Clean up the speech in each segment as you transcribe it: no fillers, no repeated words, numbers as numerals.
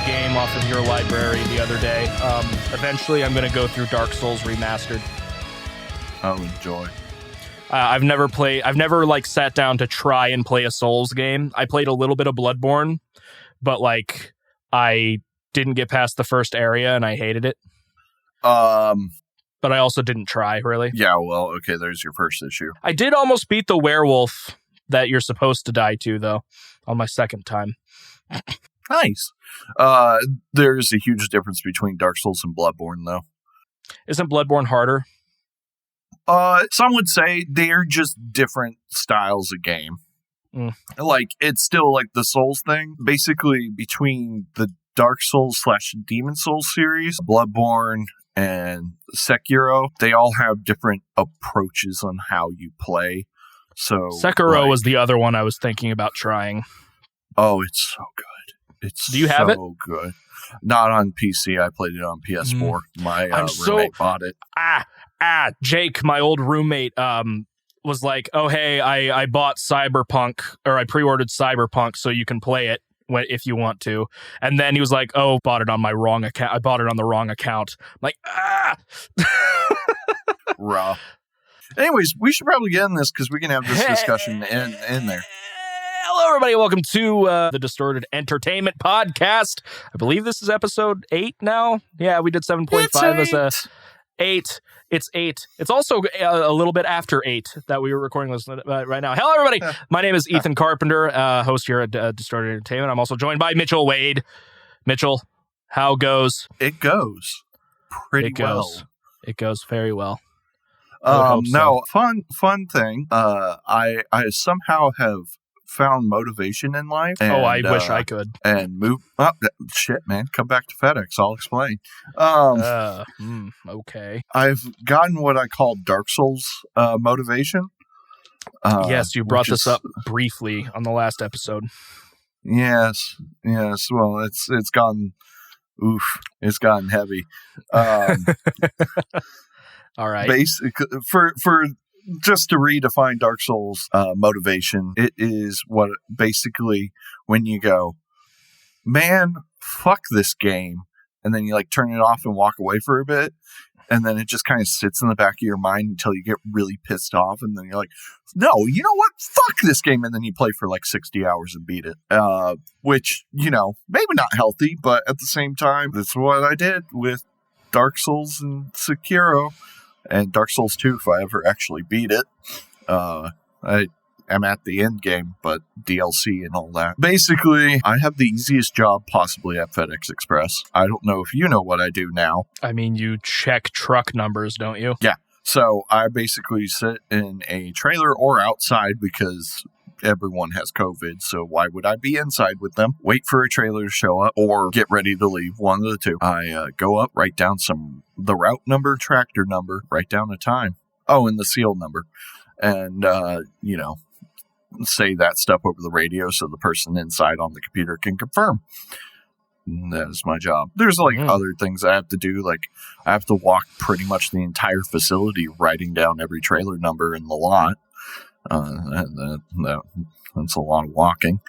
game off of your library the other day. Eventually, I'm going to go through Dark Souls Remastered. I'll enjoy. I've never like sat down to try and play a Souls game. I played a little bit of Bloodborne, but like I didn't get past the first area and I hated it. But I also didn't try, really. Yeah, well, okay, there's your first issue. I did almost beat the werewolf that you're supposed to die to, though, on my second time. Nice. There's a huge difference between Dark Souls and Bloodborne, though. Isn't Bloodborne harder? Some would say they're just different styles of game. Like, it's still like the Souls thing. Basically, between the Dark Souls / Demon Souls series, Bloodborne, and Sekiro, they all have different approaches on how you play. So Sekiro was the other one I was thinking about trying. Oh, it's so good. Do you have it? So good. Not on PC. I played it on PS4. My roommate bought it. Jake, my old roommate, was like, "Oh, hey, I bought Cyberpunk, or I pre-ordered Cyberpunk, so you can play it if you want to." And then he was like, "Oh, bought it on my wrong account. I bought it on the wrong account." I'm like, Raw. Anyways, we should probably get in this because we can have this discussion in there. Hello, everybody. Welcome to the Distorted Entertainment Podcast. I believe this is episode 8 now. Yeah, we did 7.5 as 8. It's 8. It's also a little bit after 8 that we were recording this right now. Hello, everybody. My name is Ethan Carpenter, host here at Distorted Entertainment. I'm also joined by Mitchell Wade. Mitchell, how goes? It goes pretty well. It goes very well. No, fun thing. I somehow have found motivation in life. And, I wish I could. And move up. Shit, man. Come back to FedEx. I'll explain. Okay. I've gotten what I call Dark Souls motivation. Yes, you brought this up briefly on the last episode. Yes. Well, it's gotten heavy. All right. Basically, for just to redefine Dark Souls motivation, it is what basically when you go, man, fuck this game, and then you like turn it off and walk away for a bit, and then it just kind of sits in the back of your mind until you get really pissed off, and then you're like, no, you know what? Fuck this game, and then you play for like 60 hours and beat it. Which, maybe not healthy, but at the same time, that's what I did with Dark Souls and Sekiro. And Dark Souls 2, if I ever actually beat it. I am at the end game, but DLC and all that. Basically, I have the easiest job possibly at FedEx Express. I don't know if you know what I do now. I mean, you check truck numbers, don't you? Yeah. So I basically sit in a trailer or outside because everyone has COVID, so why would I be inside with them? Wait for a trailer to show up or get ready to leave, one of the two. I go up, write down the route number, tractor number, write down a time. Oh, and the seal number. And, say that stuff over the radio so the person inside on the computer can confirm. And that is my job. There's other things I have to do. Like I have to walk pretty much the entire facility writing down every trailer number in the lot. That's a lot of walking,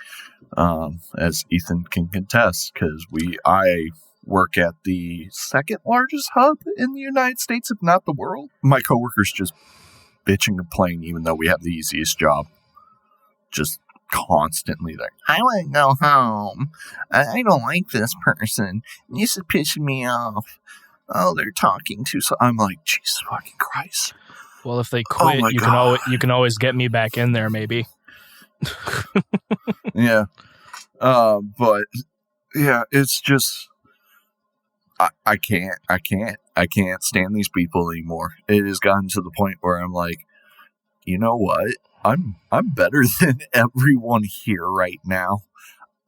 as Ethan can contest, because I work at the second largest hub in the United States, if not the world. My coworkers just bitch and complain, even though we have the easiest job. Just constantly there. I want to go home. I don't like this person. This is pissing me off. Oh, they're talking too. So I'm like, Jesus fucking Christ. Well, if they quit, you can always get me back in there, maybe. Yeah. But yeah, it's just I can't stand these people anymore. It has gotten to the point where I'm like, you know what? I'm better than everyone here right now.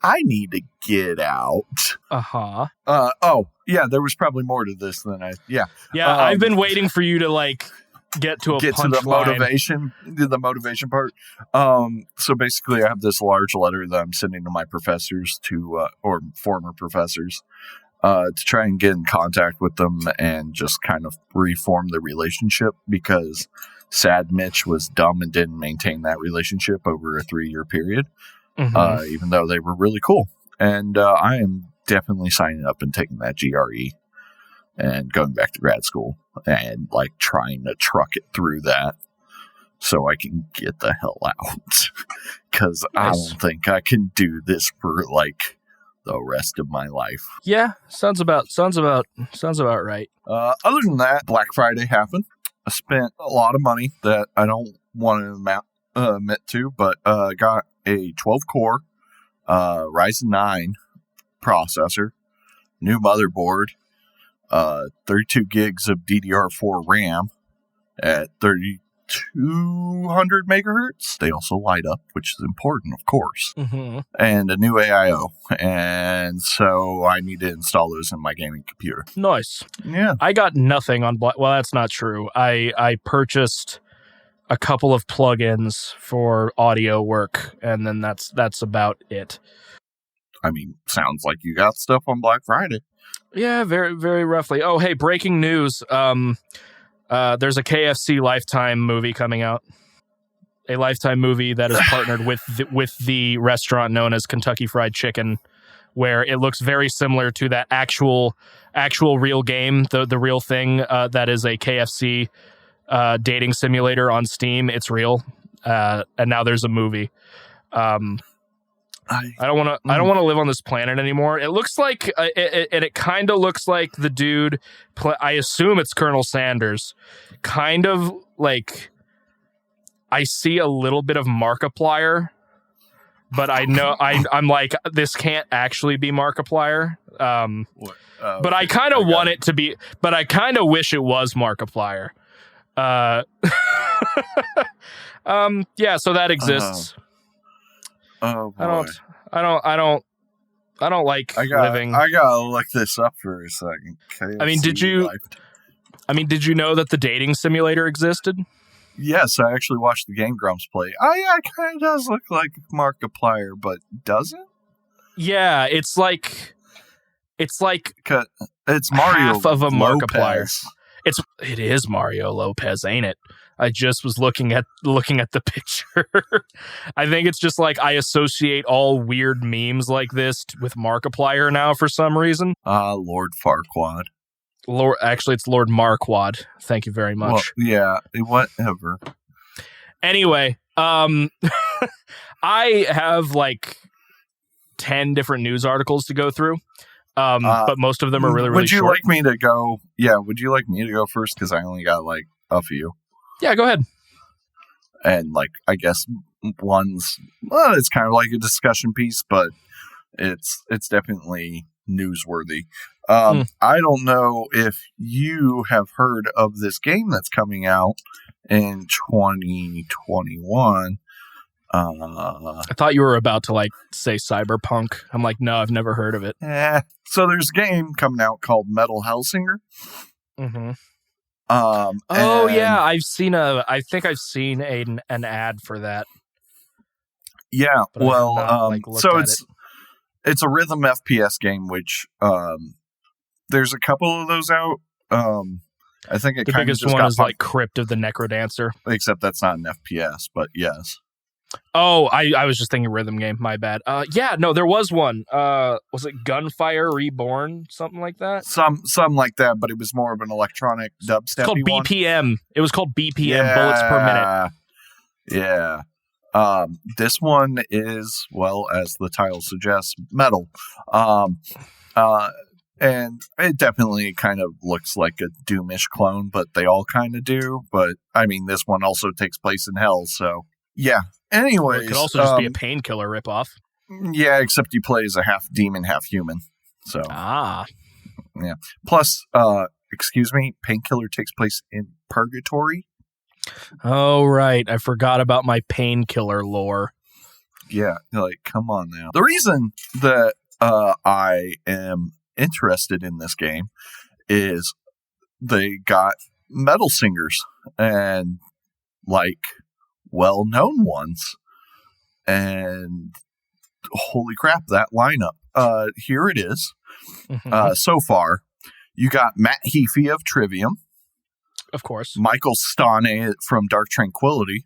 I need to get out. Uh-huh. Oh, yeah, there was probably more to this than Yeah, I've been waiting for you to get to the motivation part. So basically I have this large letter that I'm sending to my professors or former professors to try and get in contact with them and just kind of reform the relationship, because Sad Mitch was dumb and didn't maintain that relationship over a 3-year period, even though they were really cool. And I am definitely signing up and taking that GRE and going back to grad school and like trying to truck it through that so I can get the hell out. Because I don't think I can do this for like the rest of my life. Yeah, sounds about right. Other than that, Black Friday happened. I spent a lot of money that I don't want to admit to, but got a 12-core Ryzen 9 processor, new motherboard, 32 gigs of DDR4 RAM at 3200 megahertz. They also light up, which is important, of course. Mm-hmm. And a new AIO. And so I need to install those in my gaming computer. Nice. Yeah. I got nothing on Black. Well, that's not true. I purchased a couple of plugins for audio work, and then that's about it. I mean, sounds like you got stuff on Black Friday. Yeah, very, very roughly. Oh, hey, breaking news. There's a KFC Lifetime movie coming out. A Lifetime movie that is partnered with the restaurant known as Kentucky Fried Chicken, where it looks very similar to that actual real game, the real thing that is a KFC dating simulator on Steam. It's real, and now there's a movie. I don't want to live on this planet anymore. It looks like it kind of looks like the dude. I assume it's Colonel Sanders. Kind of like I see a little bit of Markiplier, but I know I'm like, this can't actually be Markiplier. But I kind of want it to be. But I kind of wish it was Markiplier. Yeah. So that exists. Oh boy. I don't like living. I gotta look this up for a second. I mean, did you know that the dating simulator existed? Yes, I actually watched the Game Grumps play. Oh yeah, it kind of does look like Markiplier, but does it? Yeah, it's like it's Mario half of a Markiplier. Lopez. It is Mario Lopez, ain't it? I just was looking at the picture. I think it's just like I associate all weird memes like this with Markiplier now for some reason. Lord Farquaad. Actually, it's Lord Marquand. Thank you very much. Well, yeah, whatever. Anyway, I have like 10 different news articles to go through. But most of them are really short. Would you like me to go? Yeah, would you like me to go first? Because I only got like a few. Yeah, go ahead. And like, I guess it's kind of like a discussion piece, but it's definitely newsworthy. I don't know if you have heard of this game that's coming out in 2021. I thought you were about to like say Cyberpunk. I'm like, no, I've never heard of it. So there's a game coming out called Metal Hellsinger. Mm-hmm. Yeah, I think I've seen an ad for that. Yeah, well, so it's a rhythm FPS game, which there's a couple of those out. I think the biggest one is like Crypt of the Necrodancer. Except that's not an FPS, but yes. Oh, I was just thinking rhythm game. My bad. Yeah, no, there was one. Was it Gunfire Reborn? Something like that? Some like that, but it was more of an electronic dubstep. It's called BPM. It was called BPM, bullets per minute. Yeah. This one is, well, as the title suggests, metal. And it definitely kind of looks like a Doomish clone, but they all kind of do. But I mean, this one also takes place in hell, so yeah. Anyways, it could also just be a Painkiller ripoff. Yeah, except you play as a half demon, half human. So yeah. Plus, excuse me, Painkiller takes place in purgatory. Oh right, I forgot about my Painkiller lore. Yeah, like come on now. The reason that I am interested in this game is they got metal singers and like well-known ones, and holy crap, that lineup. Here it is. Mm-hmm. So far, you got Matt Heafy of Trivium, of course, Michael Stane from Dark Tranquillity,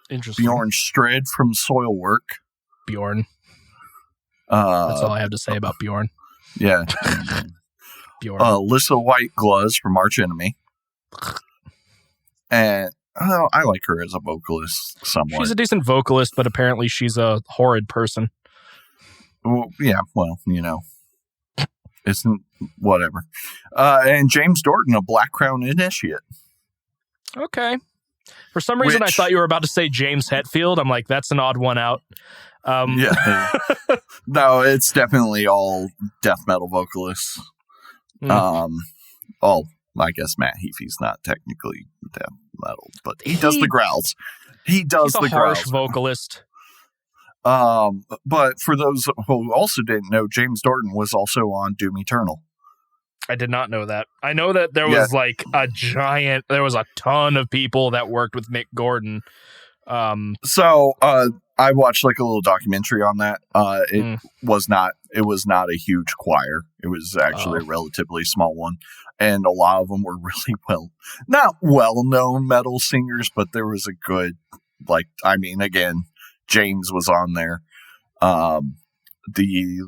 interesting, Bjorn Strid from Soilwork. Bjorn. That's all I have to say about Bjorn. Yeah. Lissa White Gloves from Arch Enemy. And I like her as a vocalist somewhat. She's a decent vocalist, but apparently she's a horrid person. Well, yeah, well, it's whatever. And James Dorton, a Black Crown Initiate. Okay. For some reason, I thought you were about to say James Hetfield. I'm like, that's an odd one out. Yeah. No, it's definitely all death metal vocalists. I guess Matt Heafy's not technically death metal, but he does the growls. He's the harsh growls. Vocalist. But for those who also didn't know, James Dorton was also on Doom Eternal. I did not know that. I know that there was there was a ton of people that worked with Mick Gordon. So I watched like a little documentary on that. It was not a huge choir. It was actually a relatively small one. And a lot of them were really not well-known metal singers, but there was a good, again, James was on there. The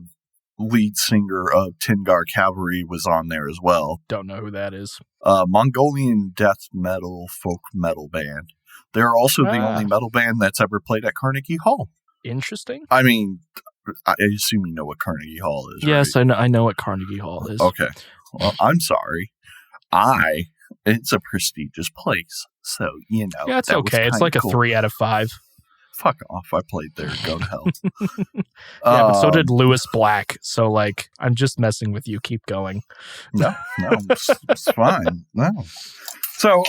lead singer of Tingar Cavalry was on there as well. Don't know who that is. Mongolian death metal, folk metal band. They're also the only metal band that's ever played at Carnegie Hall. Interesting. I mean, I assume you know what Carnegie Hall is, yes, right? I know what Carnegie Hall is. Okay. Well, I'm sorry. It's a prestigious place. So, Yeah, it's okay. It's like a 3 out of 5. Fuck off. I played there. Go to hell. But so did Lewis Black. So, I'm just messing with you. Keep going. No, it's fine. No. So,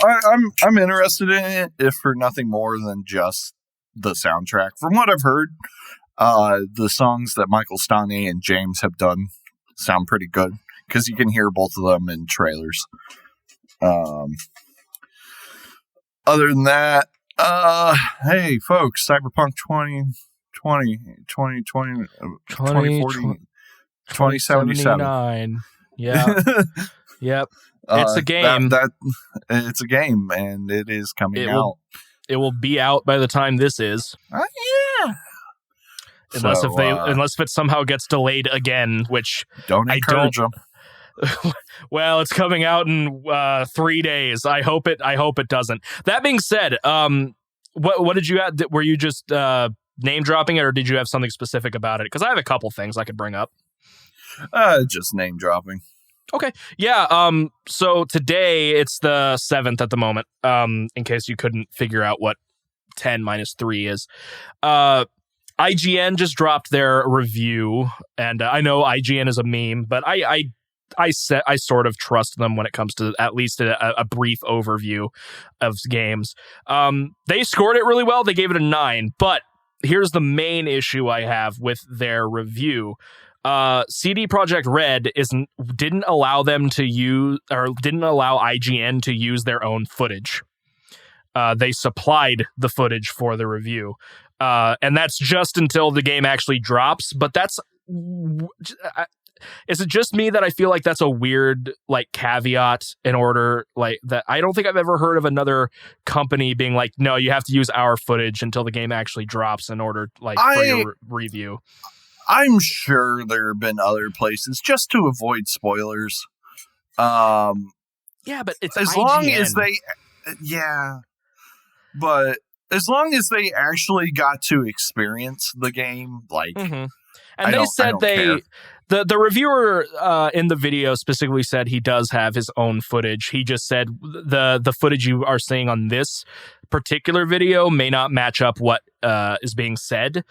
I'm interested in it, if for nothing more than just the soundtrack. From what I've heard, the songs that Michael Stanley and James have done sound pretty good, because you can hear both of them in trailers. Other than that, hey folks, Cyberpunk 2077. Yeah. Yep. It's a game. It's a game, and it is coming out. It will be out by the time this is. Yeah. Unless if it somehow gets delayed again, which don't encourage them. Well, it's coming out in 3 days. I hope it doesn't. That being said, what did you add? Were you just name dropping it, or did you have something specific about it? Because I have a couple things I could bring up. Just name dropping. Okay. Yeah. So today it's the 7th at the moment. In case you couldn't figure out what 10 minus 3 is. IGN just dropped their review, and I know IGN is a meme, but I sort of trust them when it comes to at least a brief overview of games. They scored it really well. They gave it a 9, but here's the main issue I have with their review. CD Projekt Red didn't allow them to use, or didn't allow IGN to use their own footage. They supplied the footage for the review. And that's just until the game actually drops. But is it just me that I feel like that's a weird caveat in order that? I don't think I've ever heard of another company being like, no, you have to use our footage until the game actually drops in order for your review. I'm sure there have been other places just to avoid spoilers. Yeah, but it's as IGN. Long as they, but as long as they actually got to experience the game, and they said the reviewer in the video specifically said he does have his own footage. He just said the footage you are seeing on this particular video may not match up what is being said,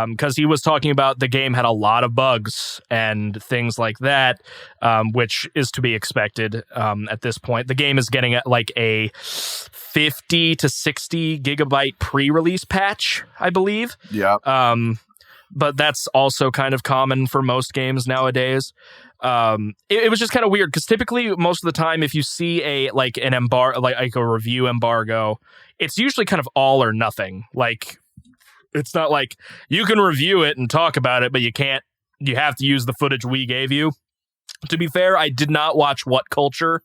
because he was talking about the game had a lot of bugs and things like that, which is to be expected at this point. The game is getting a 50 to 60 gigabyte pre-release patch, I believe. Yeah. But that's also kind of common for most games nowadays. It was just kind of weird, because typically most of the time, if you see a review embargo, it's usually kind of all or nothing. It's not like you can review it and talk about it, but you can't. You have to use the footage we gave you. To be fair, I did not watch What Culture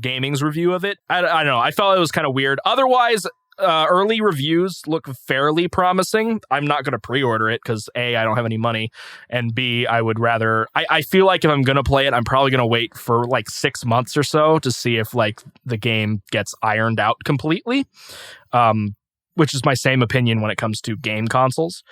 Gaming's review of it. I don't know. I felt it was kind of weird. Otherwise, early reviews look fairly promising. I'm not going to pre-order it because A, I don't have any money, and B, I would rather. I feel like if I'm going to play it, I'm probably going to wait for like 6 months or so to see if like the game gets ironed out completely. Which is my same opinion when it comes to game consoles.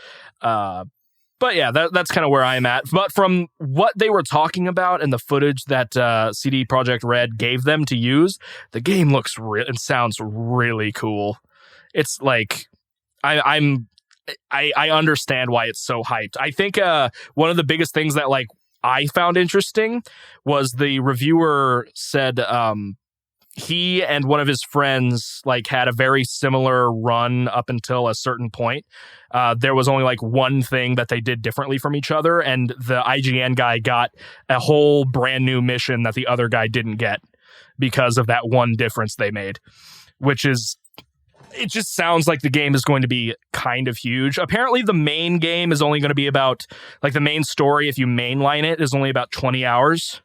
But yeah, that's kind of where I'm at. But from what they were talking about and the footage that CD Projekt Red gave them to use, the game looks and sounds really cool. It's like I understand why it's so hyped. I think one of the biggest things that like I found interesting was the reviewer said he and one of his friends like had a very similar run up until a certain point. There was only like one thing that they did differently from each other, and the IGN guy got a whole brand new mission that the other guy didn't get because of that one difference they made, which is, it just sounds like the game is going to be kind of huge. Apparently the main game is only going to be about, like the main story, if you mainline it, is only about 20 hours,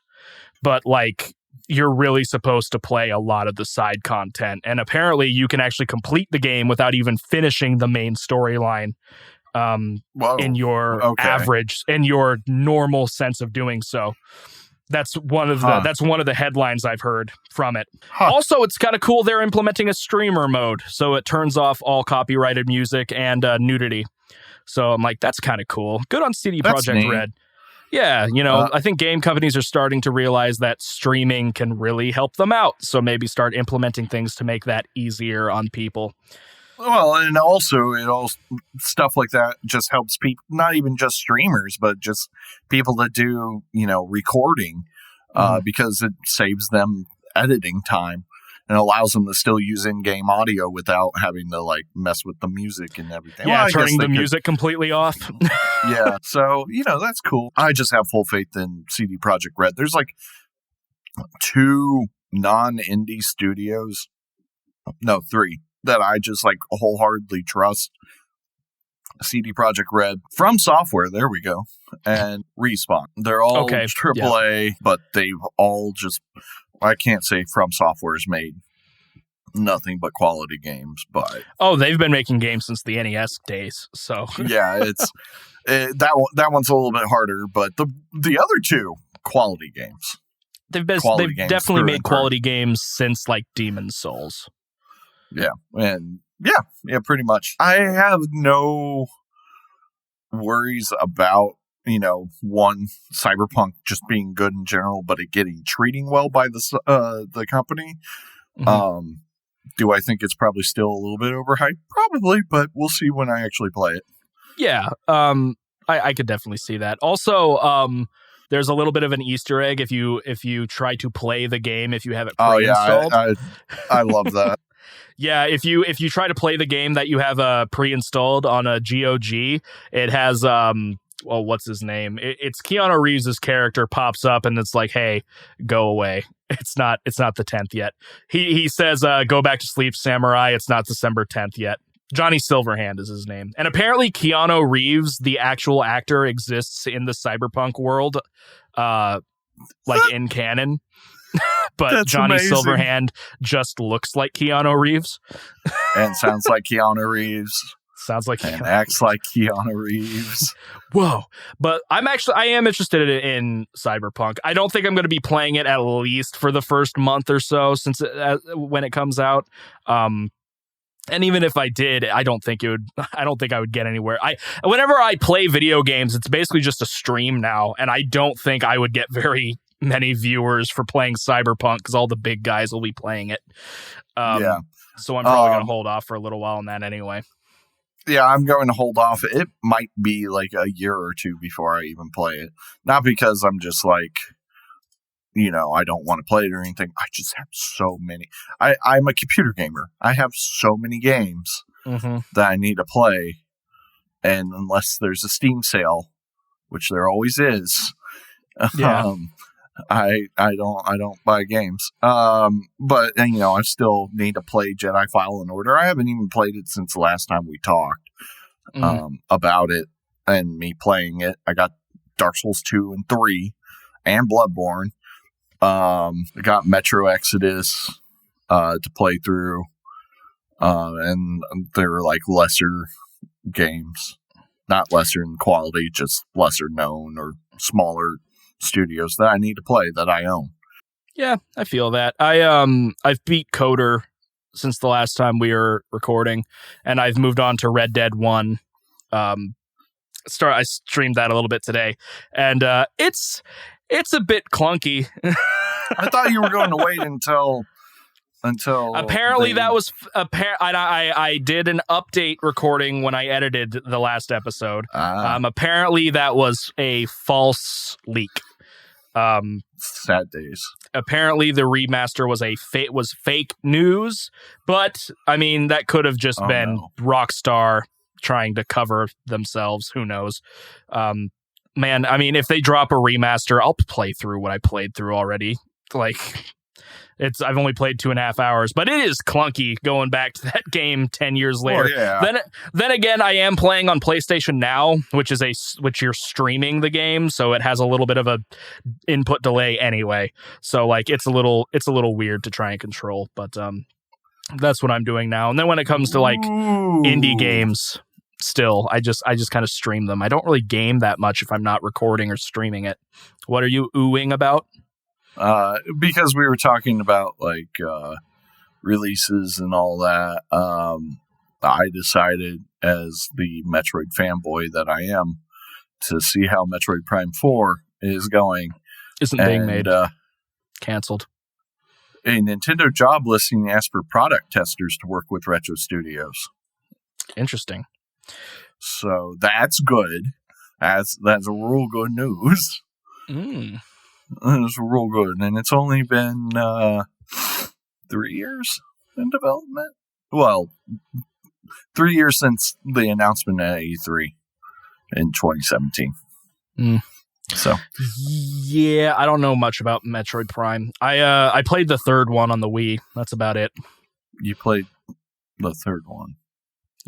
but like you're really supposed to play a lot of the side content. And apparently you can actually complete the game without even finishing the main storyline in your average, in your normal sense of doing so. That's one of the headlines I've heard from it. Also, it's kind of cool they're implementing a streamer mode, so it turns off all copyrighted music and nudity. So I'm like, that's kind of cool. Good on CD Projekt Red. Yeah, you know, I think game companies are starting to realize that streaming can really help them out. So maybe start implementing things to make that easier on people. Well, and also stuff like that just helps people, not even just streamers, but just people that do, you know, recording, because it saves them editing time and allows them to still use in-game audio without having to like mess with the music and everything. Yeah, turning the music completely off. Yeah, so, you know, that's cool. I just have full faith in CD Projekt Red. There's like 2 non-indie studios, no, 3, that I just like wholeheartedly trust. CD Projekt Red, From Software, there we go, and Respawn. They're all AAA, but they've all just, I can't say From Software's made nothing but quality games, but they've been making games since the NES days. So yeah, it's that one's a little bit harder, but the other 2 quality games. They've definitely made quality games since like Demon's Souls. Yeah, and yeah, pretty much. I have no worries about, you know, one, Cyberpunk just being good in general, but it treating well by the company. Mm-hmm. Do I think it's probably still a little bit overhyped? Probably, but we'll see when I actually play it. Yeah, I could definitely see that. Also, there's a little bit of an Easter egg if you try to play the game if you have it pre-installed. Oh yeah, I love that. Yeah, if you try to play the game that you have pre-installed on a GOG, it has what's his name? It's Keanu Reeves' character pops up and it's like, hey, go away. It's not the 10th yet. He says, go back to sleep, samurai. It's not December 10th yet. Johnny Silverhand is his name. And apparently Keanu Reeves, the actual actor, exists in the cyberpunk world, like in canon. But that's Johnny amazing. Silverhand just looks like Keanu Reeves. And sounds like Keanu Reeves. And acts like Keanu Reeves. Whoa. But I am interested in Cyberpunk. I don't think I'm going to be playing it at least for the first month or so since when it comes out. And even if I did, I don't think I would get anywhere. Whenever I play video games, it's basically just a stream now, and I don't think I would get very many viewers for playing Cyberpunk because all the big guys will be playing it. So I'm probably going to hold off for a little while on that anyway. Yeah, I'm going to hold off. It might be like a year or 2 before I even play it. Not because I'm just like, you know, I don't want to play it or anything. I just have so many. I'm a computer gamer. I have so many games that I need to play. And unless there's a Steam sale, which there always is, I don't buy games. But you know, I still need to play Jedi Fallen Order. I haven't even played it since the last time we talked about it and me playing it. I got Dark Souls 2 and 3 and Bloodborne. I got Metro Exodus to play through. and they're like lesser games, not lesser in quality, just lesser known or smaller studios that I need to play that I own. Yeah, I feel that. I've beat Coder since the last time we were recording, and I've moved on to Red Dead 1. I streamed that a little bit today, and it's a bit clunky. I thought you were going to wait until apparently that was I did an update recording when I edited the last episode. Apparently that was a false leak. Sad days. Apparently the remaster was fake news, but I mean that could have just been Rockstar trying to cover themselves. Who knows? Man, I mean, if they drop a remaster, I'll play through what I played through already. Like, I've only played 2.5 hours, but it is clunky going back to that game 10 years later. Oh, yeah. Then again, I am playing on PlayStation Now, which you're streaming the game, so it has a little bit of a input delay anyway. So like it's a little weird to try and control, but that's what I'm doing now. And then when it comes to like indie games, still I just kind of stream them. I don't really game that much if I'm not recording or streaming it. What are you oohing about? Because we were talking about like releases and all that, I decided as the Metroid fanboy that I am to see how Metroid Prime 4 is going. Isn't being made. Canceled. A Nintendo job listing asked for product testers to work with Retro Studios. Interesting. So that's good. That's a real good news. It's real good, and it's only been 3 years in development. Well, 3 years since the announcement at E3 in 2017. So, yeah, I don't know much about Metroid Prime. I played the third one on the Wii. That's about it. You played the third one.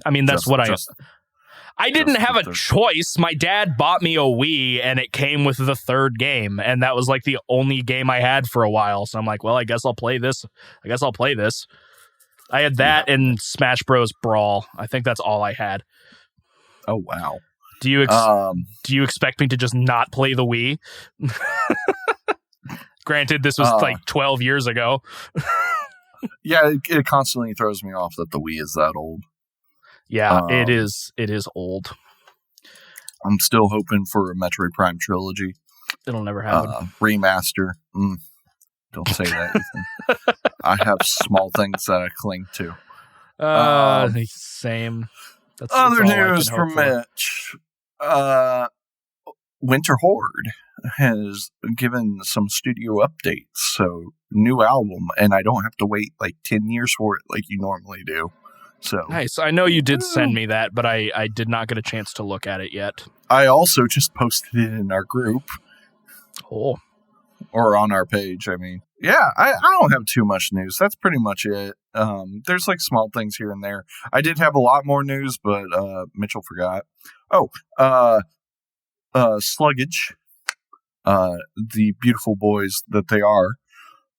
I mean, that's I didn't have a choice. My dad bought me a Wii, and it came with the third game, and that was like the only game I had for a while. So I'm like, well, I guess I'll play this. I had that and Smash Bros. Brawl. I think that's all I had. Oh wow! Do you expect me to just not play the Wii? Granted, this was like 12 years ago. Yeah, it constantly throws me off that the Wii is that old. Yeah, it is old. I'm still hoping for a Metroid Prime trilogy. It'll never happen. Remaster. Don't say that, Ethan. I have small things that I cling to. Same. That's other news from Mitch. Winter Horde has given some studio updates. So, new album, and I don't have to wait like 10 years for it like you normally do. So nice. I know you did send me that, but I did not get a chance to look at it yet. I also just posted it in our group. Oh. Or on our page, I mean. Yeah, I don't have too much news. That's pretty much it. There's like small things here and there. I did have a lot more news, but Mitchell forgot. Sluggage, the beautiful boys that they are,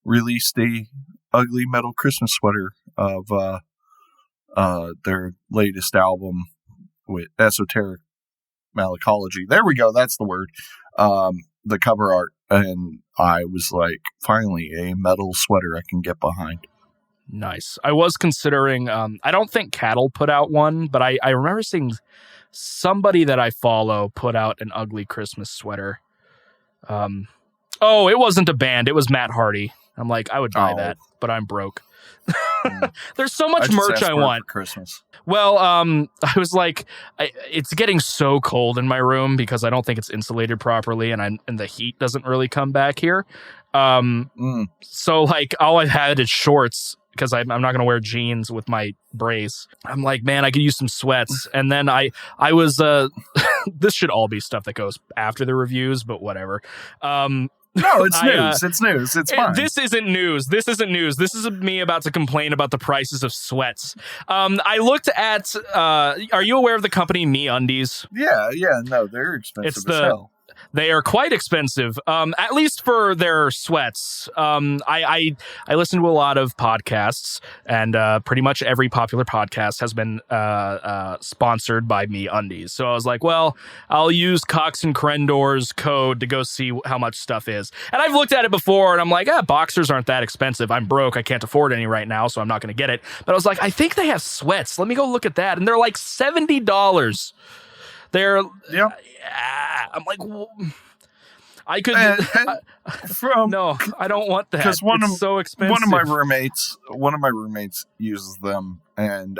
released a ugly metal Christmas sweater of their latest album with Esoteric Malacology. There we go. That's the word. The cover art. And I was like, finally, a metal sweater I can get behind. Nice. I was considering, I don't think Cattle put out one, but I remember seeing somebody that I follow put out an ugly Christmas sweater. It wasn't a band. It was Matt Hardy. I'm like, I would buy that, but I'm broke. There's so much merch I want. For Christmas. Well, I was like, it's getting so cold in my room because I don't think it's insulated properly, and the heat doesn't really come back here. So like, all I've had is shorts because I'm not going to wear jeans with my brace. I'm like, man, I could use some sweats. And then I was this should all be stuff that goes after the reviews, but whatever. No, it's news. It's news. It's fine. This isn't news. This is me about to complain about the prices of sweats. I looked at, are you aware of the company Me Undies? Yeah, no, they're expensive as hell. They are quite expensive, at least for their sweats. I listen to a lot of podcasts, and pretty much every popular podcast has been sponsored by MeUndies. So I was like, well, I'll use Cox and Crendor's code to go see how much stuff is. And I've looked at it before, and I'm like, boxers aren't that expensive. I'm broke. I can't afford any right now, so I'm not going to get it. But I was like, I think they have sweats. Let me go look at that. And they're like $70. They're, I'm like, I could. No, I don't want that. Because it's so expensive. One of my roommates uses them, and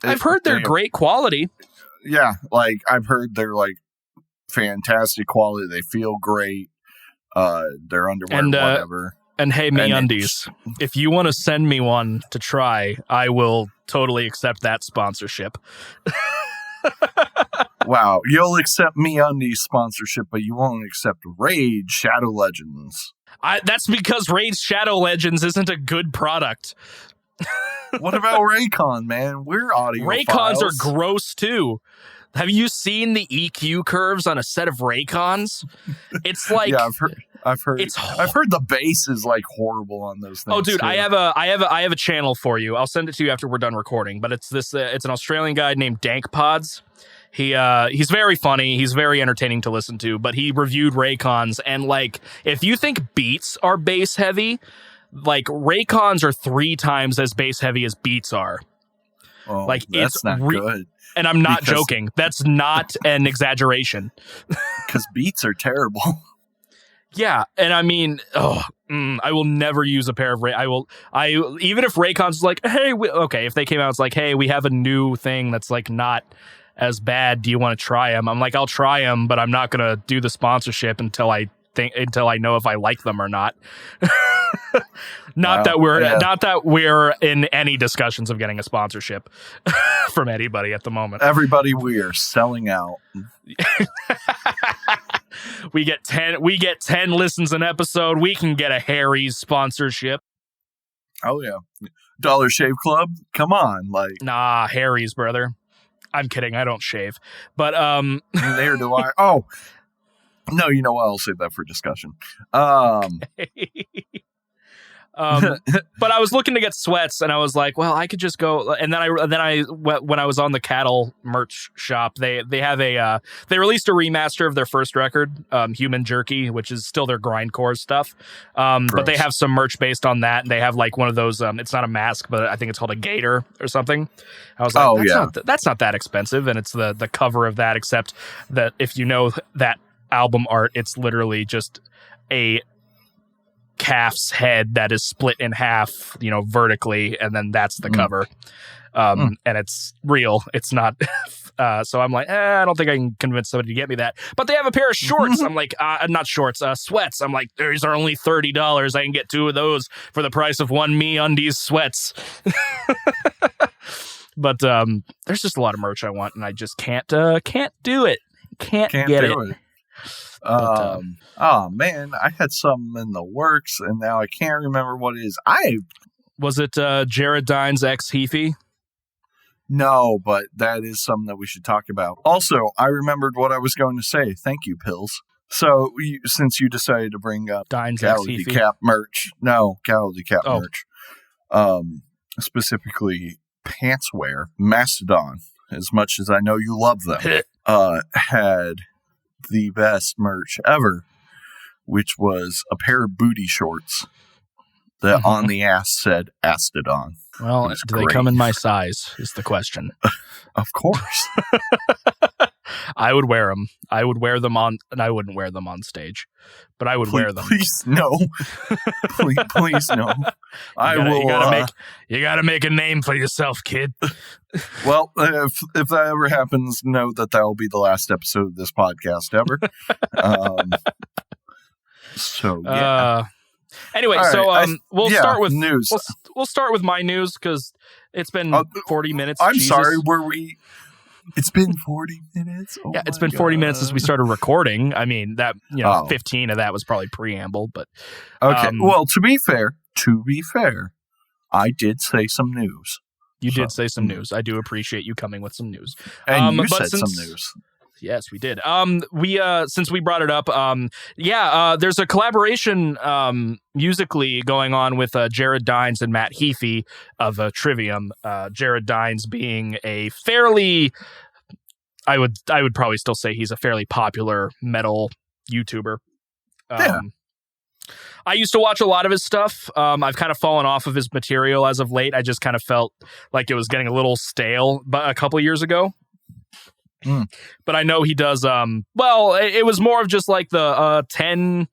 I've heard they're great quality. Yeah, like I've heard they're like fantastic quality. They feel great. Their underwear, and whatever. And hey, MeUndies, if you want to send me one to try, I will totally accept that sponsorship. Wow, you'll accept MeUndies sponsorship, but you won't accept Raid Shadow Legends. That's because Raid Shadow Legends isn't a good product. What about Raycon, man? We're audio. Raycons are gross too. Have you seen the EQ curves on a set of Raycons? It's like, yeah, I've heard the bass is like horrible on those things. Oh, dude, too. I have a channel for you. I'll send it to you after we're done recording. But it's this. It's an Australian guy named Dank Pods. He's very funny. He's very entertaining to listen to. But he reviewed Raycons, and like, if you think Beats are bass heavy, like Raycons are 3 times as bass heavy as Beats are. Oh, like that's not good. And I'm not joking. That's not an exaggeration. Because Beats are terrible. Yeah, and I mean, I will never use a pair of Ray. Even if Raycon's is like, hey, if they came out, it's like, hey, we have a new thing that's like not as bad. Do you want to try them? I'm like, I'll try them, but I'm not gonna do the sponsorship until I know if I like them or not. Not that we're in any discussions of getting a sponsorship from anybody at the moment. Everybody, we are selling out. We get 10 listens an episode. We can get a Harry's sponsorship. Oh yeah. Dollar Shave Club? Come on, like. Nah, Harry's, brother. I'm kidding. I don't shave. But neither do I. Oh. No, you know what? I'll save that for discussion. But I was looking to get sweats, and I was like, well, I could just go. And then I when I was on the Cattle merch shop, they have they released a remaster of their first record, Human Jerky, which is still their grindcore stuff. But they have some merch based on that, and they have like one of those. It's not a mask, but I think it's called a gator or something. I was like, that's not that expensive, and it's the cover of that. Except that if you know that album art, it's literally just a calf's head that is split in half, vertically, and then that's the cover. And it's real. It's not. So I'm like, I don't think I can convince somebody to get me that. But they have a pair of shorts. I'm like, not shorts, sweats. I'm like, these are only $30. I can get 2 of those for the price of 1 MeUndies sweats. But there's just a lot of merch I want, and I just can't do it. Can't get it. But, oh man, I had something in the works, and now I can't remember what it is. Was it Jared Dines ex Heafy? No, but that is something that we should talk about. Also, I remembered what I was going to say. Thank you, Pills. So, since you decided to bring up Dines Galaxy Cap merch, merch, specifically pantswear, Mastodon, as much as I know you love them, had the best merch ever, which was a pair of booty shorts that on the ass said Astodon. Well, do they come in my size is the question. Of course. I would wear them. I would wear them on, and I wouldn't wear them on stage, but I would wear them. Please no. please no. You gotta make a name for yourself, kid. Well, if that ever happens, know that will be the last episode of this podcast ever. So yeah. Anyway, right, so we'll start with news. We'll start with my news because it's been 40 minutes. I'm sorry. It's been 40 minutes. Oh yeah, it's been 40 minutes since we started recording. I mean, that 15 of that was probably preamble, but okay. Well, to be fair, I did say some news. You did say some news. I do appreciate you coming with some news. And you said some news. Yes, we did. We since we brought it up, there's a collaboration musically going on with Jared Dines and Matt Heafy of Trivium. Jared Dines being a fairly, I would probably still say he's a fairly popular metal YouTuber. I used to watch a lot of his stuff. I've kind of fallen off of his material as of late. I just kind of felt like it was getting a little stale a couple of years ago. But I know he does, it was more of just like the 10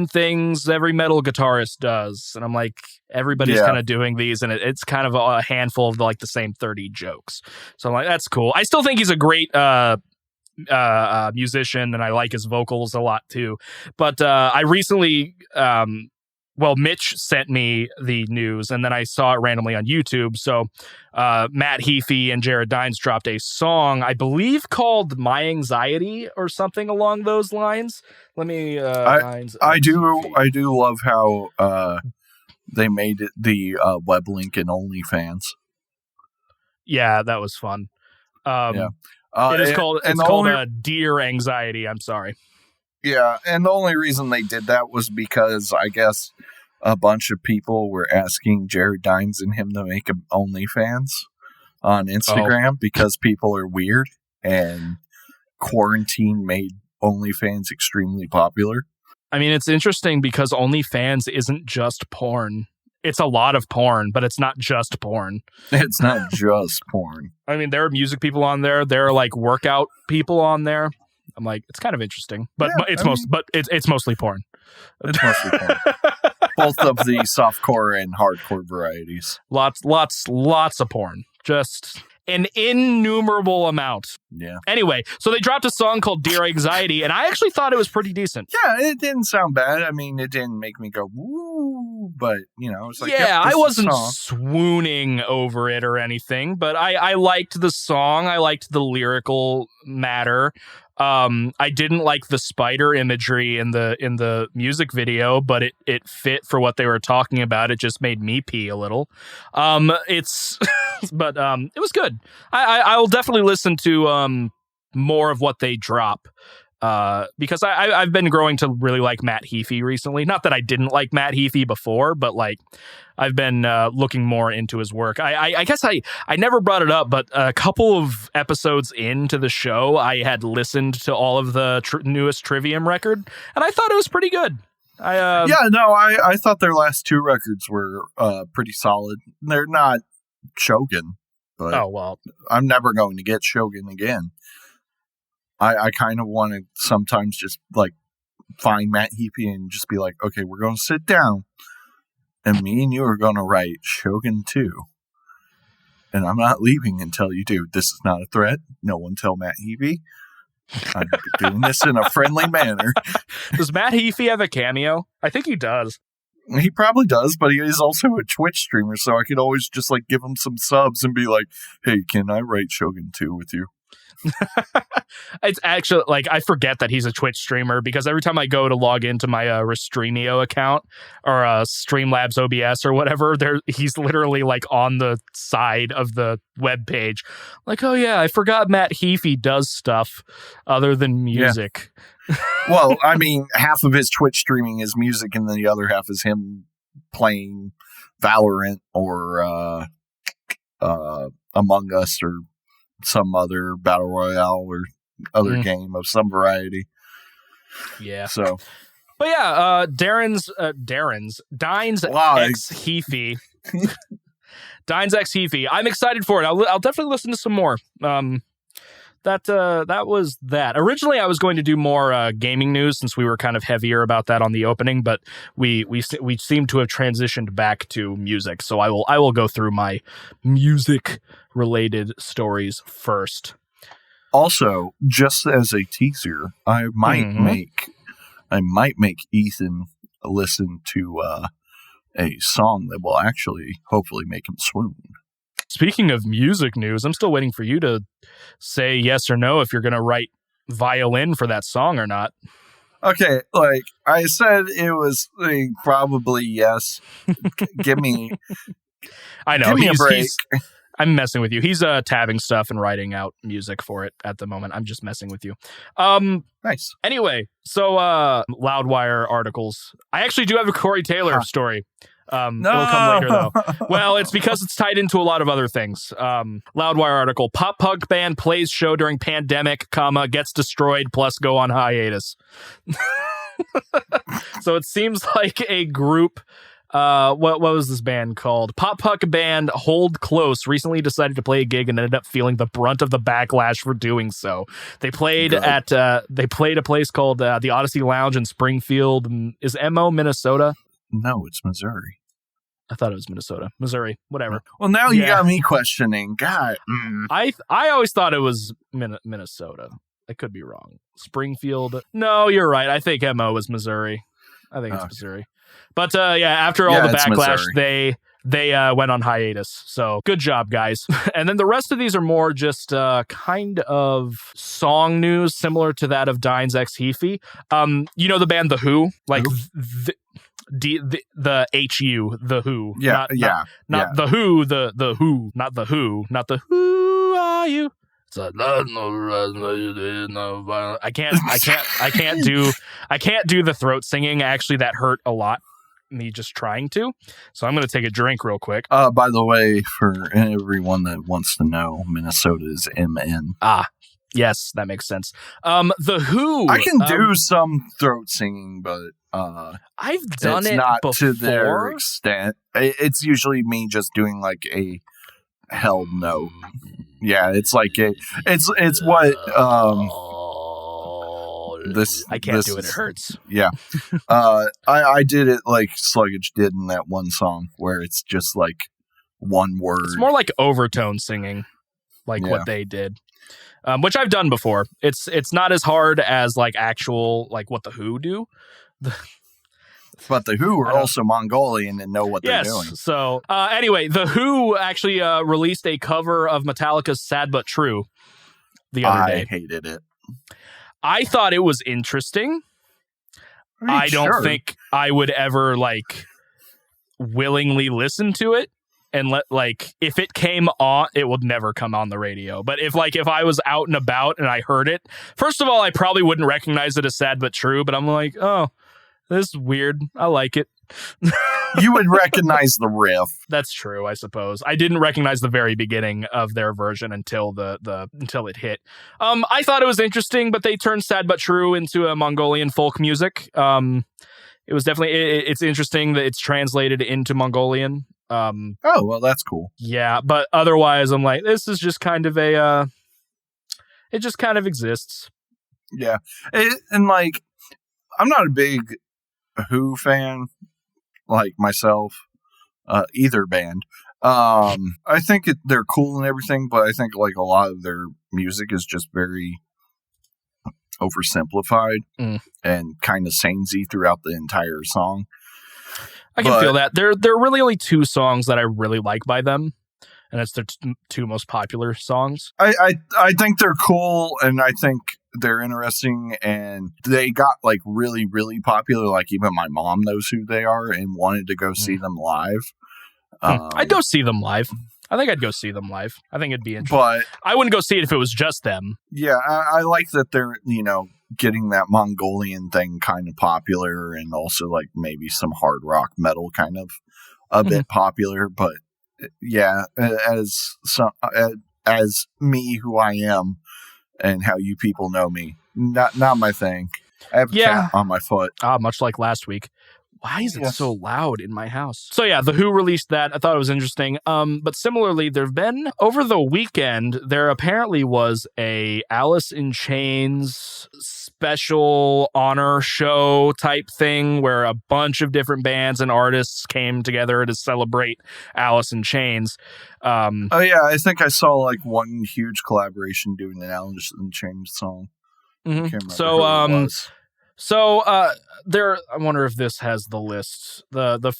things every metal guitarist does. And I'm like, everybody's kind of doing these, and it's kind of a handful of the same 30 jokes. So I'm like, that's cool. I still think he's a great musician, and I like his vocals a lot too. But I recently, Mitch sent me the news, and then I saw it randomly on YouTube. So Matt Heafy and Jared Dines dropped a song, I believe called "My Anxiety" or something along those lines. Let me. I do love how they made it the web link in OnlyFans. Yeah, that was fun. It is called Dear Anxiety. I'm sorry. Yeah, and the only reason they did that was because I guess a bunch of people were asking Jared Dines and him to make an OnlyFans on Instagram because people are weird, and quarantine made OnlyFans extremely popular. I mean, it's interesting because OnlyFans isn't just porn. It's a lot of porn, but it's not just porn. It's not just porn. I mean, there are music people on there. There are like workout people on there. I'm like, it's kind of interesting, but it's mostly porn. It's mostly porn. Both of the softcore and hardcore varieties. Lots of porn. Just an innumerable amount. Yeah. Anyway, so they dropped a song called Dear Anxiety, and I actually thought it was pretty decent. Yeah, it didn't sound bad. I mean, it didn't make me go, woo, but, it's like... Yeah, I wasn't swooning over it or anything, but I liked the song. I liked the lyrical matter. I didn't like the spider imagery in the music video, but it fit for what they were talking about. It just made me pee a little. It was good. I will definitely listen to more of what they drop. Because I've been growing to really like Matt Heafy recently. Not that I didn't like Matt Heafy before, but like I've been looking more into his work. I guess I never brought it up, but a couple of episodes into the show, I had listened to all of the newest Trivium record, and I thought it was pretty good. I thought their last two records were pretty solid. They're not Shogun, but I'm never going to get Shogun again. I kind of want to sometimes just like find Matt Heafy and just be like, okay, we're going to sit down and me and you are going to write Shogun 2. And I'm not leaving until you do. This is not a threat. No one tell Matt Heafy. I'm doing this in a friendly manner. Does Matt Heafy have a cameo? I think he does. He probably does, but he is also a Twitch streamer, so I could always just like give him some subs and be like, hey, can I write Shogun 2 with you? It's actually like I forget that he's a Twitch streamer because every time I go to log into my Restreamio account or Streamlabs OBS or whatever, he's literally like on the side of the web page. Like, oh yeah, I forgot Matt Heafy does stuff other than music. Yeah. Well, I mean, half of his Twitch streaming is music, and then the other half is him playing Valorant or Among Us or some other battle royale or other game of some variety. Yeah. So, but yeah, Dines X Heafy. Dines X Heafy. I'm excited for it. I'll definitely listen to some more. That was that. Originally, I was going to do more gaming news since we were kind of heavier about that on the opening, but we seem to have transitioned back to music. So I will go through my music related stories first. Also, just as a teaser, I might make Ethan listen to a song that will actually hopefully make him swoon. Speaking of music news, I'm still waiting for you to say yes or no if you're going to write violin for that song or not. Okay, like I said, it was probably yes. Give me. I know. Give me a break. I'm messing with you. He's tabbing stuff and writing out music for it at the moment. I'm just messing with you. Nice. Anyway, so Loudwire articles. I actually do have a Corey Taylor story. It'll come later, though. Well, it's because it's tied into a lot of other things. Loudwire article, pop punk band plays show during pandemic, gets destroyed, plus go on hiatus. So it seems like a group, what was this band called? Pop punk band Hold Close recently decided to play a gig and ended up feeling the brunt of the backlash for doing so. They played at a place called the Odyssey Lounge in Springfield. Is MO Minnesota? No, it's Missouri. I thought it was Missouri, whatever. Well, now you got me questioning. God, I always thought it was Minnesota. I could be wrong. Springfield. No, you're right. I think MO was Missouri. I think it's Missouri. But after all the backlash, they went on hiatus. So good job, guys. And then the rest of these are more just kind of song news, similar to that of Dines Ex Heafy. You know the band The Who? Like the HU, The Who. Yeah, not The Who, the Who, not The Who, not the Who are you? I can't do the throat singing. Actually, that hurt a lot. Me just trying to. So I'm going to take a drink real quick. By the way, for everyone that wants to know, Minnesota is MN. Yes, that makes sense. The Who. I can do some throat singing, but I've done it not before. To their extent. It's usually me just doing like a held note. Yeah, it's like it's what this I can't do it. It hurts. Yeah. I did it like Sluggish did in that one song where it's just like one word. It's more like overtone singing, like what they did. Which I've done before. It's not as hard as like actual like what the Who do. But the Who are also Mongolian and know what they're doing. So anyway, the Who actually released a cover of Metallica's "Sad But True" the other day. I hated it. I thought it was interesting. I don't think I would ever like willingly listen to it. And if it came on, it would never come on the radio. But if I was out and about and I heard it, first of all, I probably wouldn't recognize it as Sad But True. But I'm like, oh, this is weird. I like it. You would recognize the riff. That's true, I suppose. I didn't recognize the very beginning of their version until until it hit. I thought it was interesting, but they turned Sad But True into a Mongolian folk music. It was definitely it's interesting that it's translated into Mongolian. Oh, well, that's cool. Yeah, but otherwise, I'm like, this is just kind of it just kind of exists. Yeah, and like, I'm not a big Who fan, like myself, either band. I think they're cool and everything, but I think like a lot of their music is just very oversimplified and kind of samey throughout the entire song. I can feel that. There are really only two songs that I really like by them, and it's their two most popular songs. I think they're cool, and I think they're interesting, and they got like really, really popular. Like even my mom knows who they are and wanted to go see them live. I'd go see them live. I think I'd go see them live. I think it'd be interesting. But I wouldn't go see it if it was just them. Yeah, I like that they're, getting that Mongolian thing kind of popular, and also like maybe some hard rock metal kind of a bit popular. But yeah, as me who I am and how you people know me, not my thing. I have a cat on my foot. Much like last week. Why is it so loud in my house? So yeah, The Who released that. I thought it was interesting. But similarly, there've been over the weekend, there apparently was a Alice in Chains special honor show type thing where a bunch of different bands and artists came together to celebrate Alice in Chains. Oh yeah, I think I saw like one huge collaboration doing an Alice in Chains song. Mm-hmm. I can't remember who it was. So there, I wonder if this has the list. The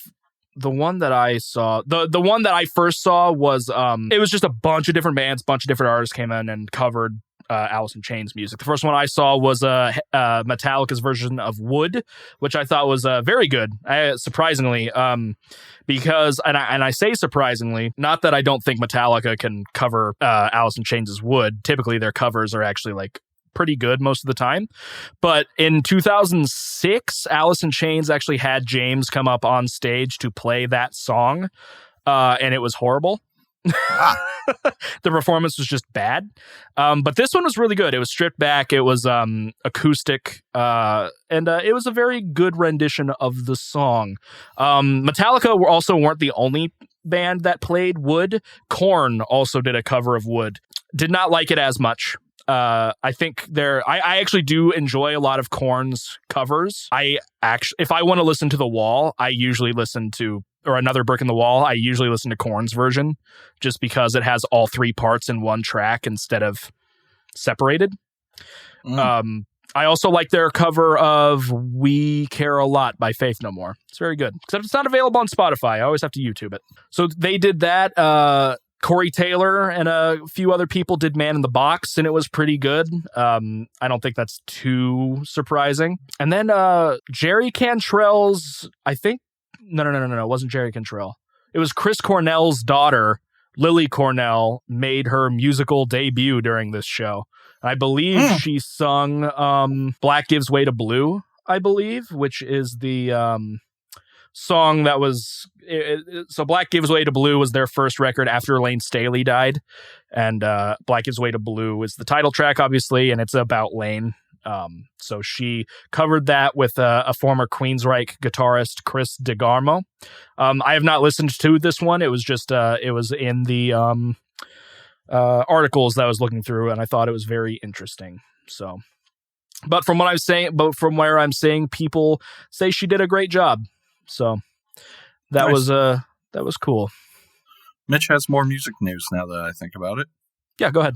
one that I saw, the one that I first saw was it was just a bunch of different bands, bunch of different artists came in and covered Alice in Chains music. The first one I saw was Metallica's version of Wood, which I thought was very good, surprisingly, because, and I say surprisingly, not that I don't think Metallica can cover Alice in Chains' Wood. Typically, their covers are actually like pretty good most of the time. But in 2006, Alice in Chains actually had James come up on stage to play that song, and it was horrible. The performance was just bad, but this one was really good. It was stripped back, it was acoustic, and it was a very good rendition of the song. Metallica weren't the only band that played Wood. Korn also did a cover of Wood. Did not like it as much. I think I actually do enjoy a lot of Korn's covers. If I want to listen to The Wall, I usually listen to, or Another Brick in the Wall, I usually listen to Korn's version just because it has all three parts in one track instead of separated. I also like their cover of We Care a Lot by Faith No More. It's very good. Except it's not available on Spotify. I always have to YouTube it. So they did that. Corey Taylor and a few other people did Man in the Box, and it was pretty good. I don't think that's too surprising. And then Jerry Cantrell's, I think, no, it wasn't Jerry Cantrell. It was Chris Cornell's daughter, Lily Cornell, made her musical debut during this show. I believe she sung Black Gives Way to Blue, I believe, which is the song that was... So Black Gives Way to Blue was their first record after Elaine Staley died. And Black Gives Way to Blue is the title track, obviously, and it's about Lane. So she covered that with a former Queensryche guitarist, Chris DeGarmo. I have not listened to this one. It was just it was in the articles that I was looking through, and I thought it was very interesting. So, but from where I'm saying, people say she did a great job. So that nice. That was cool. Mitch has more music news now that I think about it. Yeah, go ahead.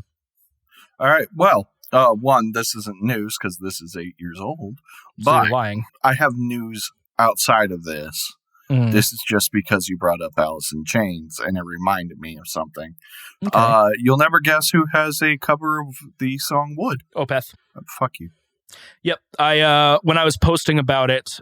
All right. Well, one, this isn't news because this is 8 years old, but you're lying. I have news outside of this. This is just because you brought up Alice in Chains, and it reminded me of something. Okay. You'll never guess who has a cover of the song Wood. Opeth. Fuck you. Yep. When I was posting about it,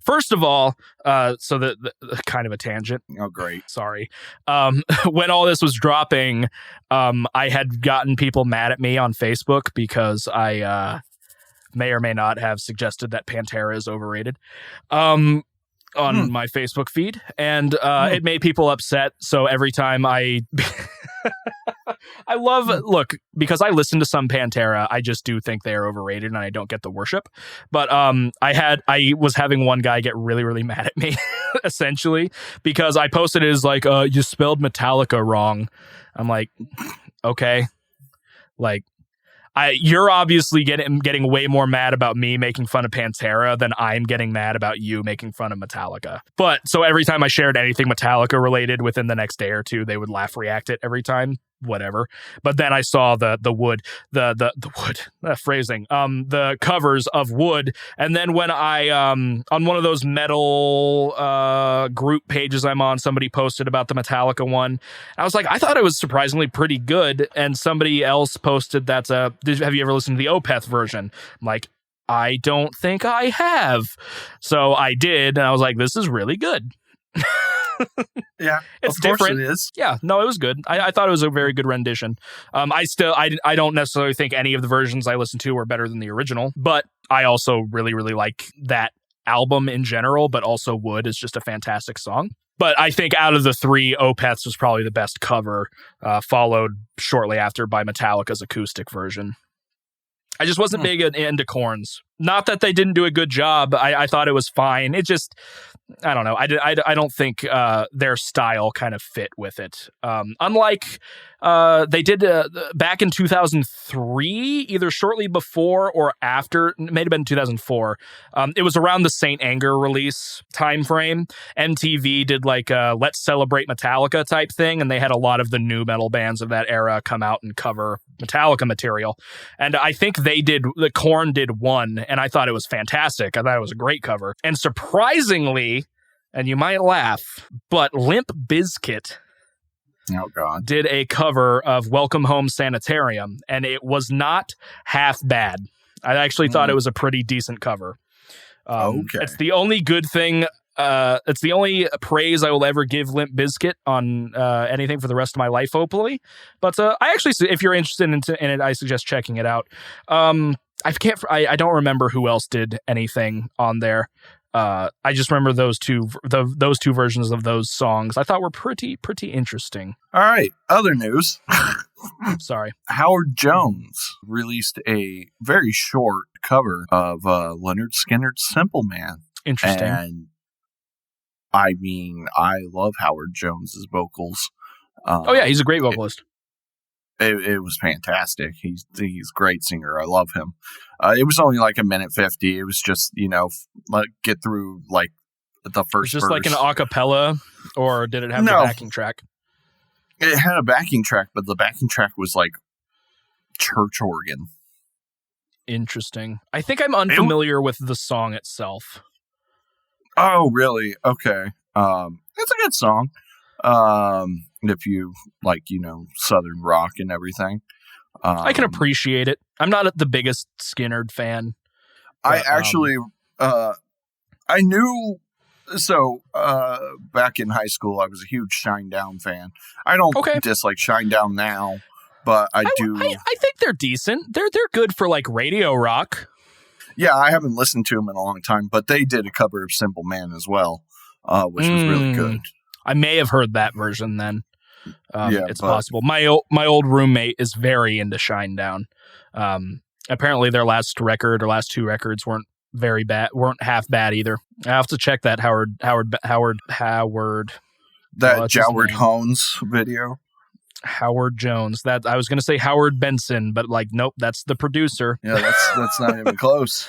first of all, so the kind of a tangent. Oh, great. Sorry. When all this was dropping, I had gotten people mad at me on Facebook because I may or may not have suggested that Pantera is overrated. On my Facebook feed, and it made people upset. So every time I look, because I listen to some Pantera, I just do think they are overrated and I don't get the worship. But I was having one guy get really, really mad at me, essentially, because I posted it as like, you spelled Metallica wrong. I'm like, okay, like, you're obviously getting way more mad about me making fun of Pantera than I'm getting mad about you making fun of Metallica. But so every time I shared anything Metallica related within the next day or two, they would laugh react it every time. Whatever. But then I saw the covers of Wood, and then when I on one of those metal group pages I'm on, somebody posted about the Metallica one. I was like, I thought it was surprisingly pretty good, and somebody else posted have you ever listened to the Opeth version? I'm like, I don't think I have. So I did, and I was like, this is really good. Yeah, it's of course different. It is. Yeah, no, it was good. I thought it was a very good rendition. I don't necessarily think any of the versions I listened to were better than the original, but I also really, really like that album in general, but also Wood is just a fantastic song. But I think out of the three, Opeth's was probably the best cover, followed shortly after by Metallica's acoustic version. I just wasn't big into Korn's. Not that they didn't do a good job. I thought it was fine. It just, I don't know. I don't think their style kind of fit with it. Unlike they did back in 2003, either shortly before or after, it may have been 2004. It was around the Saint Anger release time frame. MTV did like a Let's Celebrate Metallica type thing, and they had a lot of the new metal bands of that era come out and cover Metallica material. And I think the Korn did one, and I thought it was fantastic. I thought it was a great cover. And surprisingly, and you might laugh, but Limp Bizkit Oh, God. did a cover of Welcome Home Sanitarium, and it was not half bad. I actually thought it was a pretty decent cover. Okay. It's the only good thing. It's the only praise I will ever give Limp Bizkit on anything for the rest of my life, hopefully. But I actually, if you're interested in it, I suggest checking it out. I don't remember who else did anything on there. I just remember those two versions of those songs I thought were pretty interesting. All right. Other news. Sorry. Howard Jones released a very short cover of Leonard Skinner's Simple Man. Interesting. And I mean, I love Howard Jones's vocals. Oh yeah, he's a great vocalist. It was fantastic. He's a great singer. I love him. It was only like 1:50. It was just, get through like the first Just verse. like an acapella, or did it have the backing track? It had a backing track, but the backing track was like church organ. Interesting. I think I'm unfamiliar with the song itself. Oh, really? Okay. It's a good song. If you like, Southern rock and everything. I can appreciate it. I'm not the biggest Skynyrd fan. But, I knew. So, back in high school, I was a huge Shinedown fan. I don't dislike Shinedown now, but I do. I think they're decent. They're good for like radio rock. Yeah, I haven't listened to them in a long time, but they did a cover of Simple Man as well, which was really good. I may have heard that version then. It's possible. My old roommate is very into Shinedown. Apparently their last two records weren't very bad, weren't half bad either. I have to check that Howard. That Joward Hones video. Howard Jones. That I was going to say Howard Benson, but like, nope, that's the producer. Yeah, that's not even close.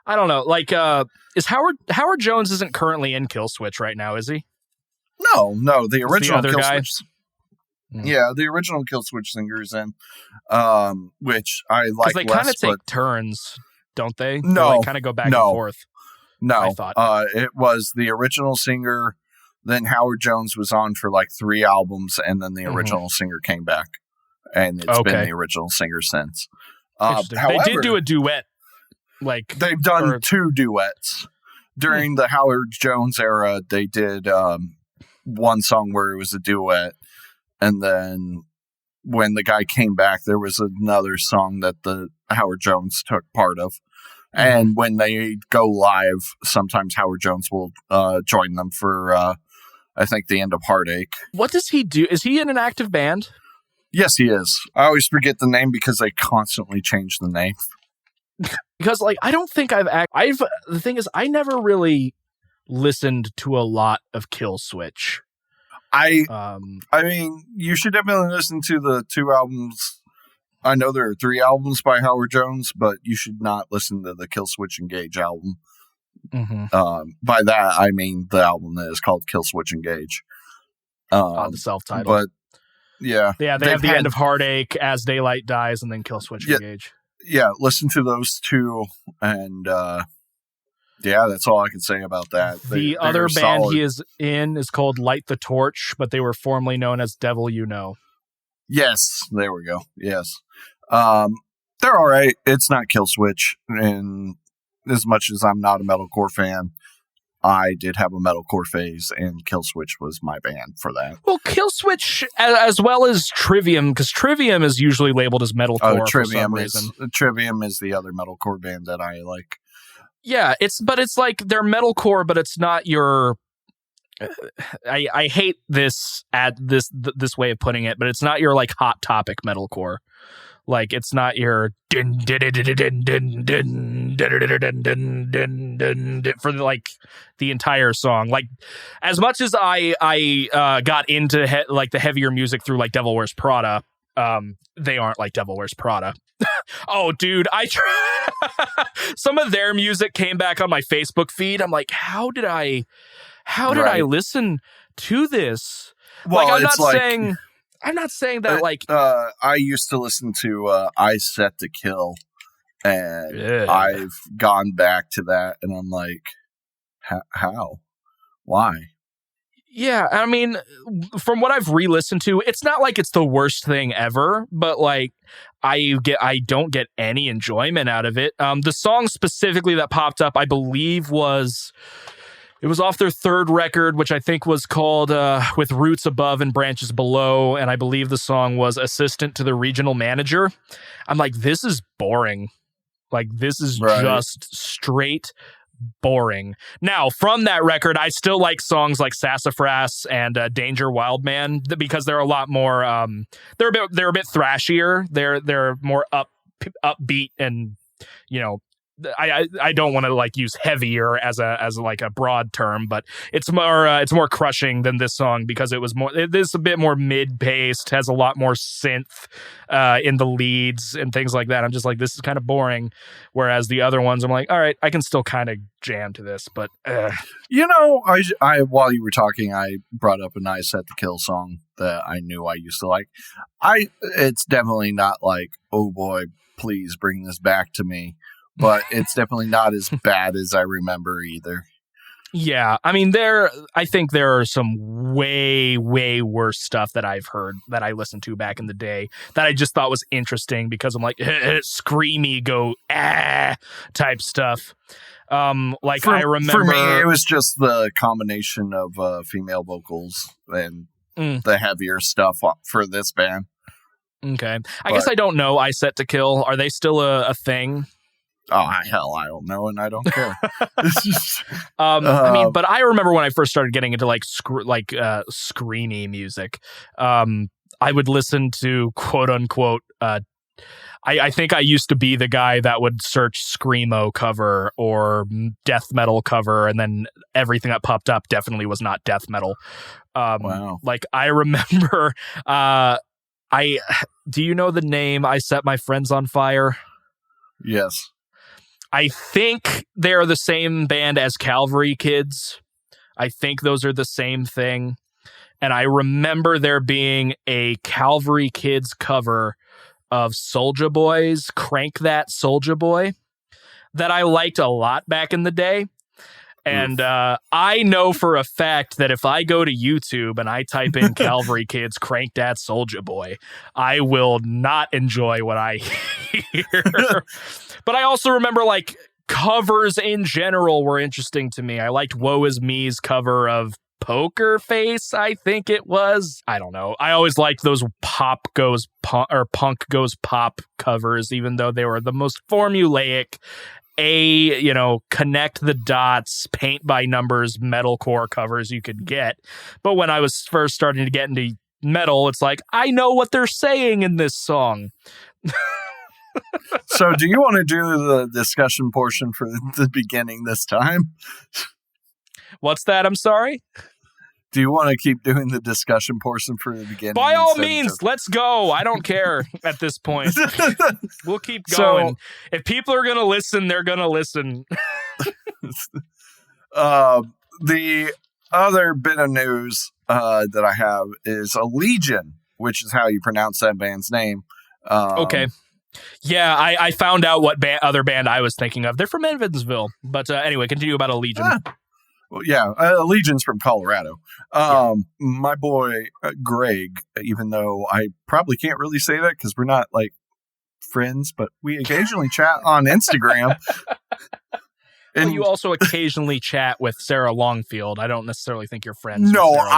I don't know. Like, is Howard Jones isn't currently in Killswitch right now, is he? No, the original the other Killswitch. Yeah, the original Killswitch singer is in, which I like. They kind of take turns, don't they? No, they kind of go back and forth. No, I thought it was the original singer. Then Howard Jones was on for like 3 albums, and then the original singer came back, and it's been the original singer since. However, they did do a duet. Like they've done 2 duets during the Howard Jones era. They did one song where it was a duet, and then when the guy came back, there was another song that the Howard Jones took part of. And when they go live, sometimes Howard Jones will join them for, I think, the end of Heartache. What does he do? Is he in an active band? Yes, he is. I always forget the name because they constantly change the name. Because, like, I don't think the thing is, I never really listened to a lot of Killswitch. I mean, you should definitely listen to the 2 albums. I know there are 3 albums by Howard Jones, but you should not listen to the Killswitch Engage album. By that, I mean the album that is called Killswitch Engage. The self-titled. But, yeah. Yeah, they have the end of Heartache, As Daylight Dies, and then Killswitch Engage. Yeah, listen to those 2, and that's all I can say about that. The other band he is in is called Light the Torch, but they were formerly known as Devil You Know. Yes, there we go. Yes. They're all right. It's not Killswitch, and as much as I'm not a metalcore fan, I did have a metalcore phase, and Killswitch was my band for that. Well, Killswitch, as well as Trivium, because Trivium is usually labeled as metalcore for some reason. Trivium is the other metalcore band that I like. Yeah, it's like they're metalcore, but it's not your. I hate this way of putting it, but it's not your like Hot Topic metalcore. Like it's not your for like the entire song. Like as much as I got into like the heavier music through like Devil Wears Prada, they aren't like Devil Wears Prada. Oh, dude, some of their music came back on my Facebook feed. I'm like, how did I listen to this? Well, like, I'm not saying that like I used to listen to I Set to Kill, and I've gone back to that, and I'm like, how? Why? Yeah, I mean, from what I've re-listened to, it's not like it's the worst thing ever, but like I don't get any enjoyment out of it. The song specifically that popped up, I believe, was off their third record, which I think was called With Roots Above and Branches Below, and I believe the song was Assistant to the Regional Manager. I'm like, this is boring. Like, this is just straight boring. Now, from that record, I still like songs like Sassafras and Danger Wildman because they're a lot more. They're a bit thrashier. They're more upbeat, and you know, I don't want to like use heavier as like a broad term, but it's more crushing than this song because it is a bit more mid-paced, has a lot more synth in the leads and things like that. I'm just like, this is kind of boring. Whereas the other ones, I'm like, all right, I can still kind of jam to this, but you know, I while you were talking, I brought up a I Set to Kill song that I knew I used to like. It's definitely not like, oh boy, please bring this back to me. But it's definitely not as bad as I remember either. Yeah, I mean, I think there are some way, way worse stuff that I've heard that I listened to back in the day that I just thought was interesting because I'm like, screamy, go, type stuff. I remember... For me, it was just the combination of female vocals and the heavier stuff for this band. Okay. I guess I don't know I Set to Kill. Are they still a thing? Oh, hell, I don't know, and I don't care. I mean, but I remember when I first started getting into screamy music, I would listen to quote unquote. I think I used to be the guy that would search screamo cover or death metal cover, and then everything that popped up definitely was not death metal. Wow! Like I remember, do you know the name I Set My Friends on Fire? Yes. I think they're the same band as Calvary Kids. I think those are the same thing. And I remember there being a Calvary Kids cover of Soulja Boy's Crank That Soulja Boy that I liked a lot back in the day. And I know for a fact that if I go to YouTube and I type in Calvary Kids Crank That Soulja Boy, I will not enjoy what I hear. But I also remember like covers in general were interesting to me. I liked Woe Is Me's cover of Poker Face, I think it was. I don't know. I always liked those punk goes pop covers, even though they were the most formulaic, connect the dots, paint by numbers, metalcore covers you could get. But when I was first starting to get into metal, it's like, I know what they're saying in this song. So do you want to do the discussion portion for the beginning this time? What's that? I'm sorry? Do you want to keep doing the discussion portion for the beginning? By all means, let's go. I don't care at this point. We'll keep going. So, if people are going to listen, they're going to listen. The other bit of news that I have is Legion, which is how you pronounce that band's name. Okay. Yeah, I found out what other band I was thinking of. They're from Evansville. But anyway, continue about Legion. Well, yeah, Legion's from Colorado. My boy, Greg, even though I probably can't really say that because we're not, like, friends, but we occasionally chat on Instagram. And you also occasionally chat with Sarah Longfield. I don't necessarily think you're friends. No, with Sarah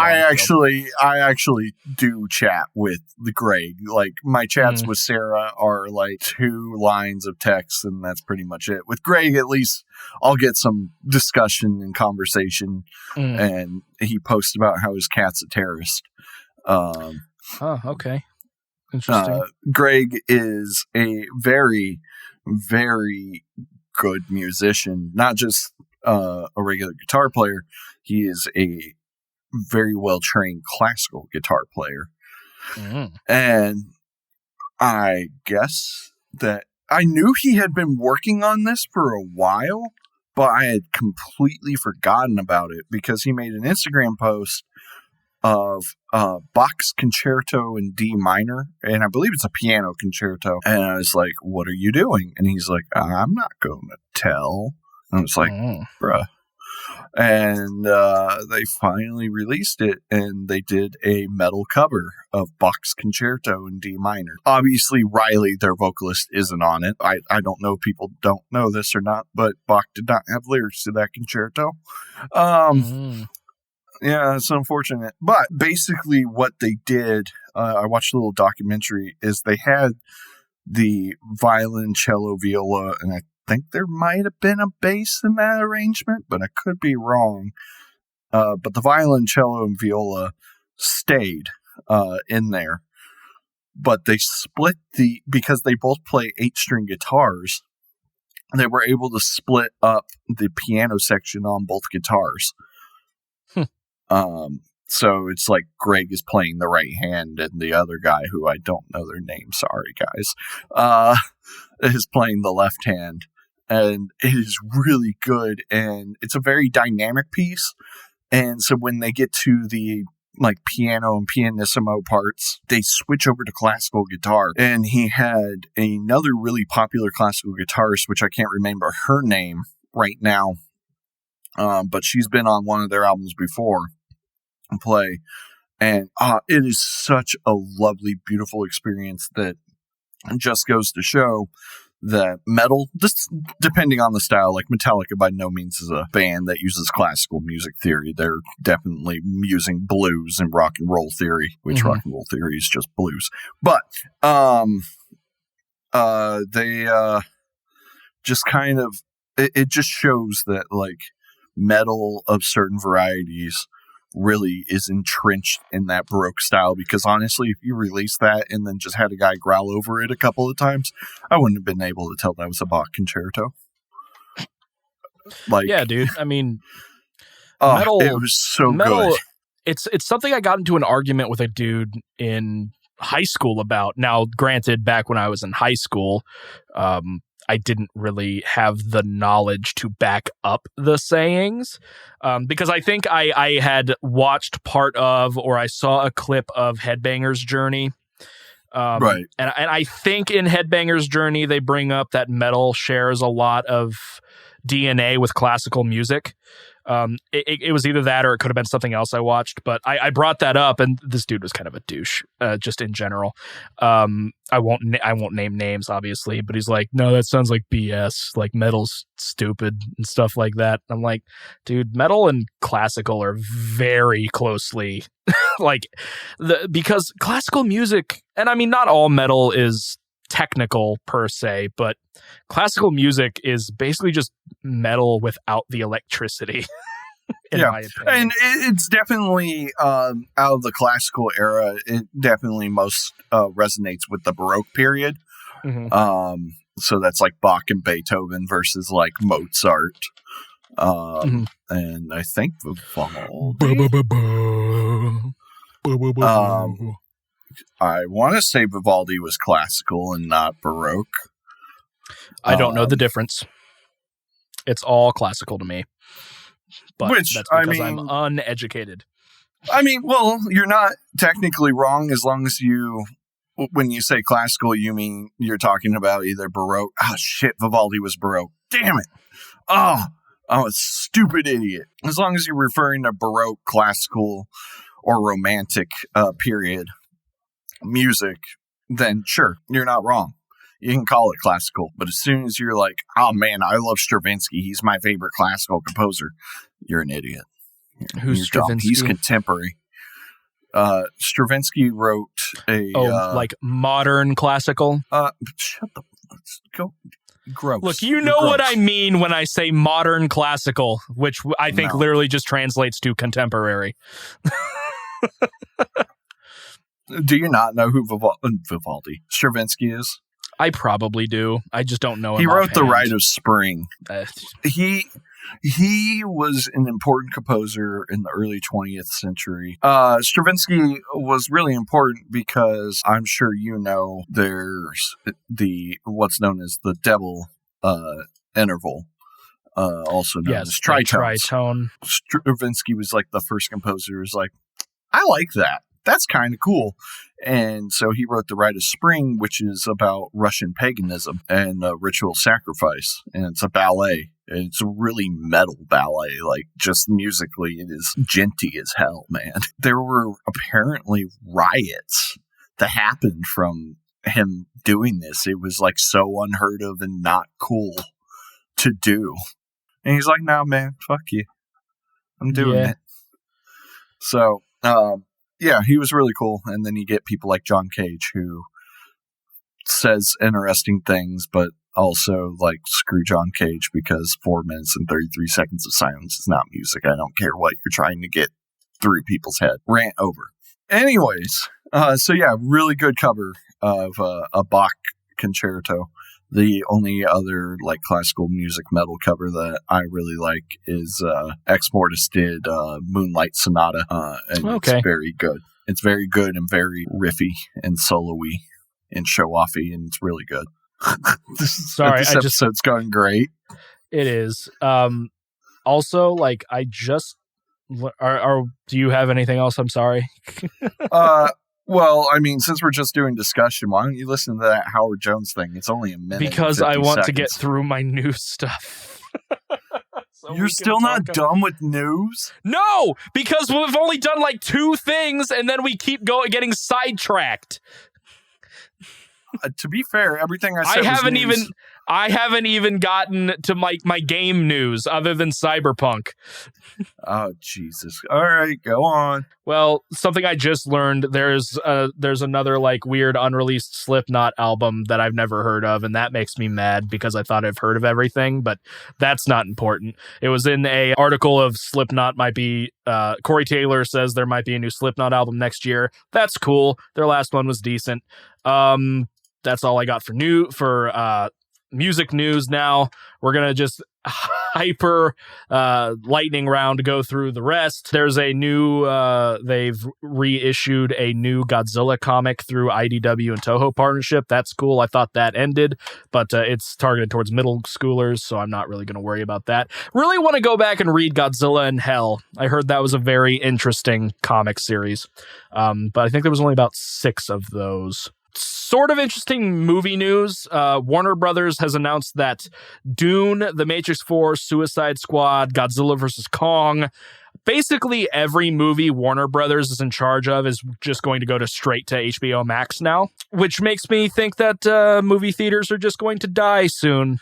I actually do chat with the Greg. Like my chats with Sarah are like 2 lines of text, and that's pretty much it. With Greg, at least I'll get some discussion and conversation. And he posts about how his cat's a terrorist. Okay, interesting. Greg is a very, very good musician, not just a regular guitar player. He is a very well trained classical guitar player. And I guess that I knew he had been working on this for a while, but I had completely forgotten about it because he made an Instagram post of Bach's concerto in D minor, and I believe it's a piano concerto. And I was like, "What are you doing?" And he's like, "I'm not going to tell." And I was like, "Bruh, And they finally released it, and they did a metal cover of Bach's Concerto in D minor. Obviously, Riley, their vocalist, isn't on it. I don't know if people don't know this or not, but Bach did not have lyrics to that concerto. Yeah, it's unfortunate. But basically what they did, I watched a little documentary, is they had the violin, cello, viola, and I think there might have been a bass in that arrangement, but I could be wrong. But the violin, cello, and viola stayed in there. But they split because they both play 8-string guitars, they were able to split up the piano section on both guitars. So it's like Greg is playing the right hand and the other guy, who I don't know their name, sorry guys, is playing the left hand. And it is really good, and it's a very dynamic piece. And so when they get to the like piano and pianissimo parts, they switch over to classical guitar. And he had another really popular classical guitarist, which I can't remember her name right now, but she's been on one of their albums before and play. And it is such a lovely, beautiful experience that just goes to show that metal, this depending on the style, like Metallica by no means is a band that uses classical music theory. They're definitely using blues and rock and roll theory, which rock and roll theory is just blues. But they just kind of, it just shows that like metal of certain varieties really is entrenched in that Baroque style, because honestly, if you release that and then just had a guy growl over it a couple of times, I wouldn't have been able to tell that was a Bach concerto. Like, yeah, dude. I mean, metal, it was so good. It's something I got into an argument with a dude in high school about. Now, granted, back when I was in high school, I didn't really have the knowledge to back up the sayings, because I think I had watched part of, or I saw a clip of Headbanger's Journey. Right. And I think in Headbanger's Journey, they bring up that metal shares a lot of DNA with classical music. It was either that or it could have been something else I watched, but I brought that up, and this dude was kind of a douche, just in general. I won't name names, obviously, but he's like, no, that sounds like BS. Like, metal's stupid and stuff like that. I'm like, dude, metal and classical are very closely like because classical music, and I mean, not all metal is technical per se, but classical music is basically just metal without the electricity. In my opinion. And it's definitely out of the classical era, it definitely most resonates with the Baroque period. So that's like Bach and Beethoven versus like Mozart, and I think Vivaldi. I want to say Vivaldi was classical and not Baroque. I don't know the difference. It's all classical to me. But that's because I'm uneducated. I mean, well, you're not technically wrong as long as when you say classical, you mean you're talking about either Baroque. Oh, shit, Vivaldi was Baroque. Damn it. Oh, I'm a stupid idiot. As long as you're referring to Baroque, classical, or Romantic period music, then sure, you're not wrong. You can call it classical, but as soon as you're like, oh man, I love Stravinsky, he's my favorite classical composer, you're an idiot. Who's Stravinsky? He's contemporary. Stravinsky wrote a... like modern classical? Shut the... Let's go. Gross. Look, you know what I mean when I say modern classical, which I think literally just translates to contemporary. Do you not know who Vivaldi Stravinsky is? I probably do. I just don't know him. He wrote The Rite of Spring. He was an important composer in the early 20th century. Stravinsky was really important because I'm sure you know there's what's known as the double interval, also known as tritone. Stravinsky was like the first composer who's like, I like that. That's kind of cool. And so he wrote The Rite of Spring, which is about Russian paganism and ritual sacrifice. And it's a ballet. It's a really metal ballet, like just musically, it is djenty as hell, man. There were apparently riots that happened from him doing this. It was like so unheard of and not cool to do. And he's like, "No, man, fuck you. I'm doing it." So, yeah, he was really cool. And then you get people like John Cage who says interesting things, but also like, screw John Cage because 4 minutes and 33 seconds of silence is not music. I don't care what you're trying to get through people's head. Rant over. Anyways, so yeah, really good cover of a Bach concerto. The only other like classical music metal cover that I really like is Ex Mortis did Moonlight Sonata, and it's very good. It's very good and very riffy and solo-y and show-offy, and it's really good. This episode's going great. It is. Also, like, I just do you have anything else? I'm sorry. Well, I mean, since we're just doing discussion, why don't you listen to that Howard Jones thing? It's only a minute. Because I want to get through my news stuff. So you're still not done with news? No, because we've only done like 2 things, and then we keep getting sidetracked. To be fair, everything I said I haven't even gotten to my game news other than Cyberpunk. Oh, Jesus. All right, go on. Well, something I just learned, there's another like weird unreleased Slipknot album that I've never heard of, and that makes me mad because I thought I've heard of everything, but that's not important. It was in a article of Slipknot might be Corey Taylor says there might be a new Slipknot album next year. That's cool. Their last one was decent. That's all I got for music news. Now we're gonna just hyper lightning round to go through the rest. There's a new they've reissued a new Godzilla comic through IDW and Toho partnership. That's cool. I thought that ended, but it's targeted towards middle schoolers, so I'm not really going to worry about that. Really want to go back and read Godzilla in Hell. I heard that was a very interesting comic series, but I think there was only about 6 of those. Sort of interesting movie news. Warner Brothers has announced that Dune, The Matrix 4, Suicide Squad, Godzilla vs. Kong, basically every movie Warner Brothers is in charge of is just going to go straight to HBO Max now, which makes me think that movie theaters are just going to die soon,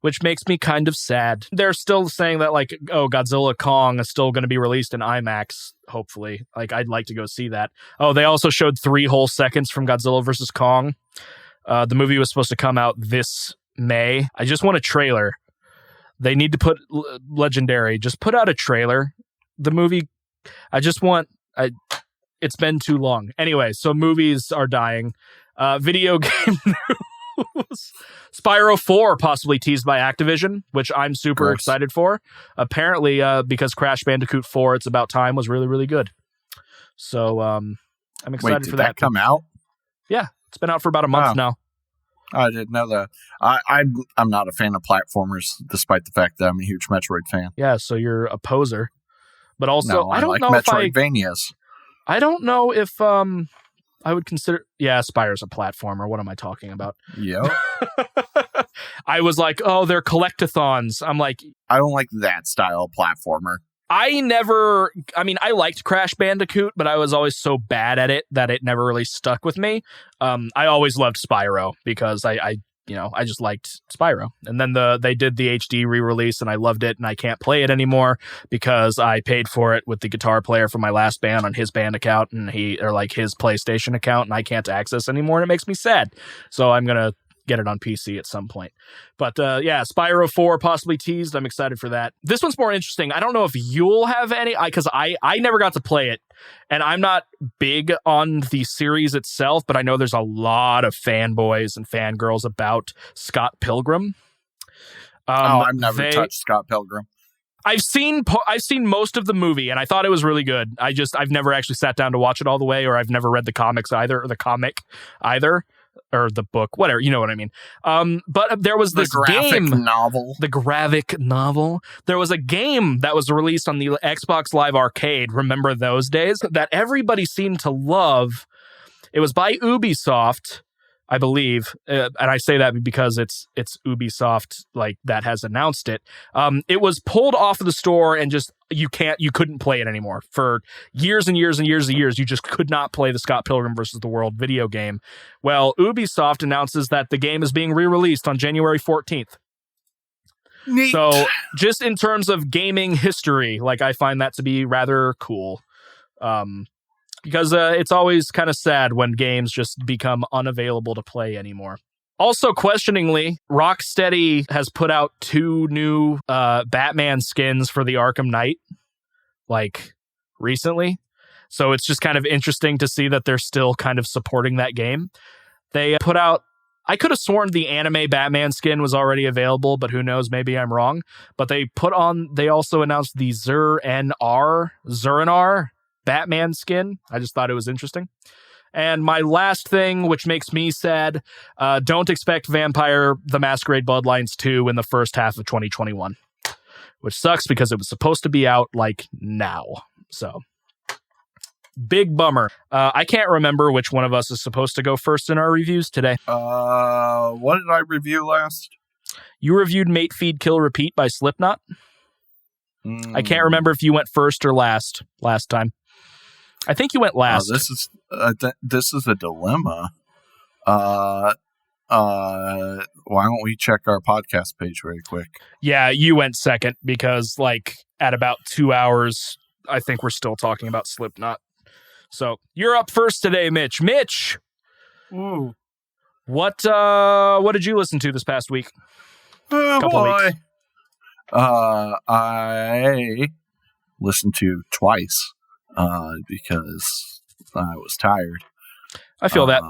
which makes me kind of sad. They're still saying that, like, oh, Godzilla Kong is still going to be released in IMAX, hopefully. Like, I'd like to go see that. Oh, they also showed 3 whole seconds from Godzilla vs. Kong. The movie was supposed to come out this May. I just want a trailer. They need to put Legendary. Just put out a trailer. The movie, it's been too long. Anyway, so movies are dying. Video game news. Spyro 4 possibly teased by Activision, which I'm super excited for. Apparently, because Crash Bandicoot 4, It's About Time, was really, really good. So I'm excited for that. Did that come out? Yeah, it's been out for about a month now. I didn't know that. I'm not a fan of platformers, despite the fact that I'm a huge Metroid fan. Yeah, so you're a poser. But also, no, I don't know Metroidvanias. I don't know if I would consider... Yeah, Spyro's a platformer. What am I talking about? Yep. I was like, oh, they're collectathons. I'm like... I don't like that style of platformer. I liked Crash Bandicoot, but I was always so bad at it that it never really stuck with me. I always loved Spyro because I just liked Spyro. And then they did the HD re-release and I loved it, and I can't play it anymore because I paid for it with the guitar player from my last band on his band account and his PlayStation account, and I can't access anymore, and it makes me sad. So I'm going to get it on PC at some point. But yeah, Spyro 4 possibly teased. I'm excited for that. This one's more interesting. I don't know if you'll have any, because I never got to play it, and I'm not big on the series itself, but I know there's a lot of fanboys and fangirls about Scott Pilgrim. I've never touched Scott Pilgrim. I've seen most of the movie, and I thought it was really good. I've never actually sat down to watch it all the way, or I've never read the comics either, or the comic either. Or the book, whatever, you know what I mean. But there was this graphic novel. The graphic novel. There was a game that was released on the Xbox Live Arcade, remember those days, that everybody seemed to love. It was by Ubisoft, I believe, and I say that because it's Ubisoft like that has announced it. It was pulled off of the store and just you couldn't play it anymore for years and years and years and years. You just could not play the Scott Pilgrim versus the World video game. Well, Ubisoft announces that the game is being re-released on January 14th. Neat. So just in terms of gaming history, like I find that to be rather cool. Because it's always kind of sad when games just become unavailable to play anymore. Also, questioningly, Rocksteady has put out 2 new Batman skins for the Arkham Knight, like, recently. So it's just kind of interesting to see that they're still kind of supporting that game. They put out... I could have sworn the anime Batman skin was already available, but who knows, maybe I'm wrong. But they also announced the Zur-En-Ar Batman skin. I just thought it was interesting. And my last thing, which makes me sad, don't expect Vampire the Masquerade Bloodlines 2 in the first half of 2021. Which sucks because it was supposed to be out like now. So, big bummer. I can't remember which one of us is supposed to go first in our reviews today. What did I review last? You reviewed Mate Feed Kill Repeat by Slipknot. I can't remember if you went first or last time. I think you went last. This is a dilemma. Why don't we check our podcast page very quick? Yeah, you went second because, like, at about 2 hours, I think we're still talking about Slipknot. So you're up first today, Mitch. Mitch, what did you listen to this past week? Couple weeks. I listened to twice. Because I was tired. I feel that.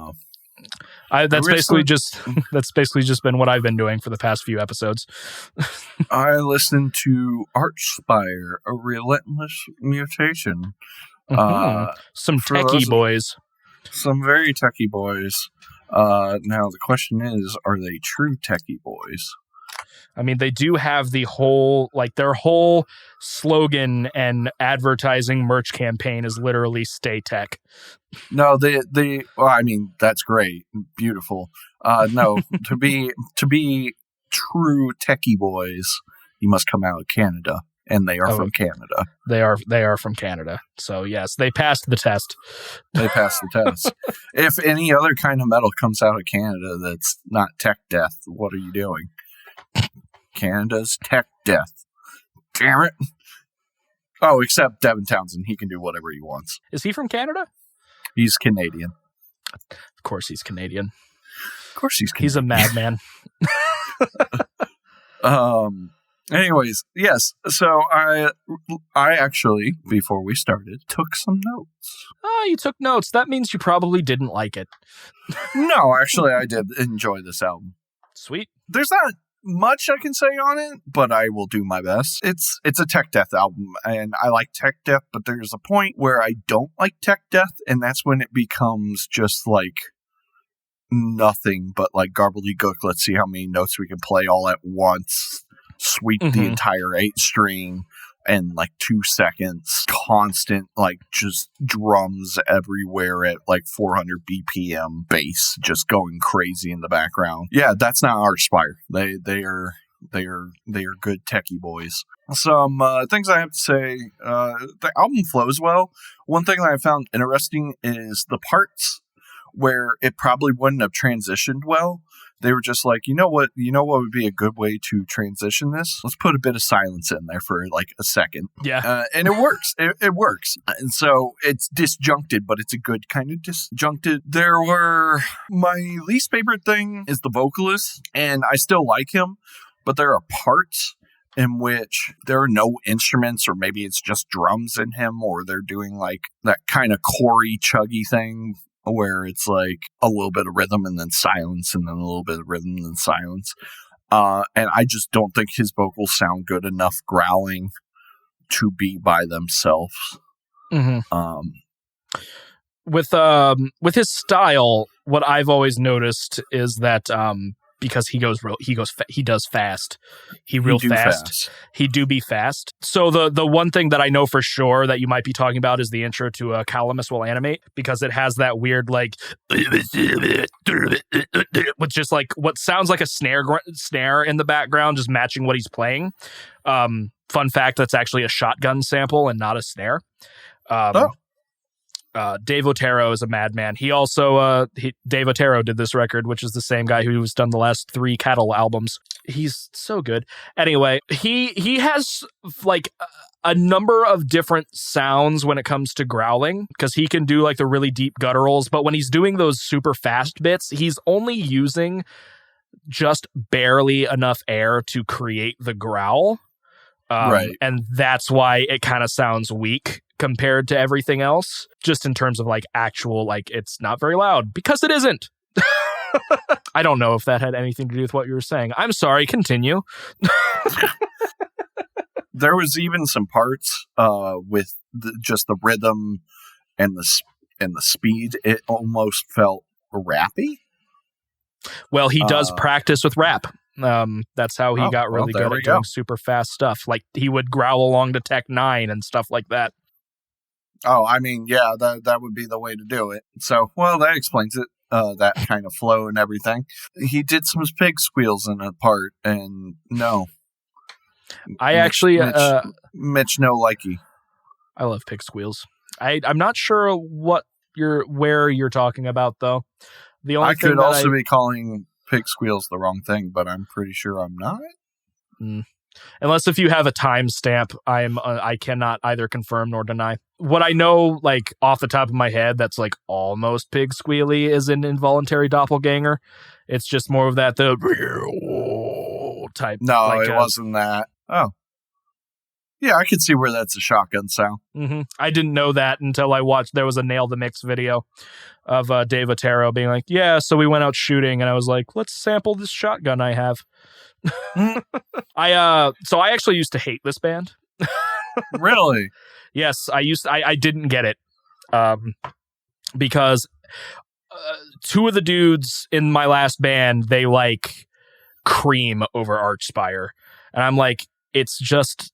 That's basically just been what I've been doing for the past few episodes. I listened to Archspire, a Relentless Mutation. Some techie boys. Some very techie boys. Now the question is, are they true techie boys? I mean, they do have their whole slogan and advertising merch campaign is literally "Stay Tech." No, well, I mean, that's great, beautiful. No, to be true techie boys, you must come out of Canada, and they are from Canada. They are from Canada. So yes, they passed the test. They passed the test. If any other kind of metal comes out of Canada that's not tech death, what are you doing? Canada's tech death. Damn it. Oh, except Devin Townsend. He can do whatever he wants. Is he from Canada? He's Canadian. Of course he's Canadian. Of course he's Canadian. He's a madman. Anyways, yes. So I actually, before we started, took some notes. Oh, you took notes. That means you probably didn't like it. No, actually, I did enjoy this album. Sweet. There's not much I can say on it, but I will do my best. It's a tech death album, and I like tech death, but there's a point where I don't like tech death, and that's when it becomes just like nothing but like gobbledygook. Let's see how many notes we can play all at once. Sweep the entire 8-string in like 2 seconds. Constant, like, just drums everywhere at like 400 BPM, bass just going crazy in the background. Yeah, that's not Archspire. They are good techie boys. Some things I have to say. The album flows well. One thing that I found interesting is the parts where it probably wouldn't have transitioned well. They were just like, you know what would be a good way to transition this? Let's put a bit of silence in there for like a second. Yeah. And it works. It works. And so it's disjuncted, but it's a good kind of disjuncted. My least favorite thing is the vocalist, and I still like him, but there are parts in which there are no instruments, or maybe it's just drums in him, or they're doing like that kind of chorey chuggy thing where it's like a little bit of rhythm and then silence and then a little bit of rhythm and then silence. And I just don't think his vocals sound good enough growling to be by themselves. Mm-hmm. With his style, what I've always noticed is that because he does fast. He real fast. He do be fast. So the one thing that I know for sure that you might be talking about is the intro to Calamus Will Animate, because it has that weird like with just like what sounds like a snare in the background, just matching what he's playing. Fun fact, that's actually a shotgun sample and not a snare. Dave Otero is a madman. He also, Dave Otero did this record, which is the same guy who's done the last 3 Cattle albums. He's so good. Anyway, he has like a number of different sounds when it comes to growling, because he can do like the really deep gutturals, but when he's doing those super fast bits, he's only using just barely enough air to create the growl. Right. And that's why it kind of sounds weak compared to everything else, just in terms of like actual, like it's not very loud, because it isn't. I don't know if that had anything to do with what you were saying. I'm sorry, continue. There was even some parts with just the rhythm and the speed. It almost felt rappy. Well, he does practice with rap. That's how he got really good at doing super fast stuff. Like he would growl along to Tech 9 and stuff like that. Oh, I mean, yeah, that would be the way to do it. So, well, that explains it. That kind of flow and everything. He did some pig squeals in a part, and no. Mitch no likey. I love pig squeals. I'm not sure where you're talking about though. The only I could also be calling pig squeals the wrong thing, but I'm pretty sure I'm not. Unless if you have a timestamp, I cannot either confirm nor deny. What I know, like off the top of my head, that's like almost pig squealy is an involuntary doppelganger. It's just more of that the type. No, like it wasn't that. Oh, yeah, I could see where that's a shotgun sound. Mm-hmm. I didn't know that until I watched. There was a Nail the Mix video of Dave Otero being like, "Yeah, so we went out shooting," and I was like, "Let's sample this shotgun I have." So I actually used to hate this band. Really? Yes, I didn't get it because 2 of the dudes in my last band, they like Cream over Archspire, and I'm like, it's just,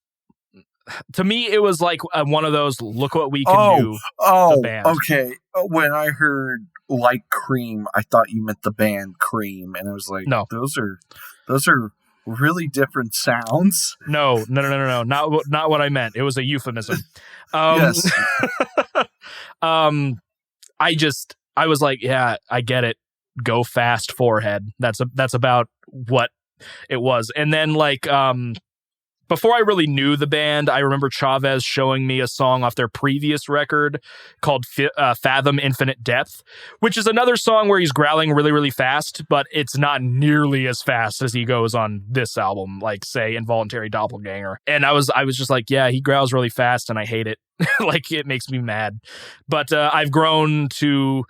to me it was like one of those look what we can do. Oh, the band. Okay. When I heard like Cream, I thought you meant the band Cream, and I was like, no, those are really different sounds. No, not what I meant. It was a euphemism. Yes. I was like, yeah, I get it. Go fast forehead. That's about what it was. And then like before I really knew the band, I remember Chavez showing me a song off their previous record called Fathom Infinite Depth, which is another song where he's growling really, really fast, but it's not nearly as fast as he goes on this album, like, say, Involuntary Doppelganger. And I was just like, yeah, he growls really fast, and I hate it. Like, it makes me mad. But I've grown to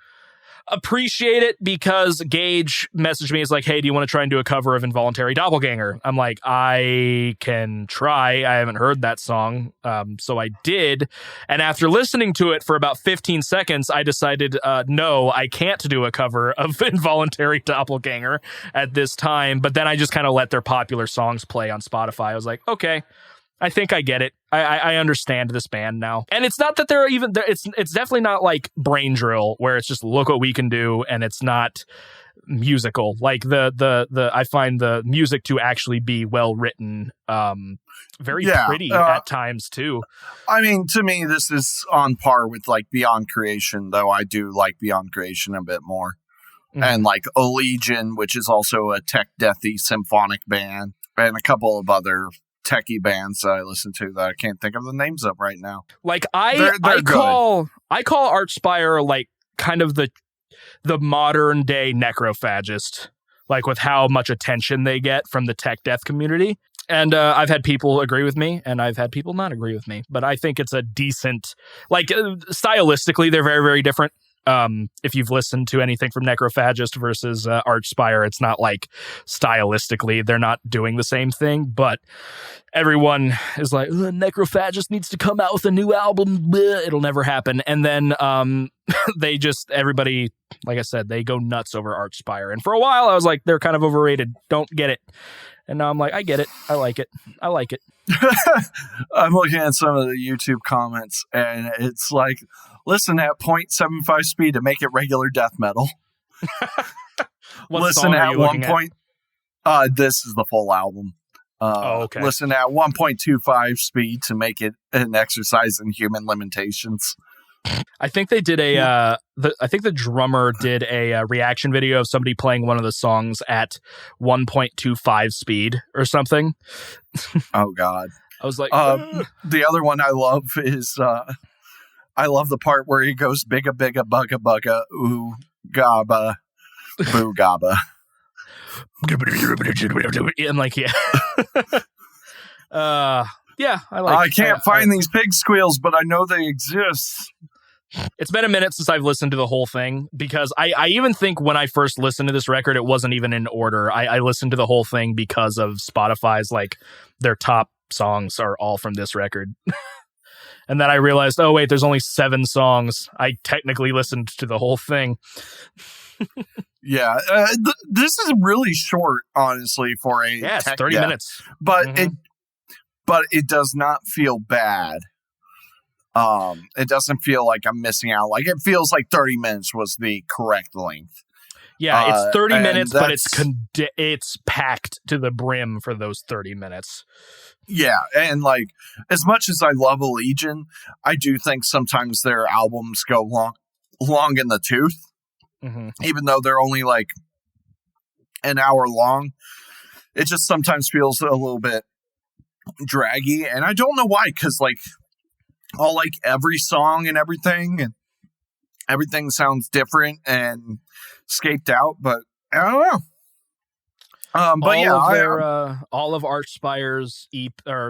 appreciate it because Gage messaged me. He's like, hey, do you want to try and do a cover of Involuntary Doppelganger? I'm like, I can try. I haven't heard that song. So I did. And after listening to it for about 15 seconds, I decided, no, I can't do a cover of Involuntary Doppelganger at this time. But then I just kind of let their popular songs play on Spotify. I was like, okay, I think I get it. I understand this band now. And it's not that they're even, it's definitely not like Brain Drill where it's just look what we can do and it's not musical. Like the I find the music to actually be well written, very pretty at times too. I mean, to me, this is on par with like Beyond Creation, though I do like Beyond Creation a bit more. Mm-hmm. And like Allegiant, which is also a tech deathy symphonic band, and a couple of other techie bands that I listen to that I can't think of the names of right now. Like I call Archspire like kind of the modern day necrophagist, like with how much attention they get from the tech death community. And I've had people agree with me, and I've had people not agree with me. But I think it's a decent, like stylistically, they're very, very different. If you've listened to anything from Necrophagist versus Archspire, it's not like stylistically they're not doing the same thing, but everyone is like, Necrophagist needs to come out with a new album. Bleh, it'll never happen. And then they just, everybody, like I said, they go nuts over Archspire. And for a while, I was like, they're kind of overrated. Don't get it. And now I'm like, I get it. I like it. I like it. I'm looking at some of the YouTube comments, and it's like, listen at 0.75 speed to make it regular death metal. Listen at 1 point. This is the full album. Okay. Listen at 1.25 speed to make it an exercise in human limitations. I think they did I think the drummer did a reaction video of somebody playing one of the songs at 1.25 speed or something. Oh God. I was like, the other one I love is, I love the part where he goes bigga bigga bugga bugga ooh gaba boo gaba. I'm like, yeah. Yeah, I can't find these pig squeals, but I know they exist. It's been a minute since I've listened to the whole thing, because I even think when I first listened to this record, it wasn't even in order. I listened to the whole thing because of Spotify's, like, their top songs are all from this record. And then I realized, oh, wait, there's only 7 songs. I technically listened to the whole thing. Yeah, this is really short, honestly, for a it's 30 minutes. But it does not feel bad. It doesn't feel like I'm missing out. Like, it feels like 30 minutes was the correct length. Yeah, it's 30 minutes, but it's packed to the brim for those 30 minutes. Yeah, and like, as much as I love Allegiant, I do think sometimes their albums go long in the tooth. Mm-hmm. Even though they're only like an hour long, it just sometimes feels a little bit draggy, and I don't know why, because like I'll like every song and everything sounds different and scaped out, but I don't know. But all of Archspire's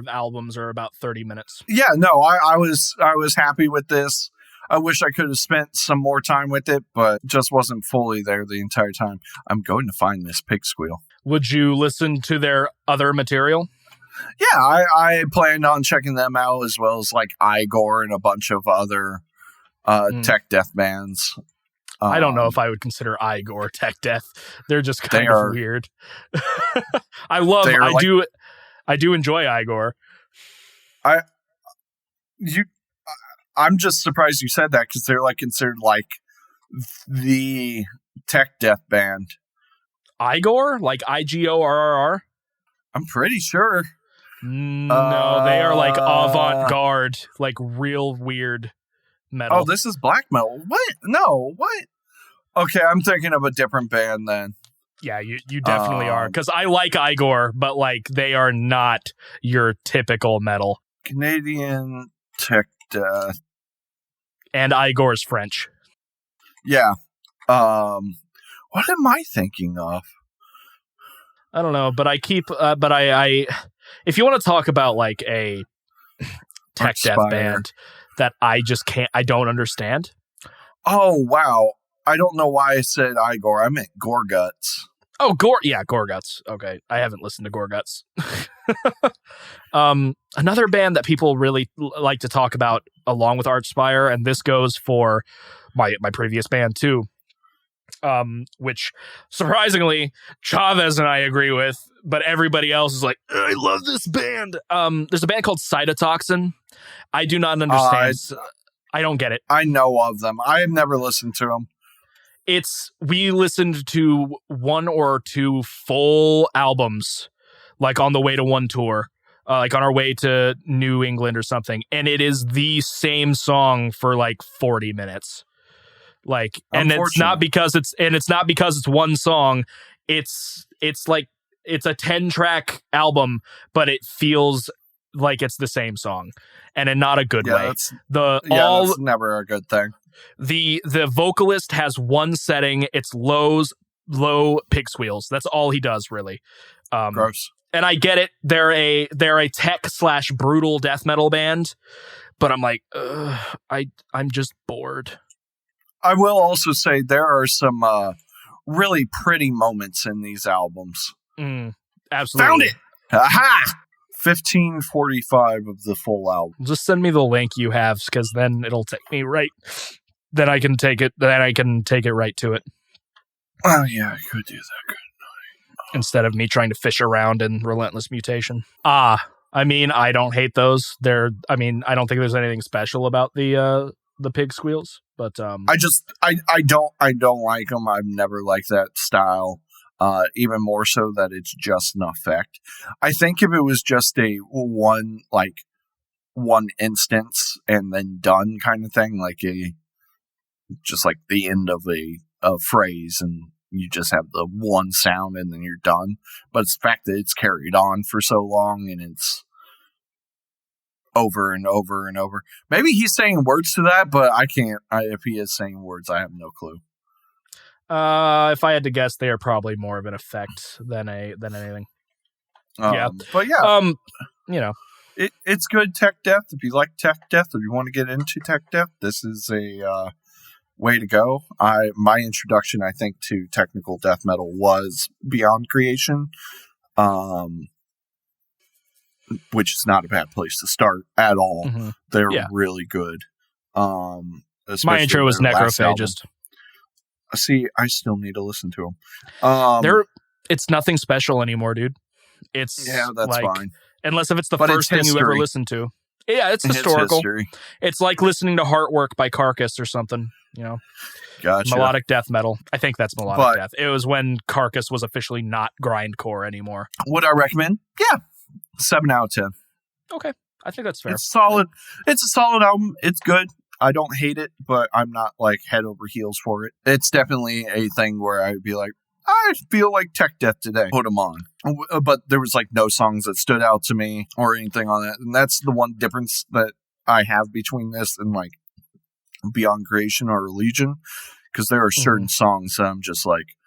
albums are about 30 minutes. Yeah, no, I was happy with this. I wish I could have spent some more time with it, but just wasn't fully there the entire time. I'm going to find this pig squeal. Would you listen to their other material? Yeah, I planned on checking them out, as well as like Igor and a bunch of other tech death bands. I don't know if I would consider Igor tech death. They're just kind of weird. I do enjoy Igor. I'm just surprised you said that, because they're like considered like the tech death band. Igor? Like IGORRR? I'm pretty sure. No, they are like avant-garde, like real weird metal. Oh, this is black metal. What? No, what? Okay, I'm thinking of a different band then. Yeah, you definitely are. Because I like Igor, but like they are not your typical metal. Canadian tech death. And Igor's French. Yeah. What am I thinking of? I don't know, but I if you want to talk about like a tech death band that I don't understand. Oh, wow. I don't know why I said Igor. I meant Gorguts. Oh, Gorguts. Okay. I haven't listened to Gorguts. Another band that people really like to talk about along with Archspire, and this goes for my previous band too, which surprisingly Chavez and I agree with, but everybody else is like, I love this band. There's a band called Cytotoxin. I do not understand. I don't get it. I know of them. I have never listened to them. We listened to 1 or 2 full albums, like on the way to one tour, like on our way to New England or something. And it is the same song for like 40 minutes. Like, and it's not because it's one song. It's like, it's a 10-track album, but it feels like it's the same song, and in not a good way. That's never a good thing. The vocalist has one setting. It's low pig squeals. That's all he does, really. Gross. And I get it. They're a tech / brutal death metal band, but I'm like, I'm just bored. I will also say there are some really pretty moments in these albums. Absolutely. Found it. Aha! 1545 of the full album. Just send me the link you have, because then it'll take me right then I can take it. Then I can take it right to it. Oh yeah, I could do that. Good. Instead of me trying to fish around in Relentless Mutation. I mean, I don't hate those. I don't think there's anything special about the pig squeals, but I don't like them. I've never liked that style. Even more so that it's just an effect. I think if it was just a one instance and then done kind of thing, just like the end of a phrase and you just have the one sound and then you're done. But it's the fact that it's carried on for so long and it's over and over and over. Maybe he's saying words to that, but I can't. If he is saying words, I have no clue. If I had to guess, they are probably more of an effect than anything. Yeah, but yeah, it's good tech death. If you like tech death, if you want to get into tech death, this is a way to go. My introduction, I think, to technical death metal was Beyond Creation, which is not a bad place to start at all. Mm-hmm. They're really good. My intro was Necrophagist. See, I still need to listen to them. It's nothing special anymore, dude. It's that's fine. Unless if it's the first thing you ever listen to. Yeah, it's historical. It's like listening to Heartwork by Carcass or something. Gotcha. Melodic death metal. I think that's melodic death. It was when Carcass was officially not grindcore anymore. Would I recommend? Yeah, 7 out of 10. Okay, I think that's fair. It's solid. It's a solid album. It's good. I don't hate it, but I'm not head over heels for it. It's definitely a thing where I'd be like, I feel like tech death today. Put them on. But there was no songs that stood out to me or anything on that. And that's the one difference that I have between this and Beyond Creation or Legion. Because there are certain songs that I'm just like,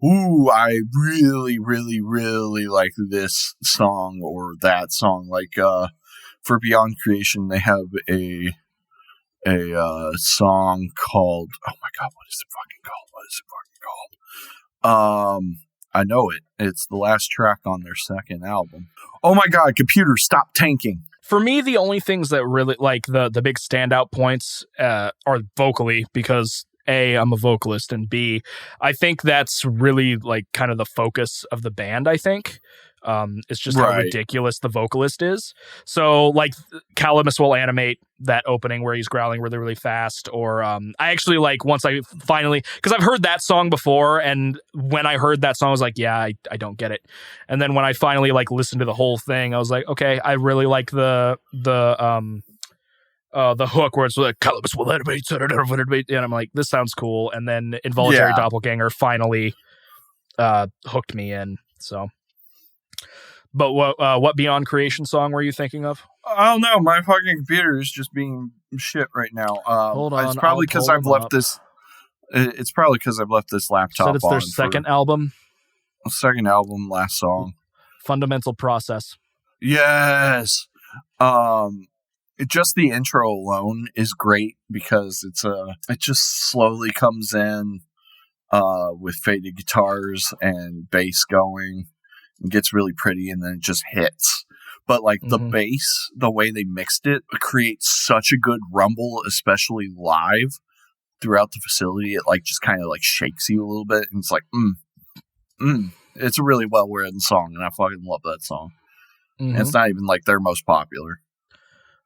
ooh, I really, really, really like this song or that song. For Beyond Creation, they have a song called, oh my god, what is it fucking called? I know it. It's the last track on their second album. Oh my god, computer, stop tanking. For me, the only things that really the big standout points are vocally, because A, I'm a vocalist, and B, I think that's really kind of the focus of the band, I think. It's just how ridiculous the vocalist is. So Calamus will animate that opening where he's growling really, really fast. Or I actually once I finally, because I've heard that song before, and when I heard that song, I was like, yeah, I don't get it. And then when I finally listened to the whole thing, I was like, okay, I really like the hook where it's Calamus will animate, and I'm like, this sounds cool. And then Involuntary Doppelganger finally hooked me in. So. But what Beyond Creation song were you thinking of? I don't know. My fucking computer is just being shit right now. Hold on. It's probably because I've left this. It's probably because I've left this laptop on. It's their second album. Second album, last song. Fundamental Process. Yes. Just the intro alone is great because it just slowly comes in with faded guitars and bass going. It gets really pretty and then it just hits. But the bass, the way they mixed it creates such a good rumble, especially live throughout the facility. It just kind of shakes you a little bit. And it's It's a really well written song and I fucking love that song. Mm-hmm. And it's not even their most popular.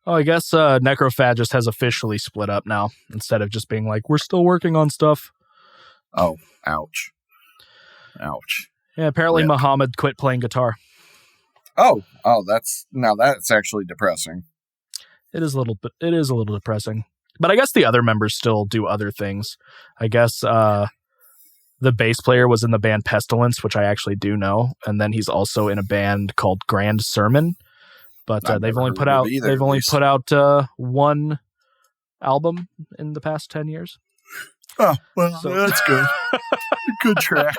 Oh, I guess Necrophagist has officially split up now instead of just being we're still working on stuff. Oh, ouch. Ouch. Yeah, apparently Muhammad quit playing guitar. Oh, that's actually depressing. It is a little depressing. But I guess the other members still do other things. I guess the bass player was in the band Pestilence, which I actually do know, and then he's also in a band called Grand Sermon. But they've only put out one album in the past 10 years. Oh, well, that's good. Good track.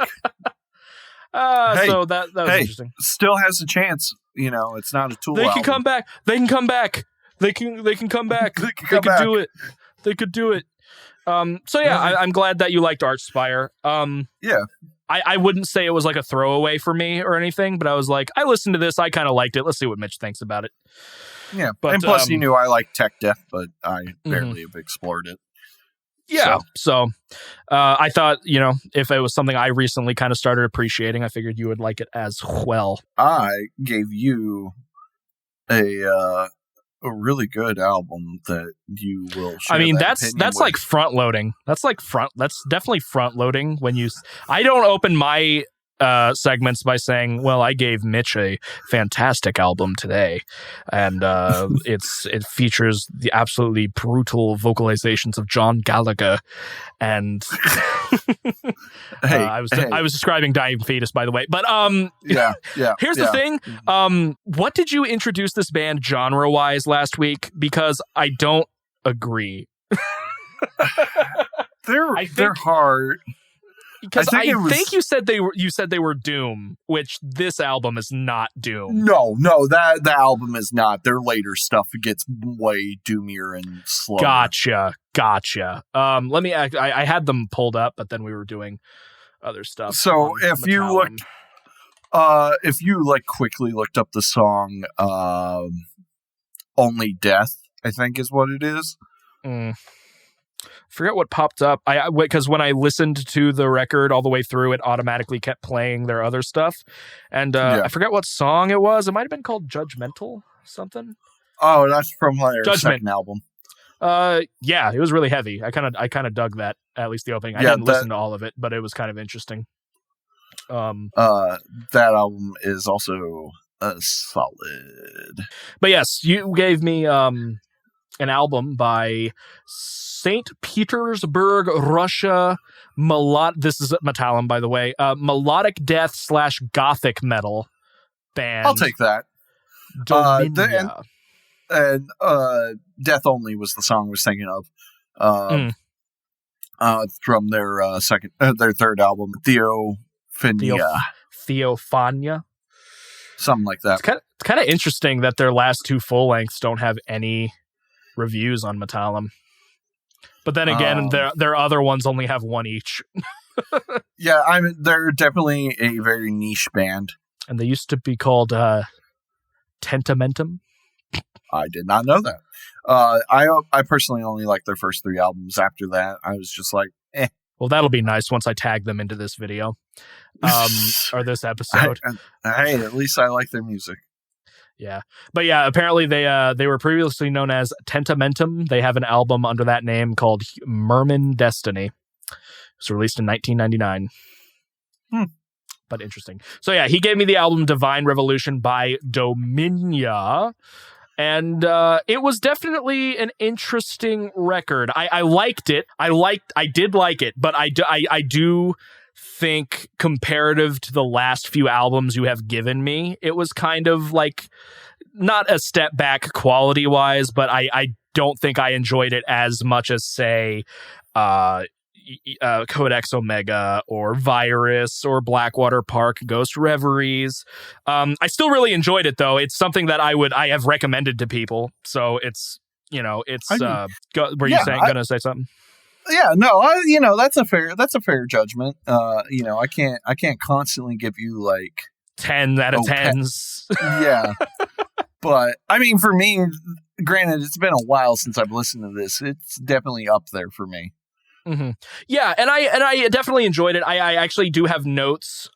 So that was interesting. Still has a chance. It's not a Tool. They can come back. They can come back. They can come back. They could do it. They could do it. So yeah, I'm glad that you liked Archspire. Yeah. I wouldn't say it was a throwaway for me or anything, but I was I listened to this. I kind of liked it. Let's see what Mitch thinks about it. Yeah. But, and plus, you knew I like tech death, but I barely have explored it. Yeah. So I thought, if it was something I recently kind of started appreciating, I figured you would like it as well. I gave you a really good album that you will share. I mean, that that's like front loading. That's definitely front loading when I don't open my segments by saying, well, I gave Mitch a fantastic album today, and it features the absolutely brutal vocalizations of John Gallagher, and I was describing Dying Fetus, by the way, but here's the thing, what did you introduce this band genre wise last week? Because I don't agree. They're hard. Because I think you said they were Doom, which this album is not Doom. No, that album is not. Their later stuff gets way doomier and slower. Gotcha. Let me act. I had them pulled up, but then we were doing other stuff. So if you quickly looked up the song, "Only Death," I think is what it is. Forget what popped up. Because when I listened to the record all the way through, it automatically kept playing their other stuff, and I forget what song it was. It might have been called "Judgmental" something. Oh, that's from their second album. Yeah, it was really heavy. I kind of dug that, at least the opening. I didn't listen to all of it, but it was kind of interesting. That album is also solid. But yes, you gave me an album by St. Petersburg, Russia. This is Metallum, by the way. Melodic death / gothic metal band. I'll take that. Dominia. And Death Only was the song I was thinking of. From their third album, Theophania. Something like that. It's kind of interesting that their last two full lengths don't have any reviews on Metallum. But then again, their other ones only have one each. Yeah, they're definitely a very niche band. And they used to be called Tentamentum. I did not know that. I personally only like their first three albums. After that, I was just like, eh. Well, that'll be nice once I tag them into this video. Or this episode. Hey, at least I like their music. Yeah. But yeah, apparently they were previously known as Tentamentum. They have an album under that name called Merman Destiny. It was released in 1999. But interesting. So yeah, he gave me the album Divine Revolution by Dominia. And it was definitely an interesting record. I liked it. I did like it, but I do think comparative to the last few albums you have given me, it was kind of like not a step back quality wise, but I don't think I enjoyed it as much as, say, Codex Omega or Virus or Blackwater Park Ghost Reveries. I still really enjoyed it though. It's something that I have recommended to people. So it's, were you gonna say something? Yeah, no, that's a fair judgment. I can't constantly give you like 10 out of 10s. Yeah. But I mean, for me, granted, it's been a while since I've listened to this. It's definitely up there for me. Mm-hmm. Yeah, and I definitely enjoyed it. I actually do have notes.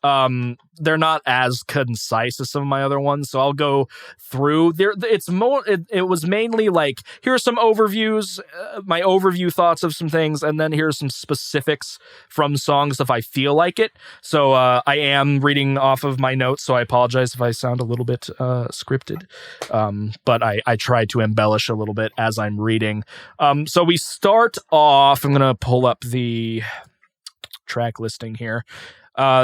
They're not as concise as some of my other ones, so I'll go through there. It's more. It was mainly like, here are some overviews, my overview thoughts of some things, and then here's some specifics from songs if I feel like it. So I am reading off of my notes, so I apologize if I sound a little bit scripted. But I try to embellish a little bit as I'm reading. So we start off. I'm gonna pull up the track listing here.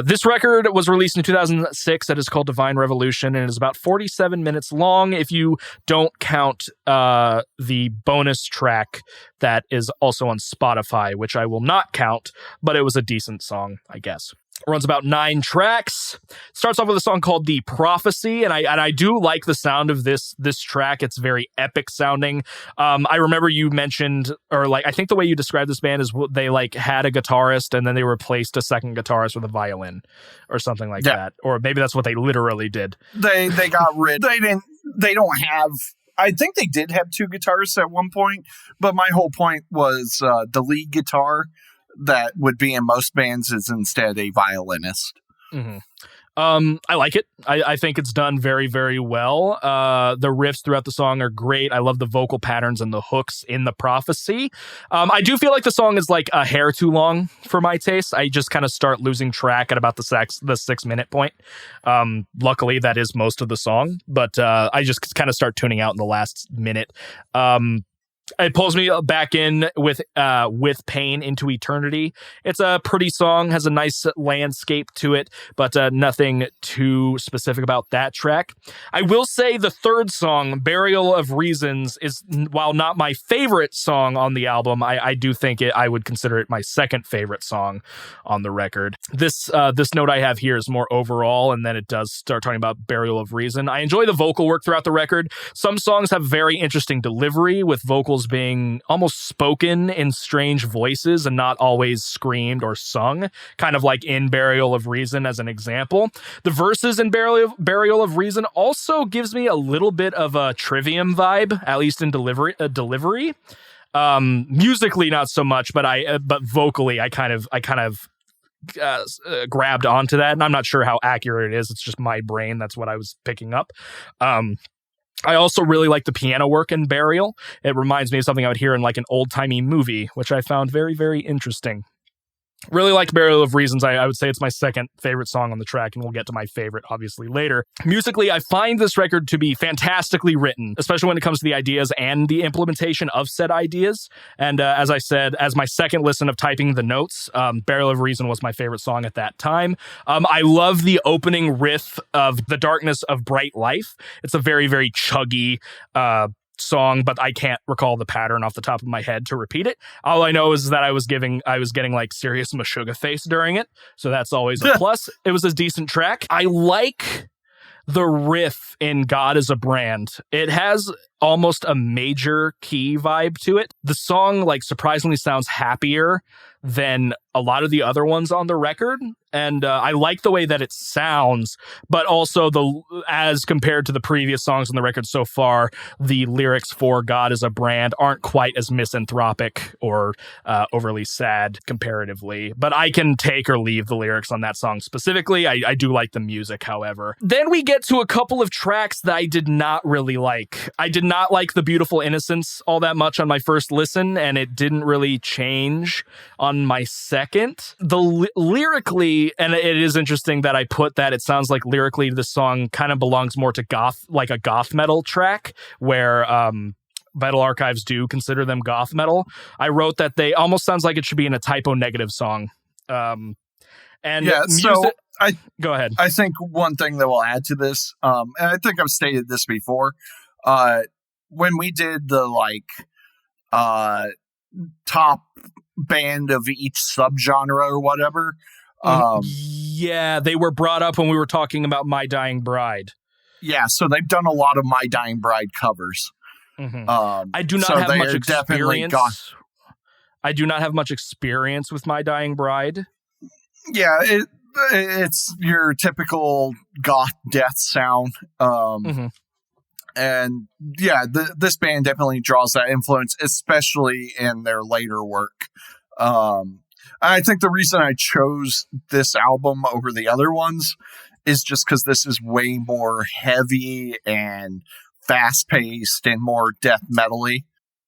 This record was released in 2006. That is called Divine Revolution, and it is about 47 minutes long if you don't count the bonus track that is also on Spotify, which I will not count, but it was a decent song, I guess. It runs about 9 tracks. Starts off with a song called The Prophecy, and I do like the sound of this track. It's very epic sounding. I remember you mentioned, or like, I think the way you described this band is they like had a guitarist and then they replaced a second guitarist with a violin or something like that. Or maybe that's what they literally did. They got rid. They don't have I think they did have two guitarists at one point, but my whole point was the lead guitar that would be in most bands is instead a violinist. Mm-hmm. I like it. I think it's done very, very well. The riffs throughout the song are great. I love the vocal patterns and the hooks in the prophecy. I do feel like the song is like a hair too long for my taste. I just kind of start losing track at about the 6-minute point. Luckily, that is most of the song, but I just kind of start tuning out in the last minute. It pulls me back in with Pain into Eternity. It's a pretty song, has a nice landscape to it, but nothing too specific about that track. I will say the third song, Burial of Reasons, is, while not my favorite song on the album, I do think I would consider it my second favorite song on the record. This note I have here is more overall, and then it does start talking about Burial of Reason. I enjoy the vocal work throughout the record. Some songs have very interesting delivery, with vocals being almost spoken in strange voices and not always screamed or sung, kind of like in Burial of Reason as an example. The verses in Burial of Reason also gives me a little bit of a Trivium vibe, at least in delivery. Musically not so much, but vocally I kind of grabbed onto that, and I'm not sure how accurate it is. It's just my brain. That's what I was picking up. I also really like the piano work in Burial. It reminds me of something I would hear in like an old-timey movie, which I found very, very interesting. Really liked Burial of Reasons. I would say it's my second favorite song on the track, and we'll get to my favorite, obviously, later. Musically, I find this record to be fantastically written, especially when it comes to the ideas and the implementation of said ideas. And as I said, as my second listen of typing the notes, Burial of Reason was my favorite song at that time. I love the opening riff of The Darkness of Bright Life. It's a very, very chuggy song, but I can't recall the pattern off the top of my head to repeat it. All I know is that I was getting like serious Meshuggah face during it, so that's always a plus. It was a decent track. I like the riff in God is a Brand. It has almost a major key vibe to it. The song like surprisingly sounds happier than a lot of the other ones on the record, and I like the way that it sounds, but also as compared to the previous songs on the record so far, the lyrics for God is a Brand aren't quite as misanthropic or overly sad comparatively, but I can take or leave the lyrics on that song specifically. I do like the music, however. Then we get to a couple of tracks that I did not really like. I did not like The Beautiful Innocence all that much on my first listen, and it didn't really change on my second. Lyrically, and it is interesting that I put that, it sounds like lyrically the song kind of belongs more to goth, like a goth metal track, where Vital Archives do consider them goth metal. I wrote that they almost sounds like it should be in a typo negative song. And yeah, so go ahead. I think one thing that will add to this, and I think I've stated this before, when we did the top band of each subgenre or whatever. Yeah, they were brought up when we were talking about My Dying Bride. Yeah, so they've done a lot of My Dying Bride covers. Mm-hmm. I do not have much experience. I do not have much experience with My Dying Bride. Yeah, it's your typical goth death sound. And yeah, this band definitely draws that influence, especially in their later work. I think the reason I chose this album over the other ones is just because this is way more heavy and fast-paced and more death metal-y.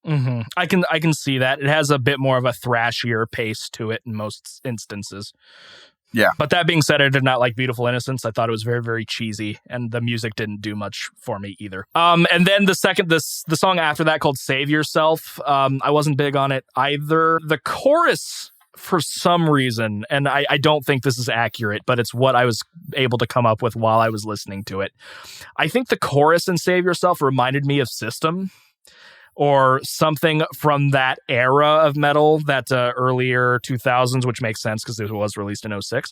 Mm-hmm. I can see that. It has a bit more of a thrashier pace to it in most instances. Yeah. But that being said, I did not like Beautiful Innocence. I thought it was very, very cheesy, and the music didn't do much for me either. And then the song after that, called Save Yourself, I wasn't big on it either. The chorus, for some reason, and I don't think this is accurate, but it's what I was able to come up with while I was listening to it. I think the chorus in Save Yourself reminded me of System, or something from that era of metal, that earlier 2000s, which makes sense because it was released in 2006.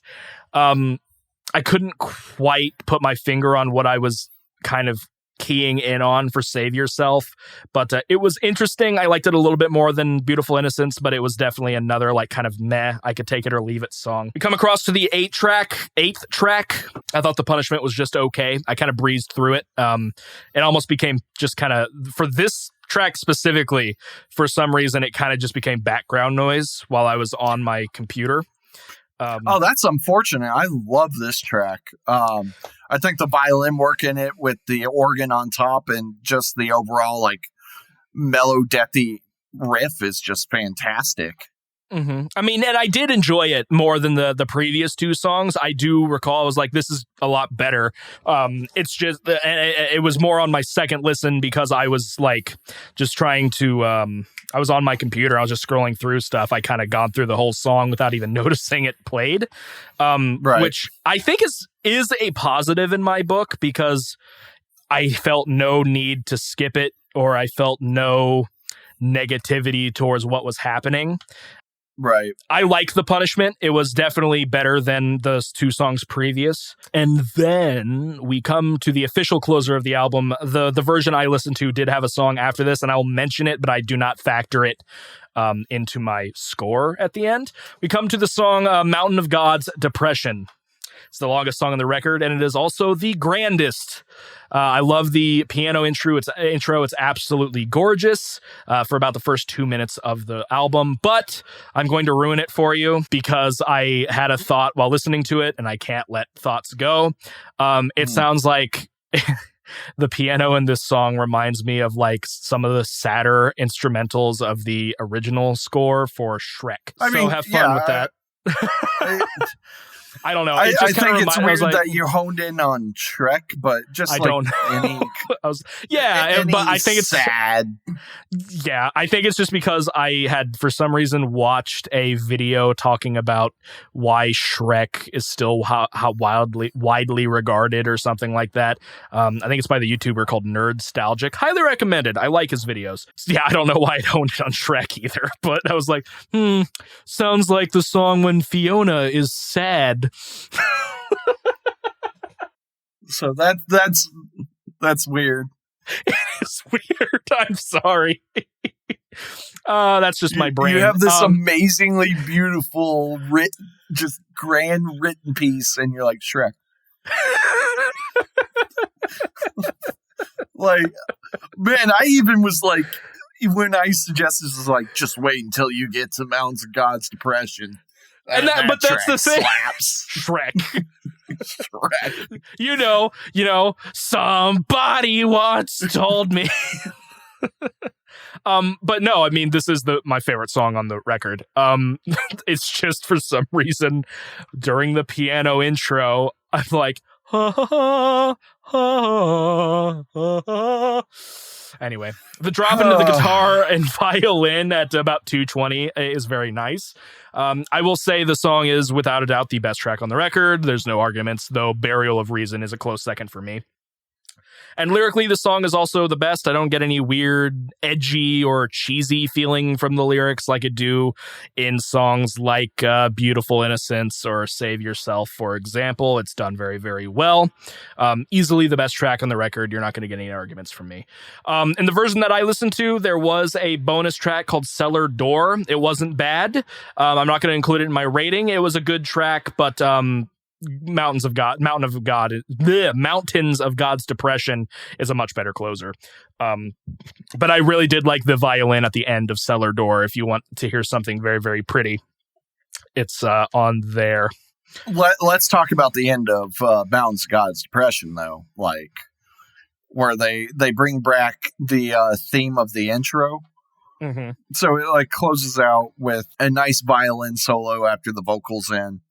I couldn't quite put my finger on what I was kind of keying in on for Save Yourself, but it was interesting. I liked it a little bit more than Beautiful Innocence, but it was definitely another like kind of meh, I could take it or leave it song. We come across to the eighth track. I thought The Punishment was just okay. I kind of breezed through it. It almost became just kind of, for this track specifically, for some reason it kind of just became background noise while I was on my computer. That's unfortunate. I love this track. I think the violin work in it with the organ on top and just the overall like mellow, deathy riff is just fantastic. Mm-hmm. I mean, and I did enjoy it more than the previous two songs. I do recall I was like, this is a lot better. It's just, it was more on my second listen because I was like just trying to, I was on my computer. I was just scrolling through stuff. I kind of gone through the whole song without even noticing it played, right. Which I think is a positive in my book because I felt no need to skip it, or I felt no negativity towards what was happening. Right. I like The Punishment. It was definitely better than the two songs previous. And then we come to the official closer of the album. The version I listened to did have a song after this, and I'll mention it, but I do not factor it into my score at the end. We come to the song Mountain of God's Depression. It's the longest song on the record, and it is also the grandest. I love the piano intro. It's absolutely gorgeous for about the first 2 minutes of the album, but I'm going to ruin it for you because I had a thought while listening to it, and I can't let thoughts go. It sounds like the piano in this song reminds me of like some of the sadder instrumentals of the original score for Shrek. So have fun with that. I don't know. I think it's weird that you honed in on Shrek, but just I don't any. But I think it's sad. Yeah, I think it's just because I had for some reason watched a video talking about why Shrek is still how widely regarded or something like that. I think it's by the YouTuber called Nerdstalgic. Highly recommended. I like his videos. Yeah, I don't know why I honed it on Shrek either, but I was like, sounds like the song when Fiona is sad. So that's weird. It is weird. I'm sorry. That's just my brain. You have this amazingly beautiful, just grand written piece, and you're like Shrek. Like, man, I even was like, when I suggested this, was like, just wait until you get to Mountains of God's Depression. But that's the thing. Slaps. Shrek. You know, somebody once told me. But no, I mean, this is my favorite song on the record. It's just for some reason during the piano intro, I'm like, ha ha ha ha ha ha. Anyway, the drop into the guitar and violin at about 2:20 is very nice. I will say the song is without a doubt the best track on the record. There's no arguments, though Burial of Reason is a close second for me. And lyrically, the song is also the best. I don't get any weird, edgy, or cheesy feeling from the lyrics like I do in songs like Beautiful Innocence or Save Yourself, for example. It's done very, very well. Easily the best track on the record. You're not going to get any arguments from me. In the version that I listened to, there was a bonus track called Cellar Door. It wasn't bad. I'm not going to include it in my rating. It was a good track, but Mountains of God's Depression is a much better closer. But I really did like the violin at the end of Cellar Door. If you want to hear something very, very pretty, it's on there. Let's talk about the end of Mountains of God's Depression, though, like where they bring back the theme of the intro. Mm-hmm. So it like closes out with a nice violin solo after the vocals in.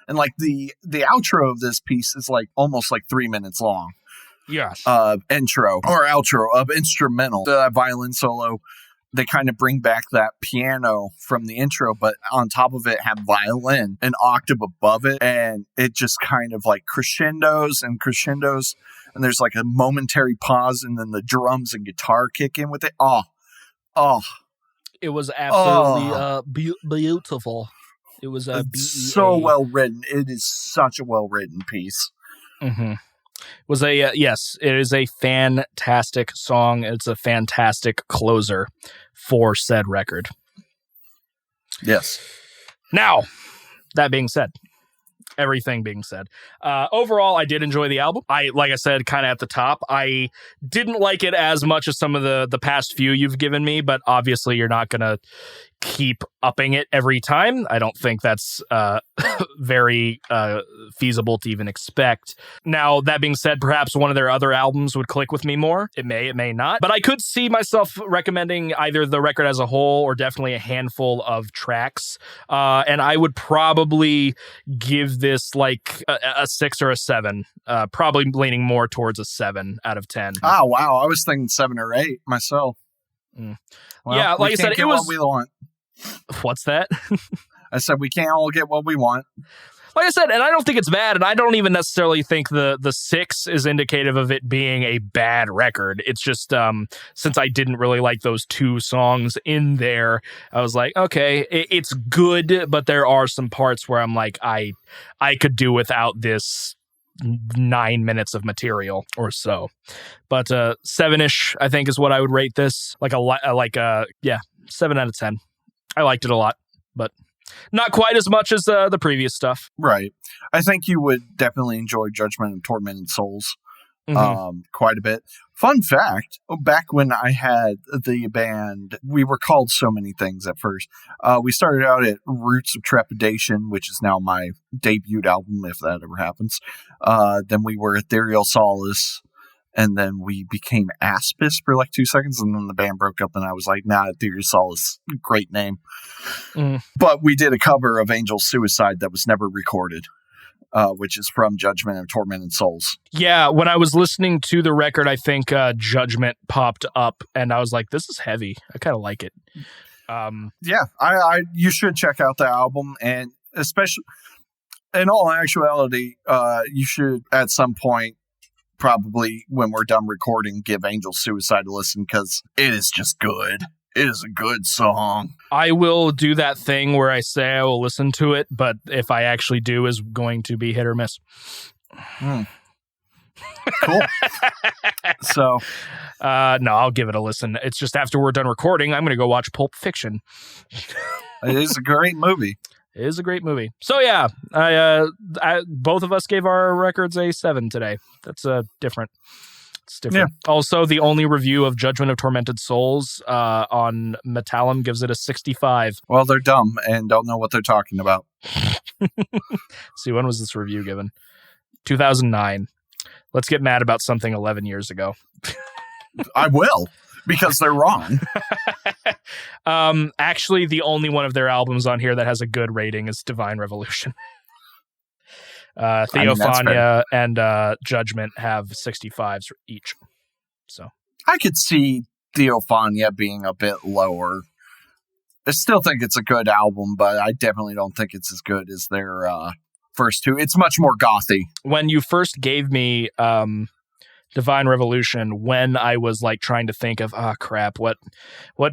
And like the outro of this piece is like almost like 3 minutes long. Yes. Intro or outro of instrumental. The violin solo, they kind of bring back that piano from the intro, but on top of it have violin an octave above it. And it just kind of like crescendos. And there's like a momentary pause and then the drums and guitar kick in with it. Oh. It was absolutely beautiful. It was so well written. It is such a well written piece. Mm-hmm. Was a yes, it is a fantastic song. It's a fantastic closer for said record. Yes. Now, that being said, everything being said, overall, I did enjoy the album. Like I said, kind of at the top, I didn't like it as much as some of the past few you've given me, but obviously you're not going to keep upping it every time. I don't think that's very feasible to even expect. Now, that being said, perhaps one of their other albums would click with me more. It may not. But I could see myself recommending either the record as a whole or definitely a handful of tracks. And I would probably give this like a 6 or a 7. Probably leaning more towards a 7 out of 10. Oh, wow. I was thinking 7 or 8 myself. Well, yeah, like I said, it was what we want. What's that? I said we can't all get what we want. Like I said, and I don't think it's bad, and I don't even necessarily think the 6 is indicative of it being a bad record. It's just since I didn't really like those 2 songs in there, I was like, okay, it's good, but there are some parts where I'm like, I could do without this 9 minutes of material or so. But 7-ish, I think, is what I would rate this. Like a 7 out of 10. I liked it a lot, but not quite as much as the previous stuff. Right. I think you would definitely enjoy Judgment of Tormented Souls quite a bit. Fun fact, back when I had the band, we were called so many things at first. We started out at Roots of Trepidation, which is now my debut album, if that ever happens. Then we were Ethereal Solace. And then we became Aspis for like 2 seconds, and then the band broke up, and I was like, nah, Ethereal Solace, great name. But we did a cover of Angel's Suicide that was never recorded, which is from Judgment of Tormented Souls. Yeah, when I was listening to the record, I think Judgment popped up, and I was like, this is heavy. I kind of like it. You should check out the album, and especially, in all actuality, you should, at some point, probably when we're done recording, give Angel's Suicide a listen, because it is just good. It is a good song. I will do that thing where I say I will listen to it, but if I actually do, is going to be hit or miss. Cool. So, no, I'll give it a listen. It's just after we're done recording, I'm going to go watch Pulp Fiction. It is a great movie. It is a great movie. So yeah, both of us gave our records a 7 today. That's different. It's different. Yeah. Also, the only review of Judgment of Tormented Souls on Metallum gives it a 65. Well, they're dumb and don't know what they're talking about. See, when was this review given? 2009. Let's get mad about something 11 years ago. I will, because they're wrong. Actually, the only one of their albums on here that has a good rating is Divine Revolution. Theophania and Judgment have 65s each. So I could see Theophania being a bit lower. I still think it's a good album, but I definitely don't think it's as good as their first 2. It's much more gothy. When you first gave me Divine Revolution, when I was like trying to think of, crap, what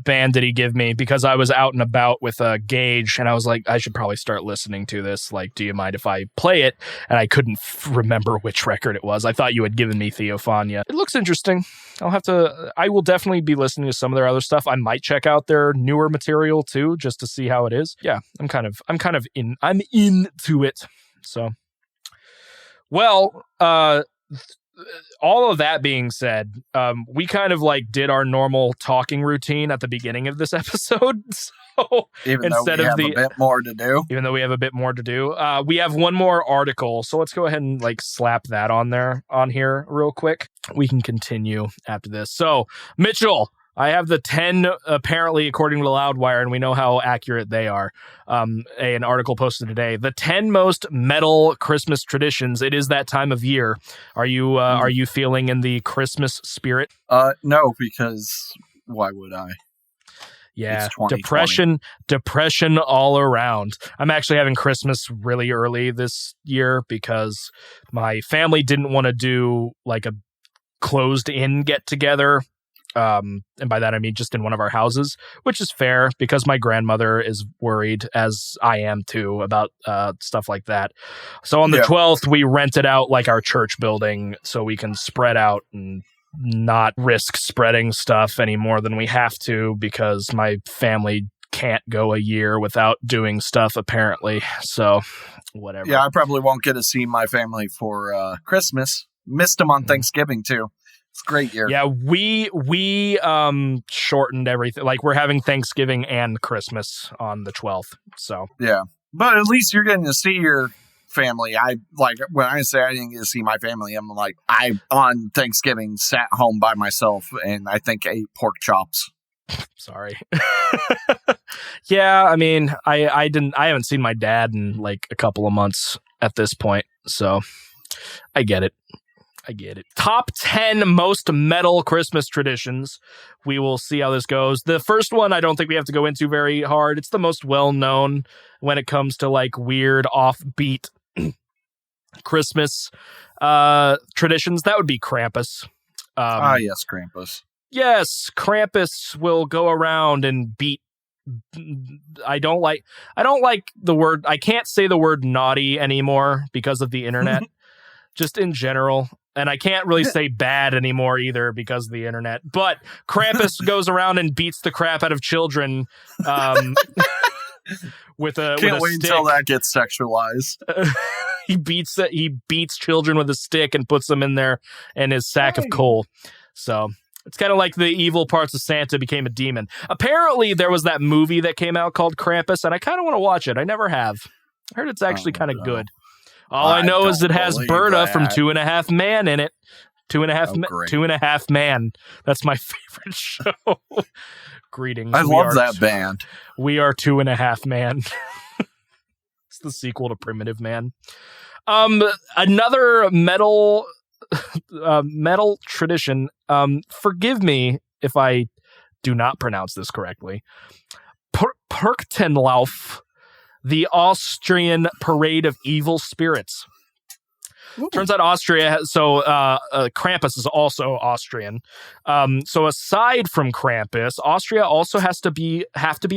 band did he give me? Because I was out and about with Gage, and I was like, I should probably start listening to this. Like, do you mind if I play it? And I couldn't remember which record it was. I thought you had given me Theophania. It looks interesting. I will definitely be listening to some of their other stuff. I might check out their newer material too, just to see how it is. Yeah, I'm into it. So, well, all of that being said, we kind of like did our normal talking routine at the beginning of this episode. So even though we have a bit more to do, we have one more article. So let's go ahead and like slap that on here real quick. We can continue after this. So Mitchell, I have the 10, apparently, according to Loudwire, and we know how accurate they are. An article posted today. The 10 most metal Christmas traditions. It is that time of year. Are you feeling in the Christmas spirit? No, because why would I? Yeah, depression all around. I'm actually having Christmas really early this year because my family didn't want to do like a closed-in get-together And by that, I mean just in one of our houses, which is fair because my grandmother is worried, as I am too, about stuff like that. So on the 12th, we rented out like our church building so we can spread out and not risk spreading stuff any more than we have to, because my family can't go a year without doing stuff, apparently. So whatever. Yeah, I probably won't get to see my family for Christmas. Missed them on Thanksgiving too. It's a great year. Yeah, we shortened everything. Like, we're having Thanksgiving and Christmas on the 12th. So yeah, but at least you're getting to see your family. I like when I say I didn't get to see my family, I'm like, I on Thanksgiving sat home by myself and I think ate pork chops. Sorry. Yeah, I mean, I haven't seen my dad in like a couple of months at this point, so I get it. Top 10 most metal Christmas traditions. We will see how this goes. The first one, I don't think we have to go into very hard. It's the most well-known when it comes to like weird offbeat Christmas traditions. That would be Krampus. Yes, Krampus. Yes, Krampus will go around and beat. I don't like the word. I can't say the word naughty anymore because of the internet. Just in general. And I can't really say bad anymore either because of the internet. But Krampus goes around and beats the crap out of children with a Can't wait stick. until that gets sexualized. He beats children with a stick and puts them in his sack of coal. So it's kind of like the evil parts of Santa became a demon. Apparently, there was that movie that came out called Krampus, and I kind of want to watch it. I never have. I heard it's actually kind of good. All I know is it has Berta from 2.5 Man in it. 2.5 Man. That's my favorite show. Greetings. I love that band. We are 2.5 Man. It's the sequel to Primitive Man. Another metal tradition. Forgive me if I do not pronounce this correctly. Perchtenlauf. The Austrian Parade of Evil Spirits. Ooh. Turns out Austria Krampus is also Austrian. So aside from Krampus, Austria also have to be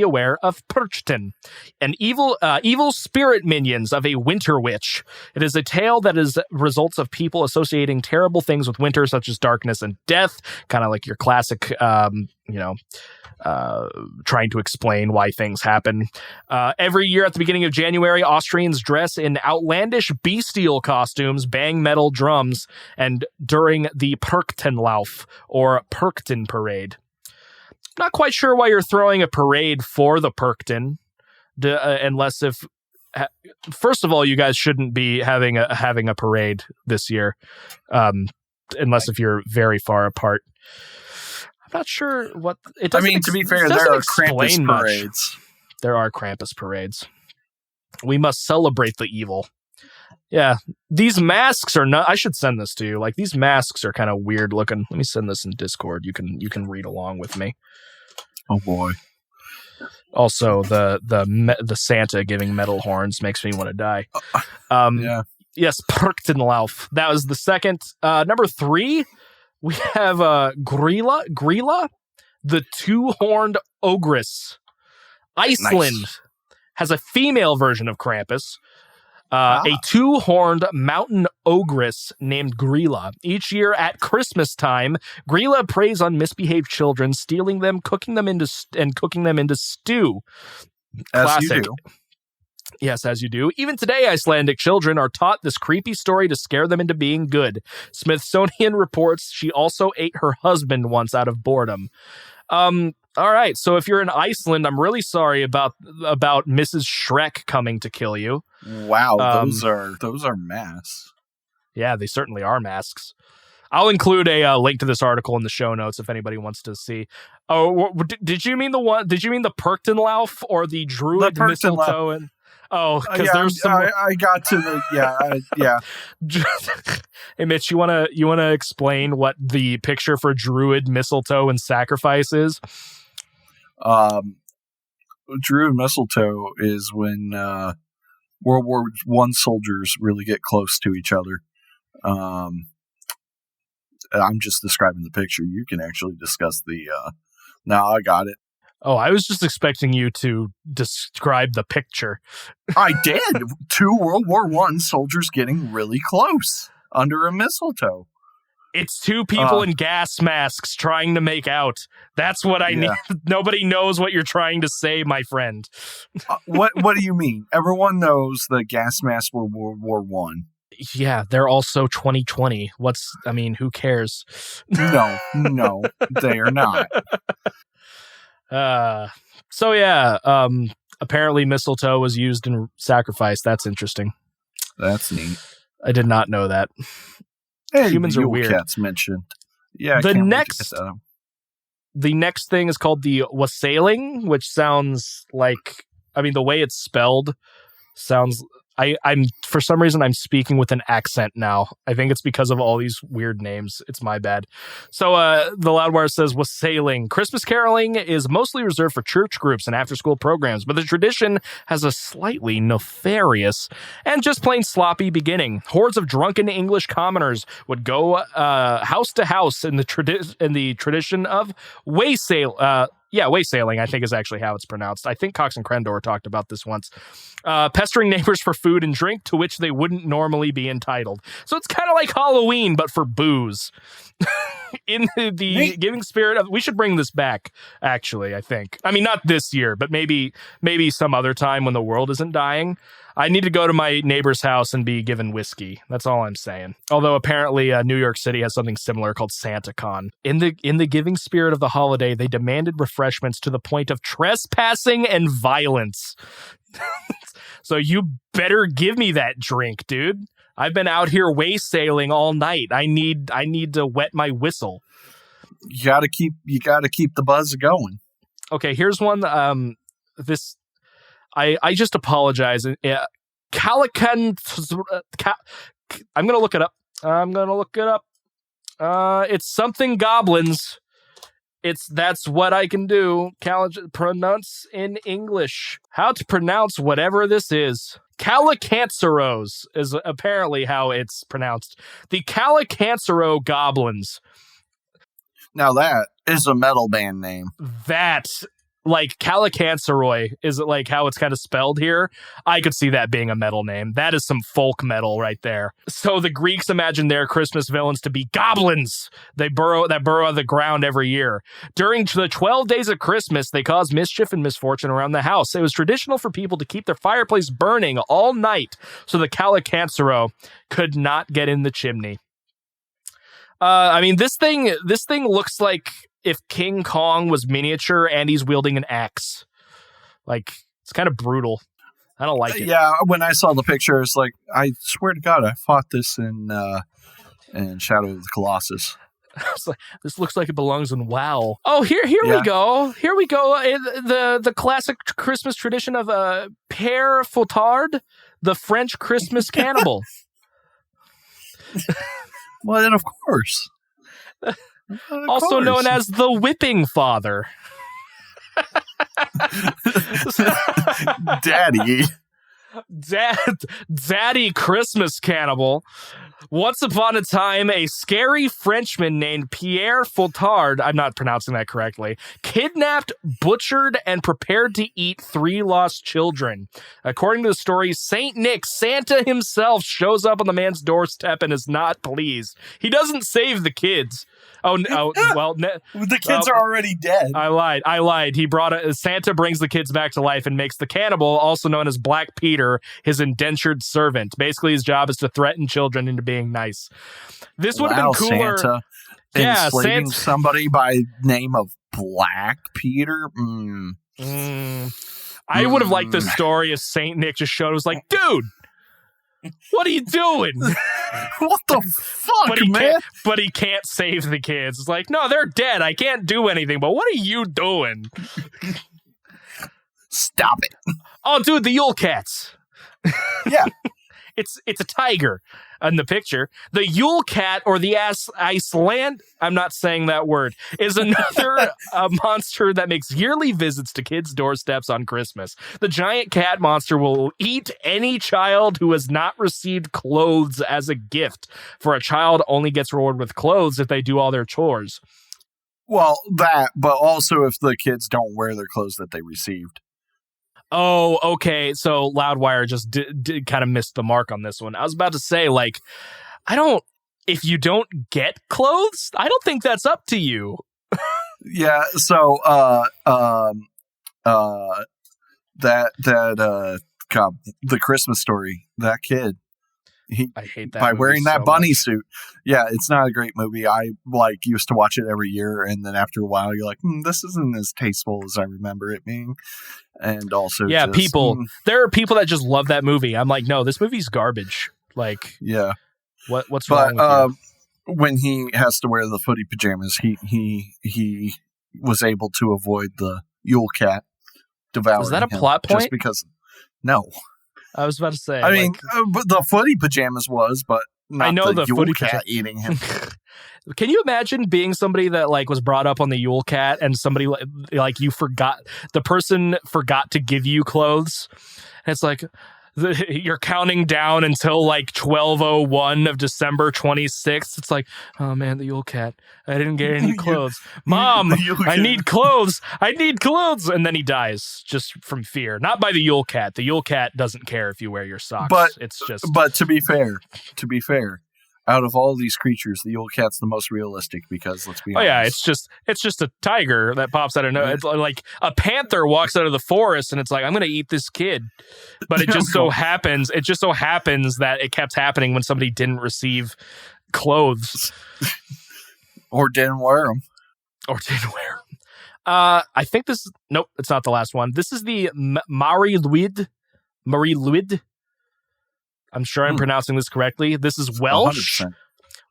aware of Perchten, an evil spirit minions of a winter witch. It is a tale that is results of people associating terrible things with winter, such as darkness and death, kind of like your classic trying to explain why things happen. Every year at the beginning of January, Austrians dress in outlandish bestial costumes, bang metal drums, and during the Perchtenlauf, or Perchten Parade. Not quite sure why you're throwing a parade for the Perchten, unless if... First of all, you guys shouldn't be having a parade this year, unless if you're very far apart. Not sure what it doesn't. I mean, to be fair, there are Krampus parades. There are Krampus parades. We must celebrate the evil. Yeah, these masks are not. I should send this to you. Like, these masks are kind of weird looking. Let me send this in Discord. You can read along with me. Oh boy. Also, the Santa giving metal horns makes me want to die. Yeah. Yes, Perchtenlauf. That was the second. Number 3. We have Grilla, the two-horned ogress. Iceland has a female version of Krampus, a two-horned mountain ogress named Grilla. Each year at Christmas time, Grilla preys on misbehaved children, stealing them, cooking them into stew. Classic. As you do. Yes, as you do. Even today, Icelandic children are taught this creepy story to scare them into being good. Smithsonian reports she also ate her husband once out of boredom. All right, so if you're in Iceland, I'm really sorry about Mrs. Shrek coming to kill you. Wow, those are masks. Yeah, they certainly are masks. I'll include a link to this article in the show notes if anybody wants to see. Oh, did you mean the one? Did you mean the Perchtenlauf or the Druid mistletoe? And oh, because there's some. I got to the yeah. Hey Mitch, you wanna explain what the picture for Druid mistletoe and sacrifice is? Druid mistletoe is when World War I soldiers really get close to each other. I'm just describing the picture. You can actually discuss the. Now I got it. Oh, I was just expecting you to describe the picture. I did. 2 World War I soldiers getting really close under a mistletoe. It's 2 people in gas masks trying to make out. That's what I need. Nobody knows what you're trying to say, my friend. What do you mean? Everyone knows the gas masks were World War One. Yeah, they're also 2020. Who cares? No, they are not. Apparently mistletoe was used in sacrifice. That's interesting. That's neat. I did not know that. Hey, humans are weird. Cats mentioned. Yeah. The next thing is called the wassailing, which sounds like, the way it's spelled sounds. I'm for some reason I'm speaking with an accent now. I think it's because of all these weird names. It's my bad. So the Loudwire says wassailing. Christmas caroling is mostly reserved for church groups and after-school programs, but the tradition has a slightly nefarious and just plain sloppy beginning. Hordes of drunken English commoners would go house to house in the tradition of wassailing. Wassailing, I think, is actually how it's pronounced. I think Cox and Crendor talked about this once. Pestering neighbors for food and drink to which they wouldn't normally be entitled. So it's kind of like Halloween, but for booze. In the giving spirit of... We should bring this back, actually, I think. Not this year, but maybe some other time when the world isn't dying. I need to go to my neighbor's house and be given whiskey. That's all I'm saying. Although apparently New York City has something similar called SantaCon. In the giving spirit of the holiday, they demanded refreshments to the point of trespassing and violence. So you better give me that drink, dude. I've been out here wassailing all night. I need to wet my whistle. You gotta keep the buzz going. Okay, here's one. I just apologize. Calican. I'm gonna look it up. It's something goblins. That's what I can do. Pronounce in English. How to pronounce whatever this is. Calicanceros is apparently how it's pronounced. The Calicancero goblins. Now that is a metal band name. That, like Calicanceroi, is it like how it's kind of spelled here? I could see that being a metal name. That is some folk metal right there. So the Greeks imagined their Christmas villains to be goblins. They burrow out of the ground every year. During the 12 days of Christmas, they caused mischief and misfortune around the house. It was traditional for people to keep their fireplace burning all night so the Calicancero could not get in the chimney. This thing looks like if King Kong was miniature and he's wielding an axe. Like, it's kind of brutal. I don't like it. Yeah, when I saw the picture, it's like, I swear to God, I fought this in Shadow of the Colossus. I was like, this looks like it belongs in WoW. Oh, here we go. Here we go. The classic Christmas tradition of Père Fouettard, the French Christmas cannibal. Well, then, of course. Also known as the Whipping Father. Daddy Christmas cannibal. Once upon a time, a scary Frenchman named Pierre Fouettard, I'm not pronouncing that correctly, kidnapped, butchered, and prepared to eat 3 lost children. According to the story, Saint Nick, Santa himself, shows up on the man's doorstep and is not pleased. He doesn't save the kids. Oh, well, the kids are already dead. I lied. Santa brings the kids back to life and makes the cannibal, also known as Black Peter, his indentured servant. Basically, his job is to threaten children into being nice. This would have been cooler. Santa enslaving somebody by name of Black Peter. I would have liked the story if Saint Nick just showed. It was like, dude, what are you doing? What the fuck, man? But he can't save the kids. It's like, no, they're dead. I can't do anything. But what are you doing? Stop it. Oh, dude, the Yule Cats. Yeah. It's a tiger in the picture. The Yule Cat, or the Iceland, I'm not saying that word, is another monster that makes yearly visits to kids' doorsteps on Christmas. The giant cat monster will eat any child who has not received clothes as a gift. For a child only gets rewarded with clothes if they do all their chores. Well, that, but also if the kids don't wear their clothes that they received. Oh, okay. So Loudwire just did kind of missed the mark on this one. I was about to say, like, if you don't get clothes, I don't think that's up to you. Yeah. So, God, the Christmas Story, that kid. I hate that by wearing that so bunny much. suit. Yeah, it's not a great movie. I used to watch it every year, and then after a while, you're like, this isn't as tasteful as I remember it being. And also, yeah, there are people that just love that movie. I'm like, no, this movie's garbage. Like, yeah, what's wrong with you? When he has to wear the footy pajamas, he was able to avoid the Yule Cat devouring him. Is that a plot point? Just because, no. I was about to say. I mean, but the footy pajamas was, but not I know the Yule footy Cat eating him. Can you imagine being somebody that like was brought up on the Yule Cat and somebody like the person forgot to give you clothes? And it's like you're counting down until like 12:01 of December 26th. It's like, oh man, the Yule Cat. I didn't get any clothes. Mom, I need clothes. I need clothes. And then he dies just from fear. Not by the Yule Cat. The Yule Cat doesn't care if you wear your socks. But to be fair, out of all these creatures, the Yule Cat's the most realistic because let's be honest. Oh yeah, it's just a tiger that pops out of nowhere. It's like a panther walks out of the forest and it's like, I'm going to eat this kid. But it just so happens that it kept happening when somebody didn't receive clothes or didn't wear them. I think nope, it's not the last one. This is the Marie Luid. I'm sure I'm pronouncing this correctly. This is Welsh. 100%.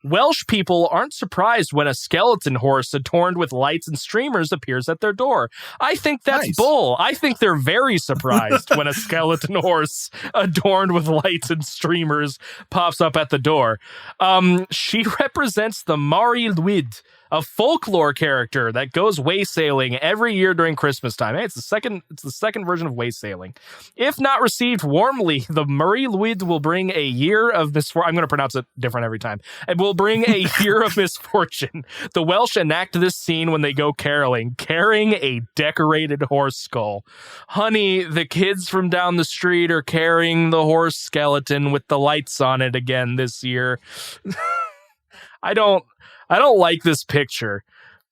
Welsh people aren't surprised when a skeleton horse adorned with lights and streamers appears at their door. I think that's bull. I think they're very surprised when a skeleton horse adorned with lights and streamers pops up at the door. She represents the Mari Luid, a folklore character that goes waysailing every year during Christmas time. Hey, it's the second version of waysailing. If not received warmly, the Mari Luid will bring a year of misfortune. I'm going to pronounce it different every time. It will bring a year of misfortune. The Welsh enact this scene when they go caroling, carrying a decorated horse skull. Honey, the kids from down the street are carrying the horse skeleton with the lights on it again this year. I don't like this picture.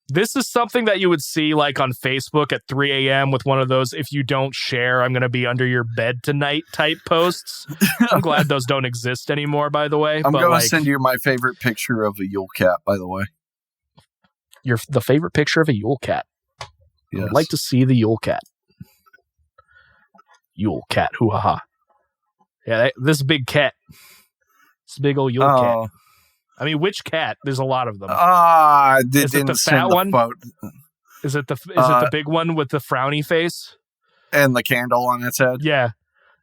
This is something that you would see like on Facebook at 3 a.m. with one of those, if you don't share, I'm going to be under your bed tonight type posts. I'm glad those don't exist anymore, by the way. I'm going to send you my favorite picture of a Yule Cat, by the way. The favorite picture of a Yule Cat? Yes. I'd like to see the Yule Cat. Yule Cat, hoo-ha-ha. Yeah, this big cat. This big old Yule Cat. I mean, which cat? There's a lot of them. Is it the fat one? Is it the big one with the frowny face and the candle on its head? Yeah.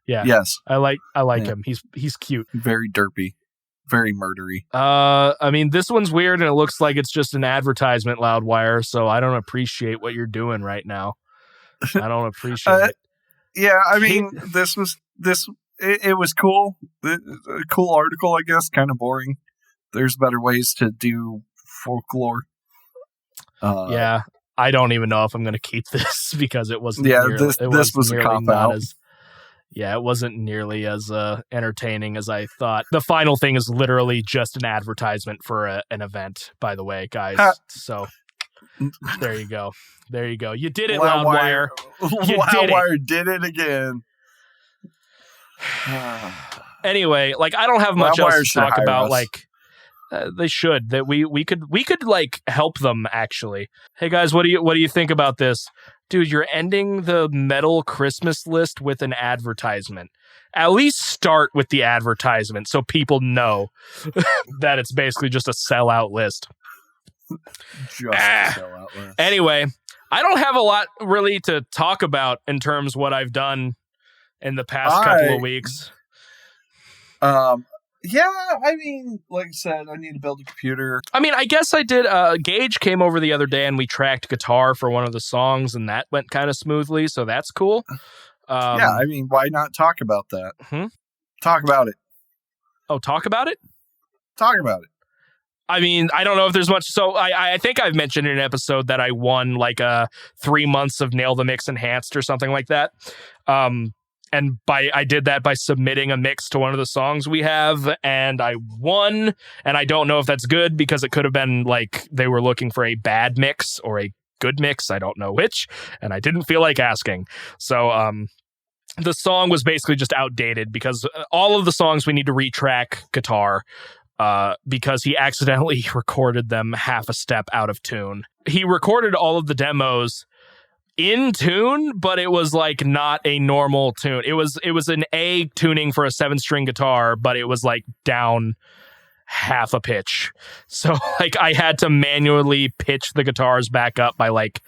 Yes, I like him. He's cute. Very derpy, very murdery. I mean, this one's weird, and it looks like it's just an advertisement, Loudwire. So I don't appreciate what you're doing right now. I don't appreciate it. Yeah, I mean, it was cool. A cool article, I guess. Kind of boring. There's better ways to do folklore. Yeah, I don't even know if I'm going to keep this because it wasn't. Yeah, this was a cop out. It wasn't nearly as entertaining as I thought. The final thing is literally just an advertisement for an event, by the way, guys. So there you go. You did it, Loudwire. Loudwire did it again. Anyway, like I don't have much else to talk about. Like. They should. That we could like help them actually. Hey guys, what do you think about this? Dude, you're ending the metal Christmas list with an advertisement. At least start with the advertisement so people know that it's basically just a sellout list. Just a sellout list. Anyway, I don't have a lot really to talk about in terms of what I've done in the past couple of weeks. Yeah, I mean, like I said, I need to build a computer. I mean, I guess I did. Gage came over the other day and we tracked guitar for one of the songs, and that went kind of smoothly, so that's cool. Yeah, I mean, why not talk about that? Talk about it. Oh, talk about it? Talk about it. I mean, I don't know if there's much. So I think I've mentioned in an episode that I won like 3 months of Nail the Mix Enhanced or something like that. And I did that by submitting a mix to one of the songs we have, and I won. And I don't know if that's good because it could have been like they were looking for a bad mix or a good mix. I don't know which, and I didn't feel like asking. So the song was basically just outdated because all of the songs we need to retrack guitar. Because he accidentally recorded them half a step out of tune. He recorded all of the demos in tune, but it was like not a normal tune. It was an A tuning for a 7-string guitar, but it was like down half a pitch. So like I had to manually pitch the guitars back up by like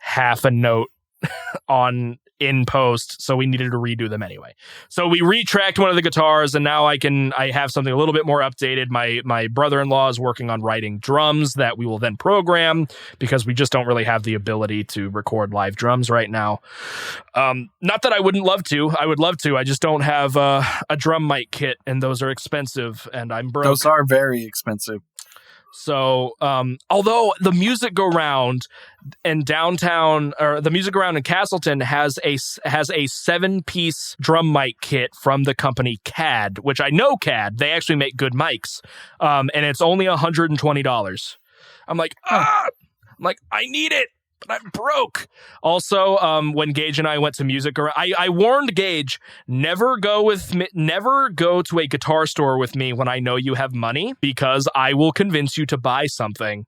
half a note in post, so we needed to redo them anyway. So we retracked one of the guitars, and now I have something a little bit more updated. My brother-in-law is working on writing drums that we will then program because we just don't really have the ability to record live drums right now. Not that I wouldn't love to. I would love to. I just don't have a drum mic kit, and those are expensive, and I'm broke. Those are very expensive. So, although the Music Go Round in downtown, or the Music Go Round in Castleton has a 7-piece drum mic kit from the company CAD, which I know CAD. They actually make good mics, and it's only $120. I'm like, I need it, but I'm broke. Also, when Gage and I went to Music Go Round, I warned Gage, never go to a guitar store with me when I know you have money, because I will convince you to buy something.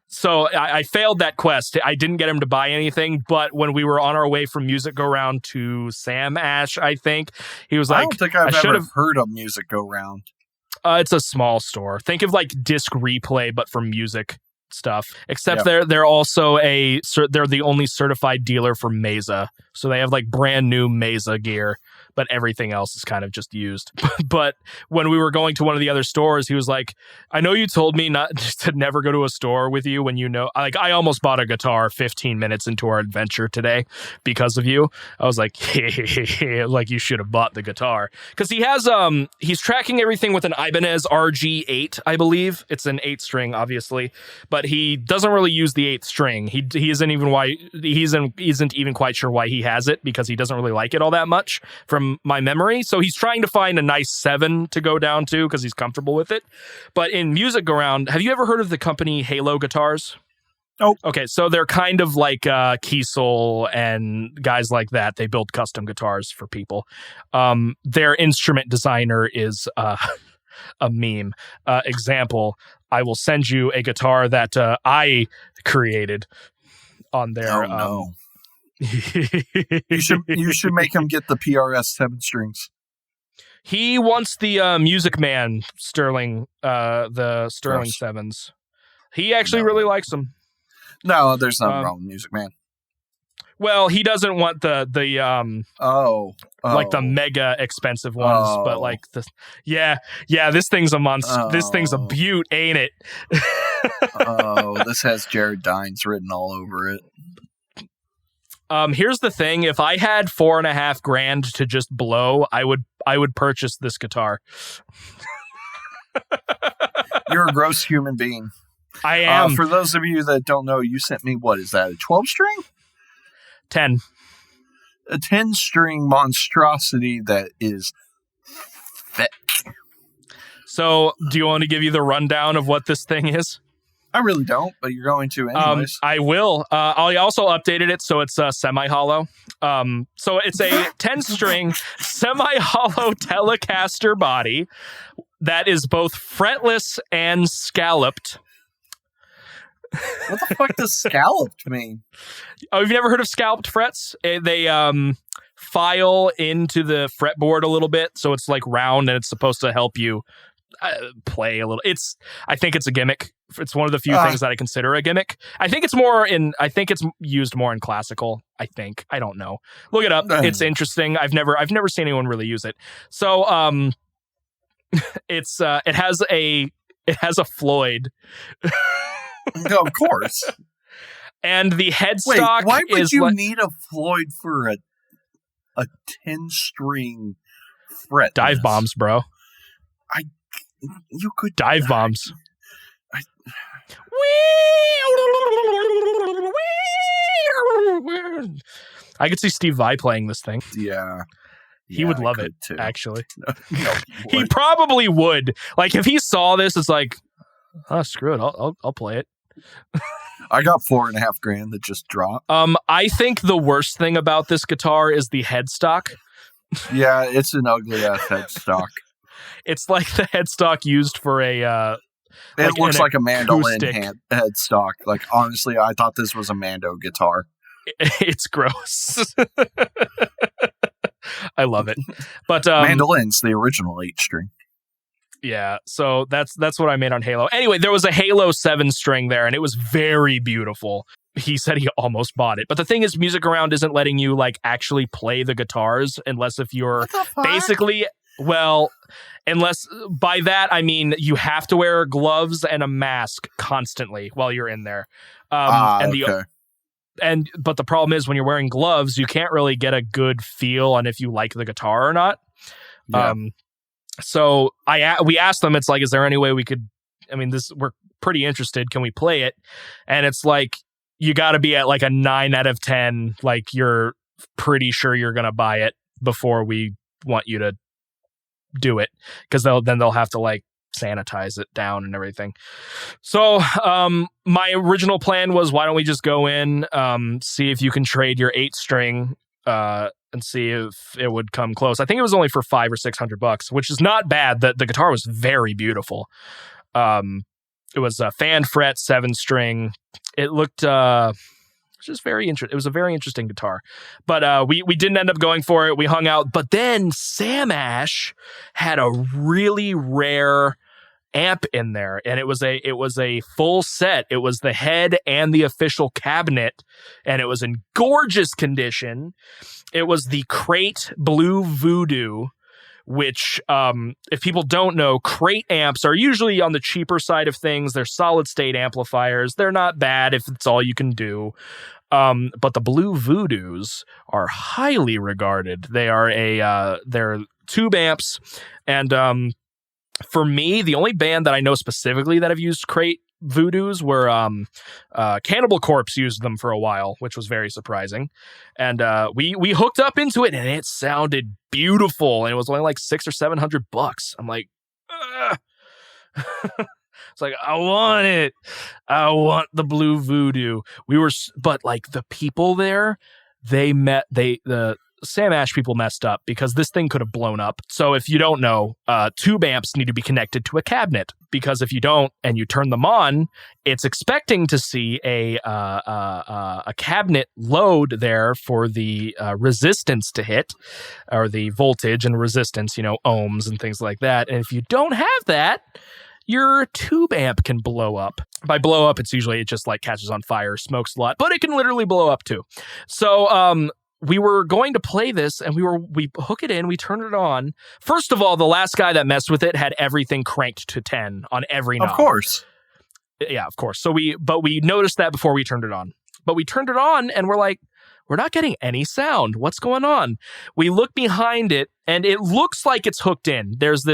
So I failed that quest. I didn't get him to buy anything, but when we were on our way from Music Go Round to Sam Ash, I think, he was like, I don't think I've ever heard of Music Go Round. It's a small store. Think of like Disc Replay, but for music stuff. Except they're also they're the only certified dealer for Mesa, so they have like brand new Mesa gear, but everything else is kind of just used. But when we were going to one of the other stores, he was like, I know you told me not to never go to a store with you when you know, like, I almost bought a guitar 15 minutes into our adventure today because of you. I was like, like, you should have bought the guitar, because he has he's tracking everything with an Ibanez RG8, I believe. It's an 8-string, obviously, but he doesn't really use the 8th string. He isn't even quite sure why he has it, because he doesn't really like it all that much from my memory. So he's trying to find a nice 7 to go down to because he's comfortable with it. But in Music Go Round, have you ever heard of the company Halo Guitars? Oh, okay. So they're kind of like Kiesel and guys like that. They build custom guitars for people. Their instrument designer is a meme. Example, I will send you a guitar that I created on their. Oh, no. You should make him get the PRS 7 strings. He wants the Music Man Sterling, the Sterling Gross. 7s. He actually really likes them. No, there's nothing wrong with Music Man. Well, he doesn't want the like the mega expensive ones, but like this thing's a monster. This thing's a beaut, ain't it? This has Jared Dines written all over it. Here's the thing: if I had $4,500 to just blow, I would purchase this guitar. You're a gross human being. I am. For those of you that don't know, you sent me, what is that, a 12-string? 10. A 10-string monstrosity that is thick. So, do you want to give you the rundown of what this thing is? I really don't, but you're going to anyways. I will. I also updated it, so it's semi-hollow. So it's a 10-string semi-hollow Telecaster body that is both fretless and scalloped. What the fuck does scalloped mean? Oh, you've never heard of scalloped frets? They file into the fretboard a little bit, so it's like round, and it's supposed to help you play a little. I think it's a gimmick. It's one of the few things that I consider a gimmick. I think it's used more in classical. I don't know. Look it up. It's interesting. I've never seen anyone really use it. So it has a Floyd. Of course. And the headstock. Wait, why would you need a Floyd for a 10-string fret? Dive bombs, bro. You could dive bombs. I could see Steve Vai playing this thing. Yeah. He would love it, too. Actually. No, he probably would. Like, if he saw this, it's like, oh, screw it. I'll play it. I got $4,500 that just dropped. I think the worst thing about this guitar is the headstock. Yeah, it's an ugly ass headstock. It's like the headstock used for a. It looks like a mandolin headstock. Like, honestly, I thought this was a Mando guitar. It's gross. I love it. But mandolin's the original 8-string. Yeah, so that's what I made on Halo. Anyway, there was a Halo 7-string there, and it was very beautiful. He said he almost bought it. But the thing is, Music Around isn't letting you like actually play the guitars unless if you're basically, well, unless by that I mean you have to wear gloves and a mask constantly while you're in there. Okay. But the problem is when you're wearing gloves, you can't really get a good feel on if you like the guitar or not. Yeah. So we asked them, it's like, is there any way we could, we're pretty interested. Can we play it? And it's like, you got to be at like a 9 out of 10. Like you're pretty sure you're going to buy it before we want you to do it. Cause they'll have to like sanitize it down and everything. So, my original plan was, why don't we just go in, see if you can trade your 8-string, and see if it would come close. I think it was only for $500 or $600, which is not bad. The guitar was very beautiful. It was a fan fret 7-string. It looked just very interesting. It was a very interesting guitar, but we didn't end up going for it. We hung out, but then Sam Ash had a really rare amp in there, and it was a full set. It was the head and the official cabinet, and it was in gorgeous condition. It was the Crate Blue Voodoo, which if people don't know, Crate amps are usually on the cheaper side of things. They're solid state amplifiers. They're not bad if it's all you can do. But the Blue Voodoos are highly regarded. They are they're tube amps, and for me, the only band that I know specifically that have used Crate Voodoos were Cannibal Corpse used them for a while, which was very surprising. And we hooked up into it, and it sounded beautiful. And it was only like $600 or $700. I'm like, it's like, I want it. I want the Blue Voodoo. But like the people there, the Sam Ash people messed up because this thing could have blown up. So if you don't know, tube amps need to be connected to a cabinet, because if you don't and you turn them on, it's expecting to see a cabinet load there for the resistance to hit, or the voltage and resistance, ohms and things like that. And if you don't have that, your tube amp can blow up. By blow up, it's usually it just like catches on fire, smokes a lot, but it can literally blow up too. So we were going to play this, and we hook it in, we turn it on. First of all, the last guy that messed with it had everything cranked to 10 on every knob. Of course. Yeah, of course. So we noticed that before we turned it on. But we turned it on, and we're like, we're not getting any sound. What's going on? We look behind it, and it looks like it's hooked in. There's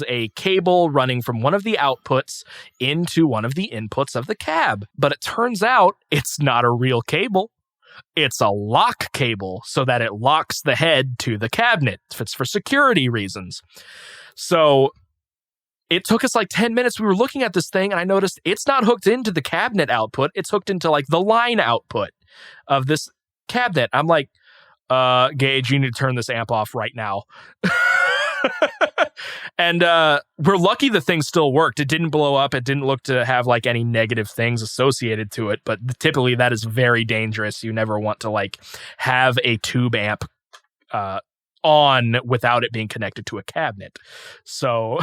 a cable running from one of the outputs into one of the inputs of the cab. But it turns out it's not a real cable. It's a lock cable, so that it locks the head to the cabinet. It's for security reasons. So it took us like 10 minutes. We were looking at this thing, and I noticed it's not hooked into the cabinet output. It's hooked into like the line output of this cabinet. I'm like, Gage, you need to turn this amp off right now. And we're lucky the thing still worked. It didn't blow up. It didn't look to have like any negative things associated to it, but typically that is very dangerous. You never want to like have a tube amp on without it being connected to a cabinet. So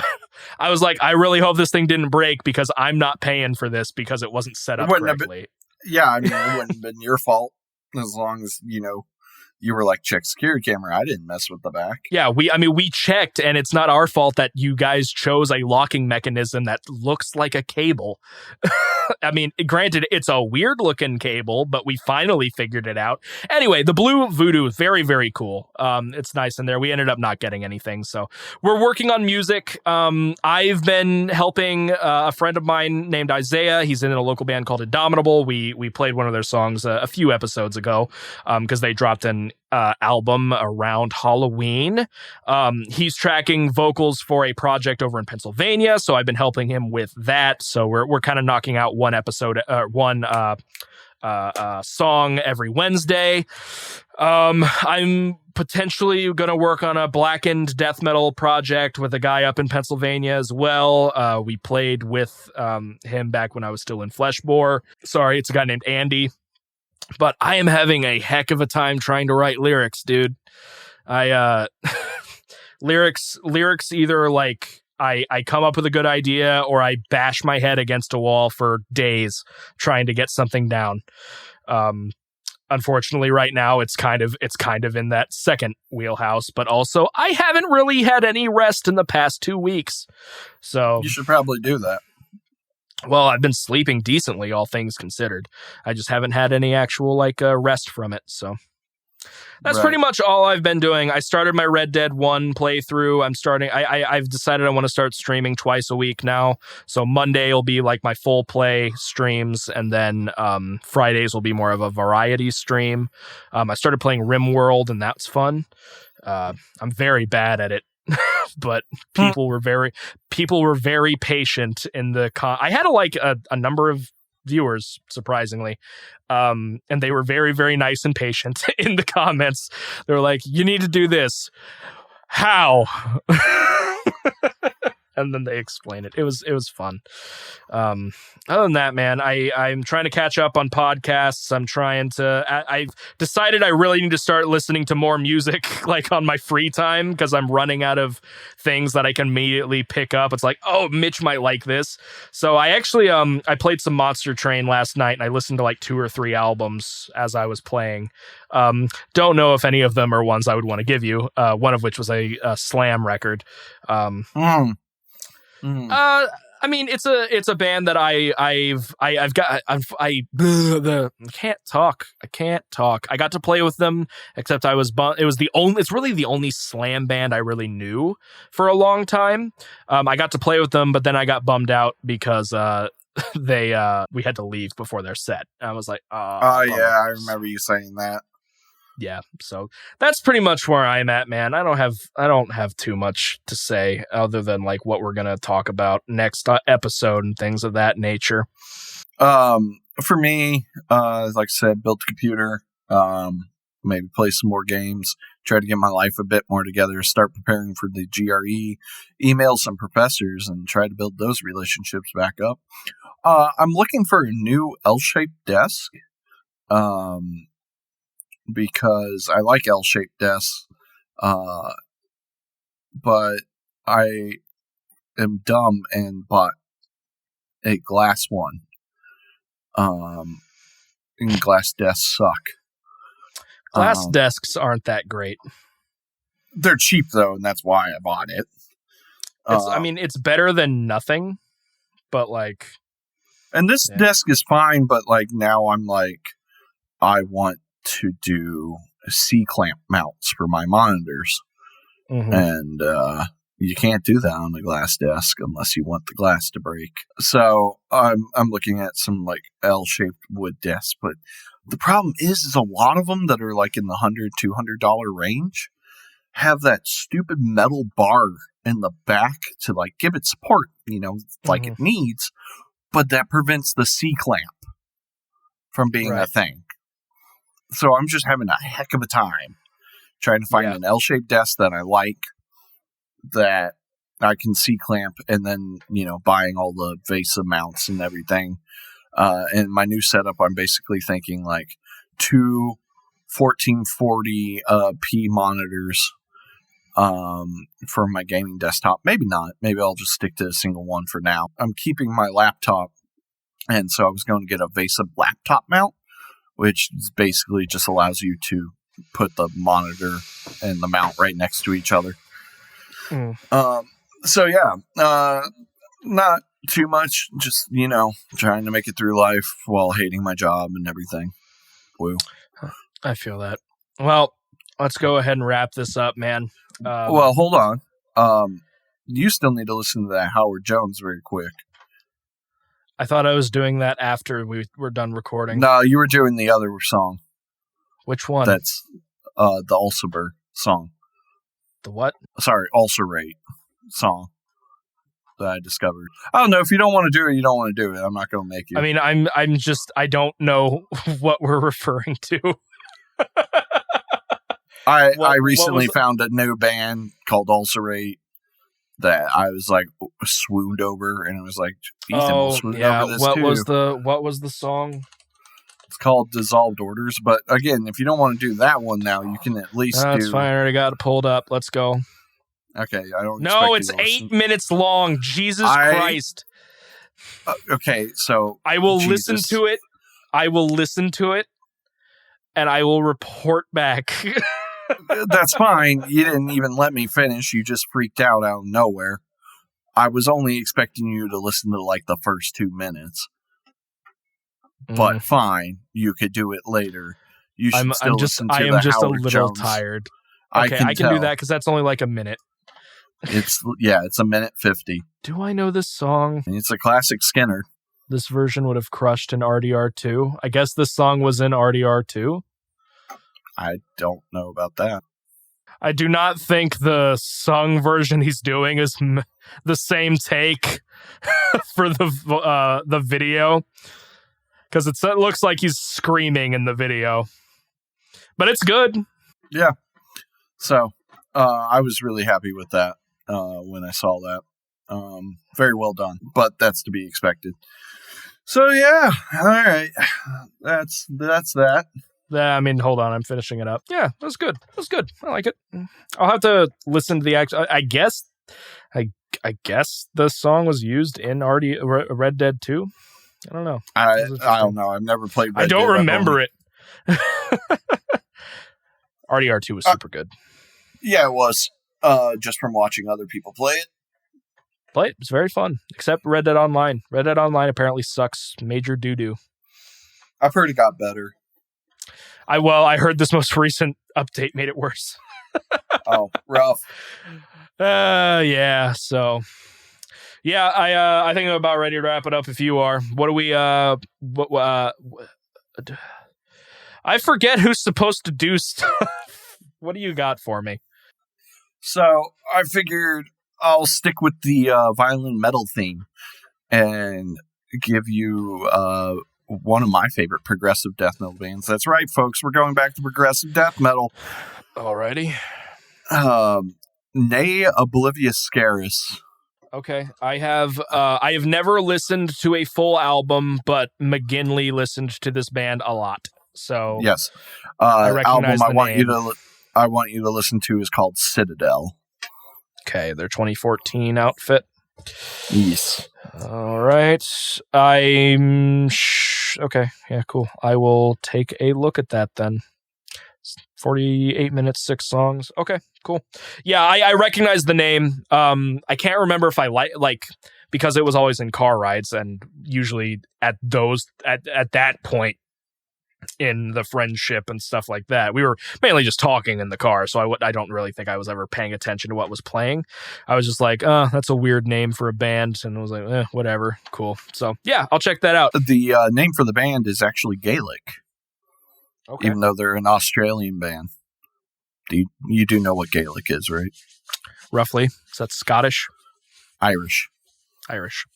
I was like, I really hope this thing didn't break because I'm not paying for this because it wasn't set up correctly. Yeah, I mean, it wouldn't have been your fault as long as, you were like, check security camera. I didn't mess with the back. Yeah, we checked, and it's not our fault that you guys chose a locking mechanism that looks like a cable. I mean, granted, it's a weird looking cable, but we finally figured it out. Anyway, the blue voodoo is very, very cool. It's nice in there. We ended up not getting anything, so we're working on music. I've been helping a friend of mine named Isaiah. He's in a local band called Indomitable. We played one of their songs a few episodes ago because they dropped an album around Halloween. He's tracking vocals for a project over in Pennsylvania, so I've been helping him with that. So we're kind of knocking out one episode, one song every Wednesday. I'm potentially going to work on a blackened death metal project with a guy up in Pennsylvania as well. We played with him back when I was still in Fleshbore. Sorry, it's a guy named Andy. But I am having a heck of a time trying to write lyrics, dude. Lyrics either like I come up with a good idea or I bash my head against a wall for days trying to get something down. Unfortunately, right now it's kind of in that second wheelhouse, but also I haven't really had any rest in the past 2 weeks. So you should probably do that. Well, I've been sleeping decently, all things considered. I just haven't had any actual rest from it. So that's pretty much all I've been doing. I started my Red Dead 1 playthrough. I've decided I want to start streaming twice a week now. So Monday will be like my full play streams, and then Fridays will be more of a variety stream. I started playing RimWorld, and that's fun. I'm very bad at it. But people were very patient in the I had a number of viewers, surprisingly, and they were very, very nice and patient in the comments. They were like, you need to do this. How? And then they explain it. It was fun. Other than that, man, I'm trying to catch up on podcasts. I've decided I really need to start listening to more music like on my free time because I'm running out of things that I can immediately pick up. It's like, oh, Mitch might like this. So I actually I played some Monster Train last night and I listened to like 2 or 3 albums as I was playing. Don't know if any of them are ones I would want to give you. One of which was a Slam record. I mean, it's a band that I can't talk. I got to play with them, except it's really the only Slam band I really knew for a long time. I got to play with them, but then I got bummed out because we had to leave before their set. I was like, oh yeah, I remember you saying that. Yeah, so that's pretty much where I'm at, man. I don't have too much to say other than like what we're gonna talk about next episode and things of that nature. For me, like I said, build a computer, maybe play some more games, try to get my life a bit more together, start preparing for the GRE, email some professors, and try to build those relationships back up. I'm looking for a new L-shaped desk. Because I like L-shaped desks, but I am dumb and bought a glass one. And glass desks suck. Glass desks aren't that great. They're cheap though, and that's why I bought it. It's better than nothing, but like. And this desk is fine, but like now I'm like, I want to do C-clamp mounts for my monitors. Mm-hmm. And you can't do that on a glass desk unless you want the glass to break. So I'm looking at some like L-shaped wood desks, but the problem is a lot of them that are like in the $100-$200 range have that stupid metal bar in the back to like give it support, like it needs, but that prevents the C-clamp from being a thing. So I'm just having a heck of a time trying to find an L-shaped desk that I like, that I can C-clamp, and then, buying all the VESA mounts and everything. And my new setup, I'm basically thinking like 2 1440p monitors for my gaming desktop. Maybe not. Maybe I'll just stick to a single one for now. I'm keeping my laptop, and so I was going to get a VESA laptop mount, which basically just allows you to put the monitor and the mount right next to each other. So yeah, not too much, just, trying to make it through life while hating my job and everything. Woo. I feel that. Well, let's go ahead and wrap this up, man. Well, hold on. You still need to listen to that Howard Jones very quick. I thought I was doing that after we were done recording. No, you were doing the other song. Which one? That's the Ulcerber song. The what? Sorry, Ulcerate song that I discovered. I don't know. If you don't want to do it, you don't want to do it. I'm not going to make you. I mean, I don't know what we're referring to. I recently found a new band called Ulcerate that I was like swooned over, and it was like, Ethan will swoon over this too. What was the song? It's called Dissolved Orders. But again, if you don't want to do that one now, you can at least do. That's fine. I already got it pulled up. Let's go. Okay, I don't. No, it's 8 minutes long. Jesus Christ. Okay, so I will listen to it. And I will report back. That's fine. You didn't even let me finish. You just freaked out of nowhere. I was only expecting you to listen to like the first 2 minutes. But fine, you could do it later. You should still listen to the Howard Jones. I am just a little tired. Okay, I can do that because that's only like a minute. It's a minute 50. Do I know this song? It's a classic Skinner. This version would have crushed in RDR2. I guess this song was in RDR2. I don't know about that. I do not think the sung version he's doing is the same take for the video, because it looks like he's screaming in the video, but it's good. Yeah. So I was really happy with that when I saw that. Very well done, but that's to be expected. So yeah, all right. That's that. I mean, hold on, I'm finishing it up. Yeah, it was good. It was good. I like it. I'll have to listen to the actual. I guess the song was used in Red Dead 2. I don't know. I don't know. I've never played Red Dead. I don't remember it. RDR2 was super good. Yeah, it was. Just from watching other people play it. It was very fun, except Red Dead Online. Red Dead Online apparently sucks major doo-doo. I've heard it got better. I heard this most recent update made it worse. Oh, rough. Yeah. So, yeah, I think I'm about ready to wrap it up. If you are, what do we? I forget who's supposed to do stuff. What do you got for me? So I figured I'll stick with the violin metal theme and give you one of my favorite progressive death metal bands. That's right, folks. We're going back to progressive death metal. Alrighty. Ne Obliviscaris. Okay. I have never listened to a full album, but McGinley listened to this band a lot. So yes. I recognize album the name. I want you to listen to is called Citadel. Okay, their 2014 outfit. Yes. All right. Okay. Yeah, cool. I will take a look at that then. 48 minutes, 6 songs. Okay, cool. Yeah, I recognize the name. I can't remember if I like because it was always in car rides, and usually at that point in the friendship and stuff like that, we were mainly just talking in the car, so I don't really think I was ever paying attention to what was playing. I was just like, that's a weird name for a band, and I was like, whatever, cool. So yeah, I'll check that out. The name for the band is actually Gaelic. Okay. Even though they're an Australian band. You do know what Gaelic is, right? Roughly. Is that Scottish? Irish.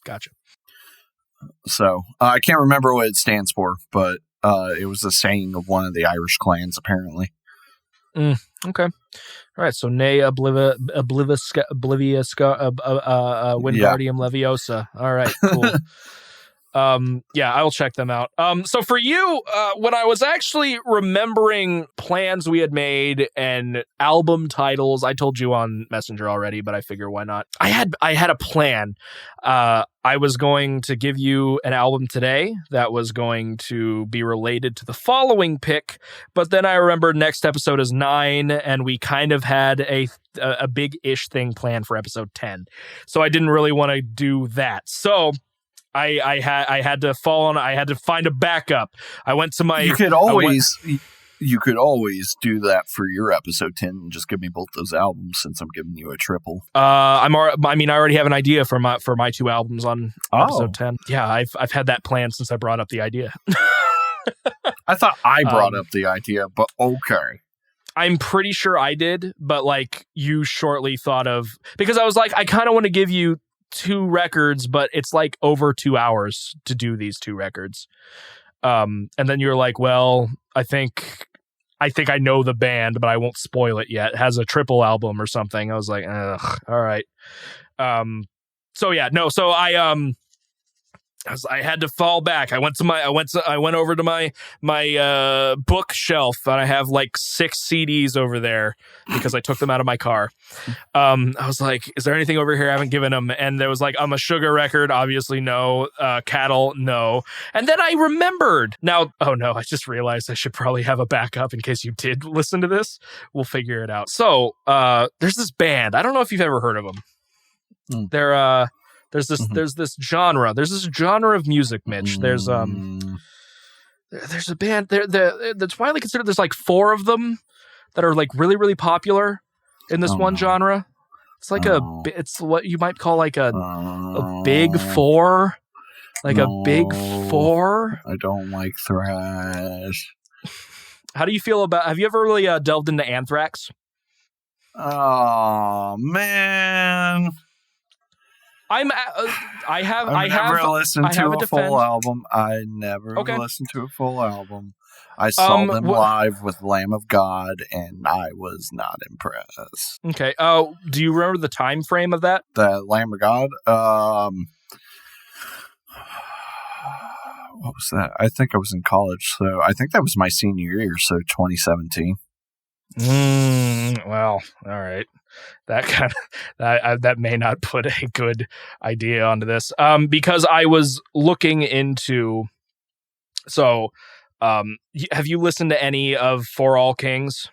Gotcha. So I can't remember what it stands for, but it was a saying of one of the Irish clans, apparently. Okay. All right. So Ne Obliviscaris, Wingardium Leviosa. All right. Cool. Yeah, I'll check them out. So for you, when I was actually remembering plans we had made and album titles, I told you on Messenger already, but I figure why not? I had a plan. I was going to give you an album today that was going to be related to the following pick, but then I remembered next episode is 9, and we kind of had a big-ish thing planned for episode 10. So I didn't really want to do that. So I had to find a backup. I went to my. You could always do that for your episode 10 and just give me both those albums since I'm giving you a triple. I already have an idea for my 2 albums on episode 10. Yeah, I've had that planned since I brought up the idea. I thought I brought up the idea, but okay. I'm pretty sure I did, but like you shortly thought of, because I was like, I kind of want to give you 2 records, but it's like over 2 hours to do these 2 records. And then you're like, well, I think I know the band, but I won't spoil it yet. It has a triple album or something. I was like, ugh, all right. I had to fall back. I went over to my bookshelf, and I have like 6 CDs over there because I took them out of my car. I was like, is there anything over here I haven't given them? And there was like, a Sugar record, obviously no. Cattle, no. And then I remembered. Now, oh no, I just realized I should probably have a backup in case you did listen to this. We'll figure it out. So there's this band. I don't know if you've ever heard of them. They're There's this genre. There's this genre of music, Mitch. There's a band that's widely considered. There's like 4 of them that are like really, really popular in this one genre. It's like it's what you might call like a big 4, like a big 4. I don't like thrash. How do you feel about? Have you ever really delved into Anthrax? Oh man. I never listened to a full album. I never listened to a full album. I saw them live with Lamb of God, and I was not impressed. Okay. Do you remember the time frame of that? The Lamb of God? What was that? I think I was in college, so I think that was my senior year, so 2017. Well, all right. That may not put a good idea onto this. Because I was looking into. So, have you listened to any of For All Kings?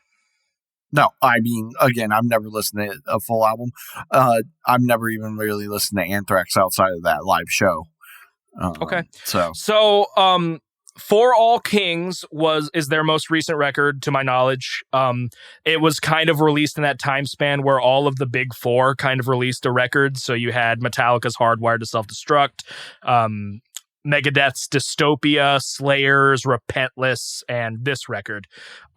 No, I mean, again, I've never listened to a full album. I've never even really listened to Anthrax outside of that live show. Okay. So, For All Kings is their most recent record, to my knowledge. It was kind of released in that time span where all of the big 4 kind of released a record. So you had Metallica's Hardwired to Self-Destruct, Megadeth's Dystopia, Slayer's Repentless, and this record.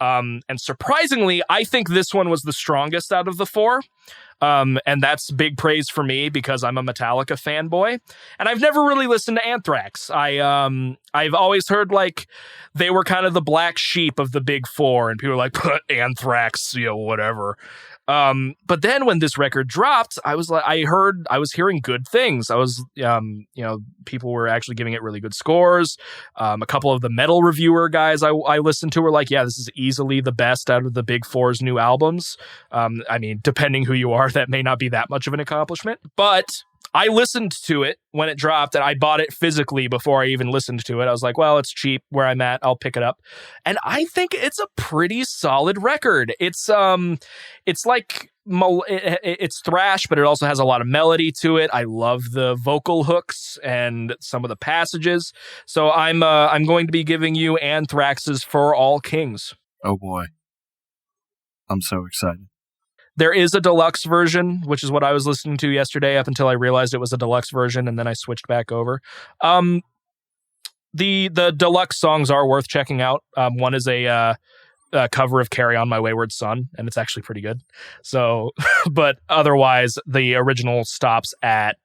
And surprisingly, I think this one was the strongest out of the 4. And that's big praise for me because I'm a Metallica fanboy, and I've never really listened to Anthrax. I've always heard like they were kind of the black sheep of the big 4, and people were like, put Anthrax, whatever. But then when this record dropped, I was hearing good things. People were actually giving it really good scores. A couple of the metal reviewer guys I listened to were like, yeah, this is easily the best out of the big 4's new albums. I mean, depending who you are, that may not be that much of an accomplishment, but I listened to it when it dropped, and I bought it physically before I even listened to it. I was like, well, it's cheap where I'm at. I'll pick it up. And I think it's a pretty solid record. It's thrash, but it also has a lot of melody to it. I love the vocal hooks and some of the passages. So I'm going to be giving you Anthrax's For All Kings. Oh boy. I'm so excited. There is a deluxe version, which is what I was listening to yesterday up until I realized it was a deluxe version, and then I switched back over. The deluxe songs are worth checking out. One is a cover of Carry On My Wayward Son, and it's actually pretty good. So, but otherwise, the original stops at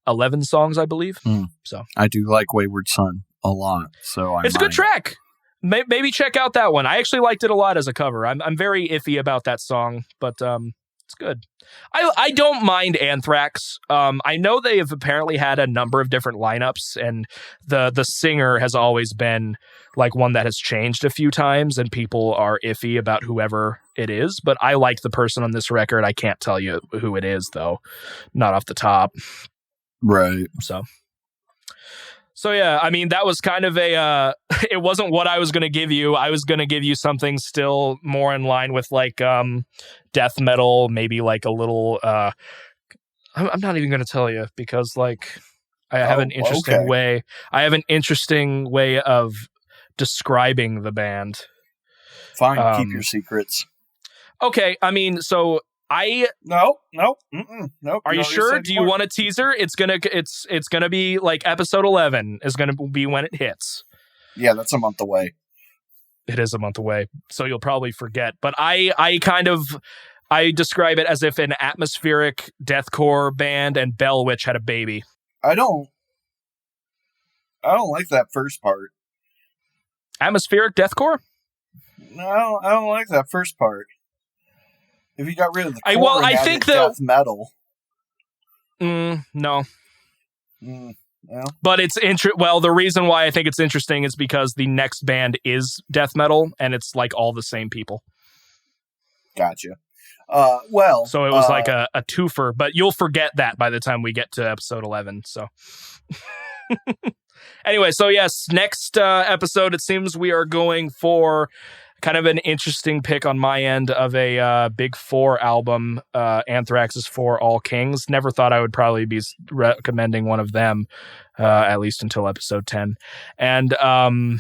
11 songs, I believe. So I do like Wayward Son a lot. So it's a good track. Maybe check out that one. I actually liked it a lot as a cover. I'm very iffy about that song, but It's good. I don't mind Anthrax. I know they have apparently had a number of different lineups, and the singer has always been like one that has changed a few times, and people are iffy about whoever it is. But I like the person on this record. I can't tell you who it is, though. Not off the top. Right. So yeah, I mean, that was kind of a, it wasn't what I was going to give you. I was going to give you something still more in line with like death metal, maybe like a little, I'm not even going to tell you because like I have an interesting way. I have an interesting way of describing the band. Fine, keep your secrets. Okay, I mean, so No. Are you sure? Do you want a teaser? It's gonna be like episode 11 is gonna be when it hits. Yeah, that's a month away. It is a month away, so you'll probably forget. But I describe it as if an atmospheric deathcore band and Bell Witch had a baby. I don't like that first part. Atmospheric deathcore? No, I don't like that first part. If you got rid of the core, I think death metal. No. Yeah. But it's well, the reason why I think it's interesting is because the next band is death metal, and it's like all the same people. Gotcha. So it was like a twofer, but you'll forget that by the time we get to episode 11. So anyway, so yes, next episode, it seems we are going for kind of an interesting pick on my end of a Big Four album, Anthrax's For All Kings. Never thought I would probably be recommending one of them, at least until episode 10. And Ne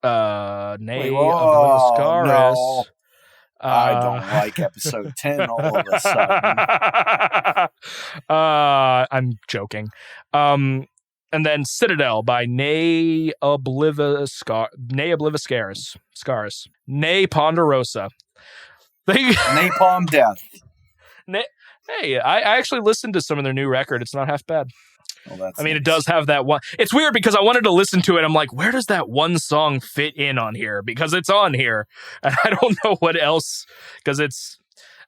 Obliviscaris. No. I don't like episode 10 all of a sudden. I'm joking. And then Citadel by Ne Obliviscaris. Ne Ponderosa. Napalm Death. Hey, I actually listened to some of their new record. It's not half bad. Well, I mean, It does have that one. It's weird because I wanted to listen to it. I'm like, where does that one song fit in on here? Because it's on here. And I don't know what else, because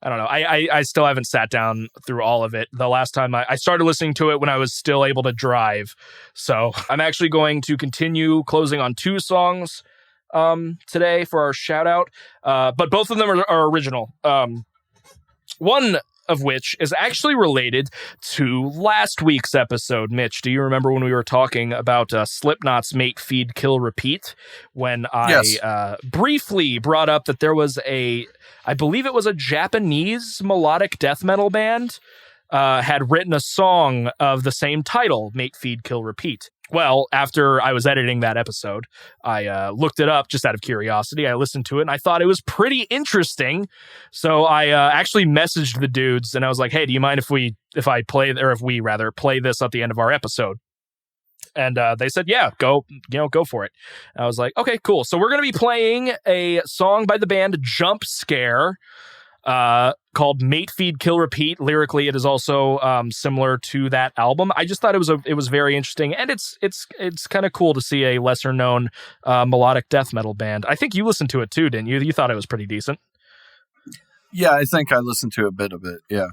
I don't know. I still haven't sat down through all of it. The last time I started listening to it when I was still able to drive. So I'm actually going to continue closing on 2 songs today for our shout out. But both of them are original. One of which is actually related to last week's episode. Mitch, do you remember when we were talking about Slipknot's Mate, Feed, Kill, Repeat? When I briefly brought up that there was I believe it was a Japanese melodic death metal band had written a song of the same title, Mate, Feed, Kill, Repeat. Well, after I was editing that episode, I looked it up just out of curiosity. I listened to it, and I thought it was pretty interesting. So I actually messaged the dudes, and I was like, "Hey, do you mind if we play this at the end of our episode?" And they said, "Yeah, go for it." And I was like, "Okay, cool." So we're going to be playing a song by the band Jump Scare, called Mate, Feed, Kill, Repeat. Lyrically, it is also similar to that album. I just thought it was very interesting, and it's kind of cool to see a lesser known melodic death metal band. I think you listened to it too, didn't you? You thought it was pretty decent. Yeah, I think I listened to a bit of it. Yeah.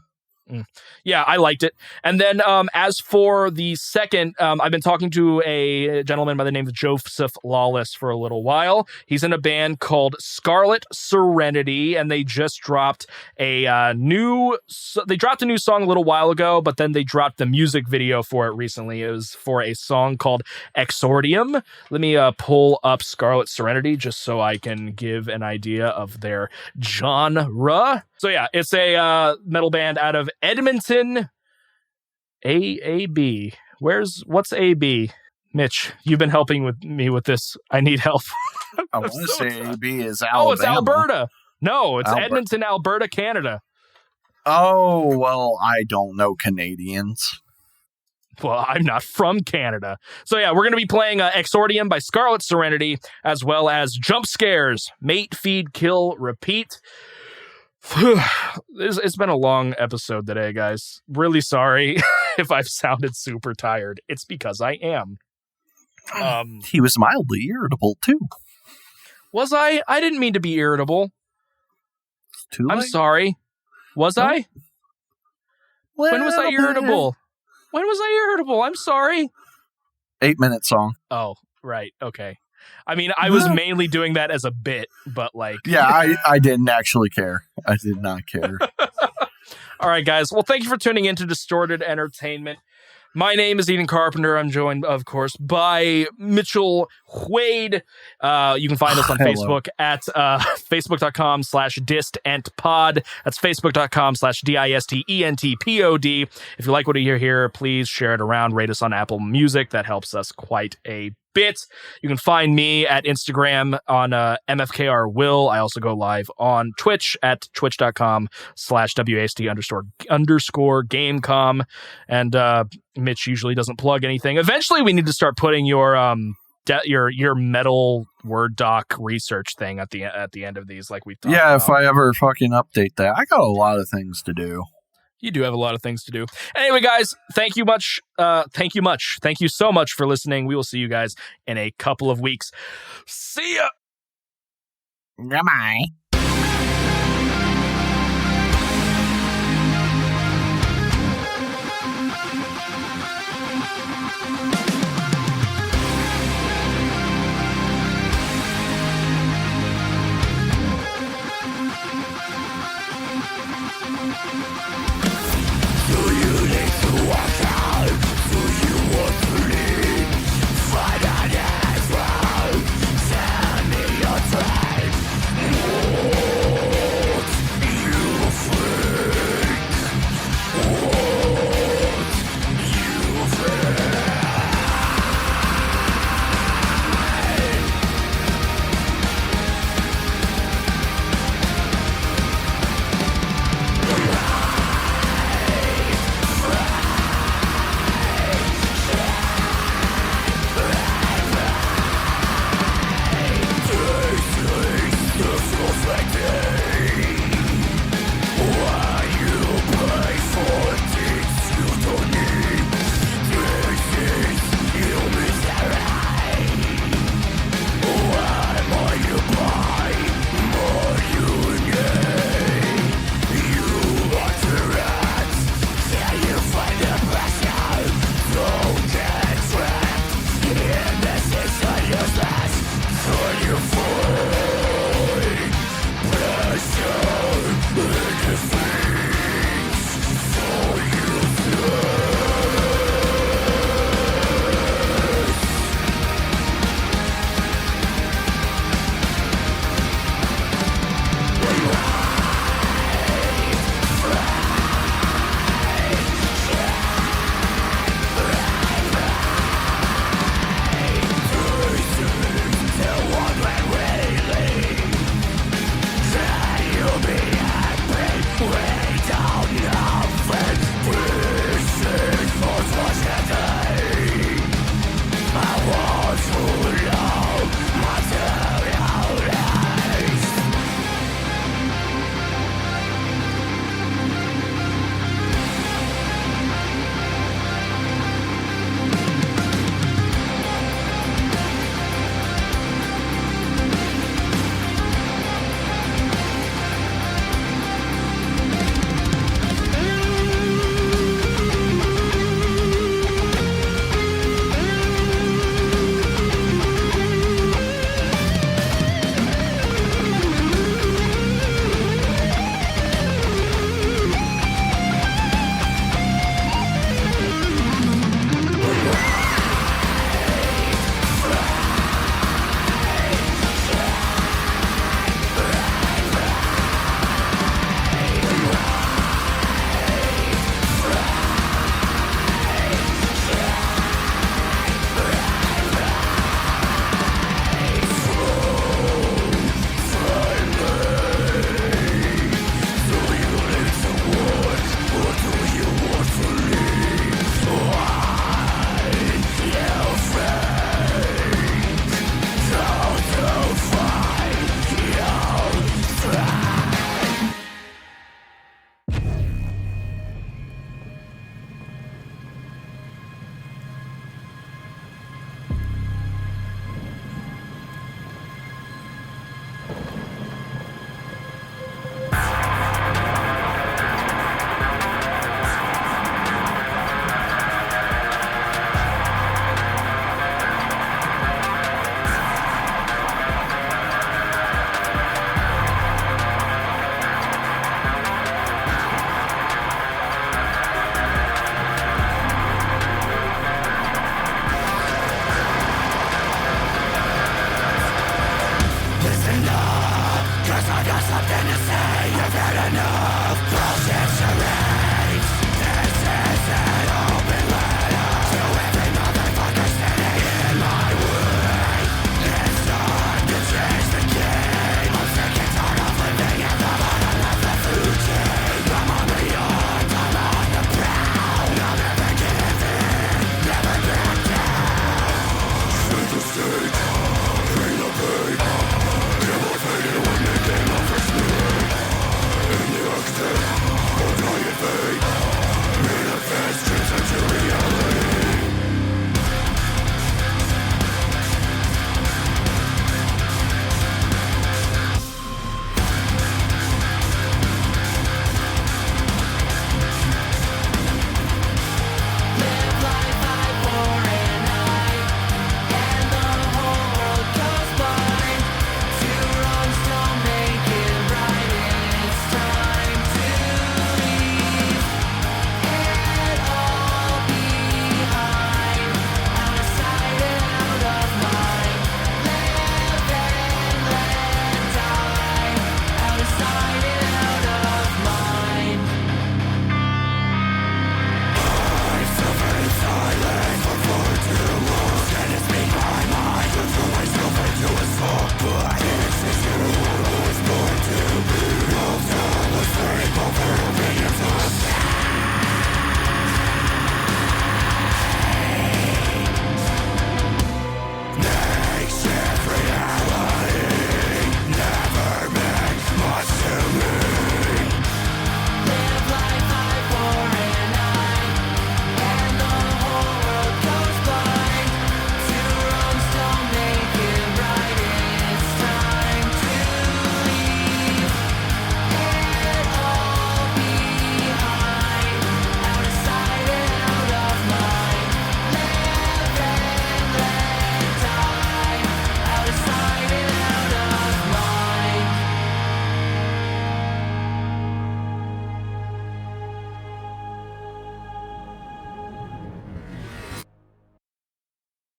Yeah, I liked it. And then as for the second, I've been talking to a gentleman by the name of Joseph Lawless for a little while. He's in a band called Scarlet Serenity, and they just dropped a new song a little while ago, but then they dropped the music video for it recently. It was for a song called Exordium. Let me pull up Scarlet Serenity just so I can give an idea of their genre. So yeah, it's a metal band out of Edmonton. AB. What's AB? Mitch, you've been helping me with this. I need help. I want to say AB is Alabama. Oh, it's Alberta. No, it's Edmonton, Alberta, Canada. Oh, well, I don't know Canadians. Well, I'm not from Canada. So yeah, we're going to be playing Exordium by Scarlet Serenity, as well as Jump Scares, Mate, Feed, Kill, Repeat. It's been a long episode today, guys. Really sorry if I've sounded super tired. It's because I am. He was mildly irritable, too. Was I? I didn't mean to be irritable. Too late. I'm sorry. Was I? When was I Little irritable? When was I irritable? I'm sorry. 8-minute song. Oh, right. Okay. I mean, I was mainly doing that as a bit, but like... Yeah, I didn't actually care. I did not care. All right, guys. Well, thank you for tuning in to Distorted Entertainment. My name is Eden Carpenter. I'm joined, of course, by Mitchell Wade. You can find us on Facebook at facebook.com/distentpod. That's facebook.com/distentpod. If you like what you hear here, please share it around. Rate us on Apple Music. That helps us quite a bit. You can find me at Instagram on MFKRWill. I also go live on Twitch at twitch.com/WASD_Gamecom. And Mitch usually doesn't plug anything. Eventually we need to start putting your metal Word doc research thing at the end of these, like we've talked about. If I ever fucking update that. I got a lot of things to do. You do have a lot of things to do. Anyway, guys, thank you much. Thank you so much for listening. We will see you guys in a couple of weeks. See ya. Goodbye. Do you need to walk out?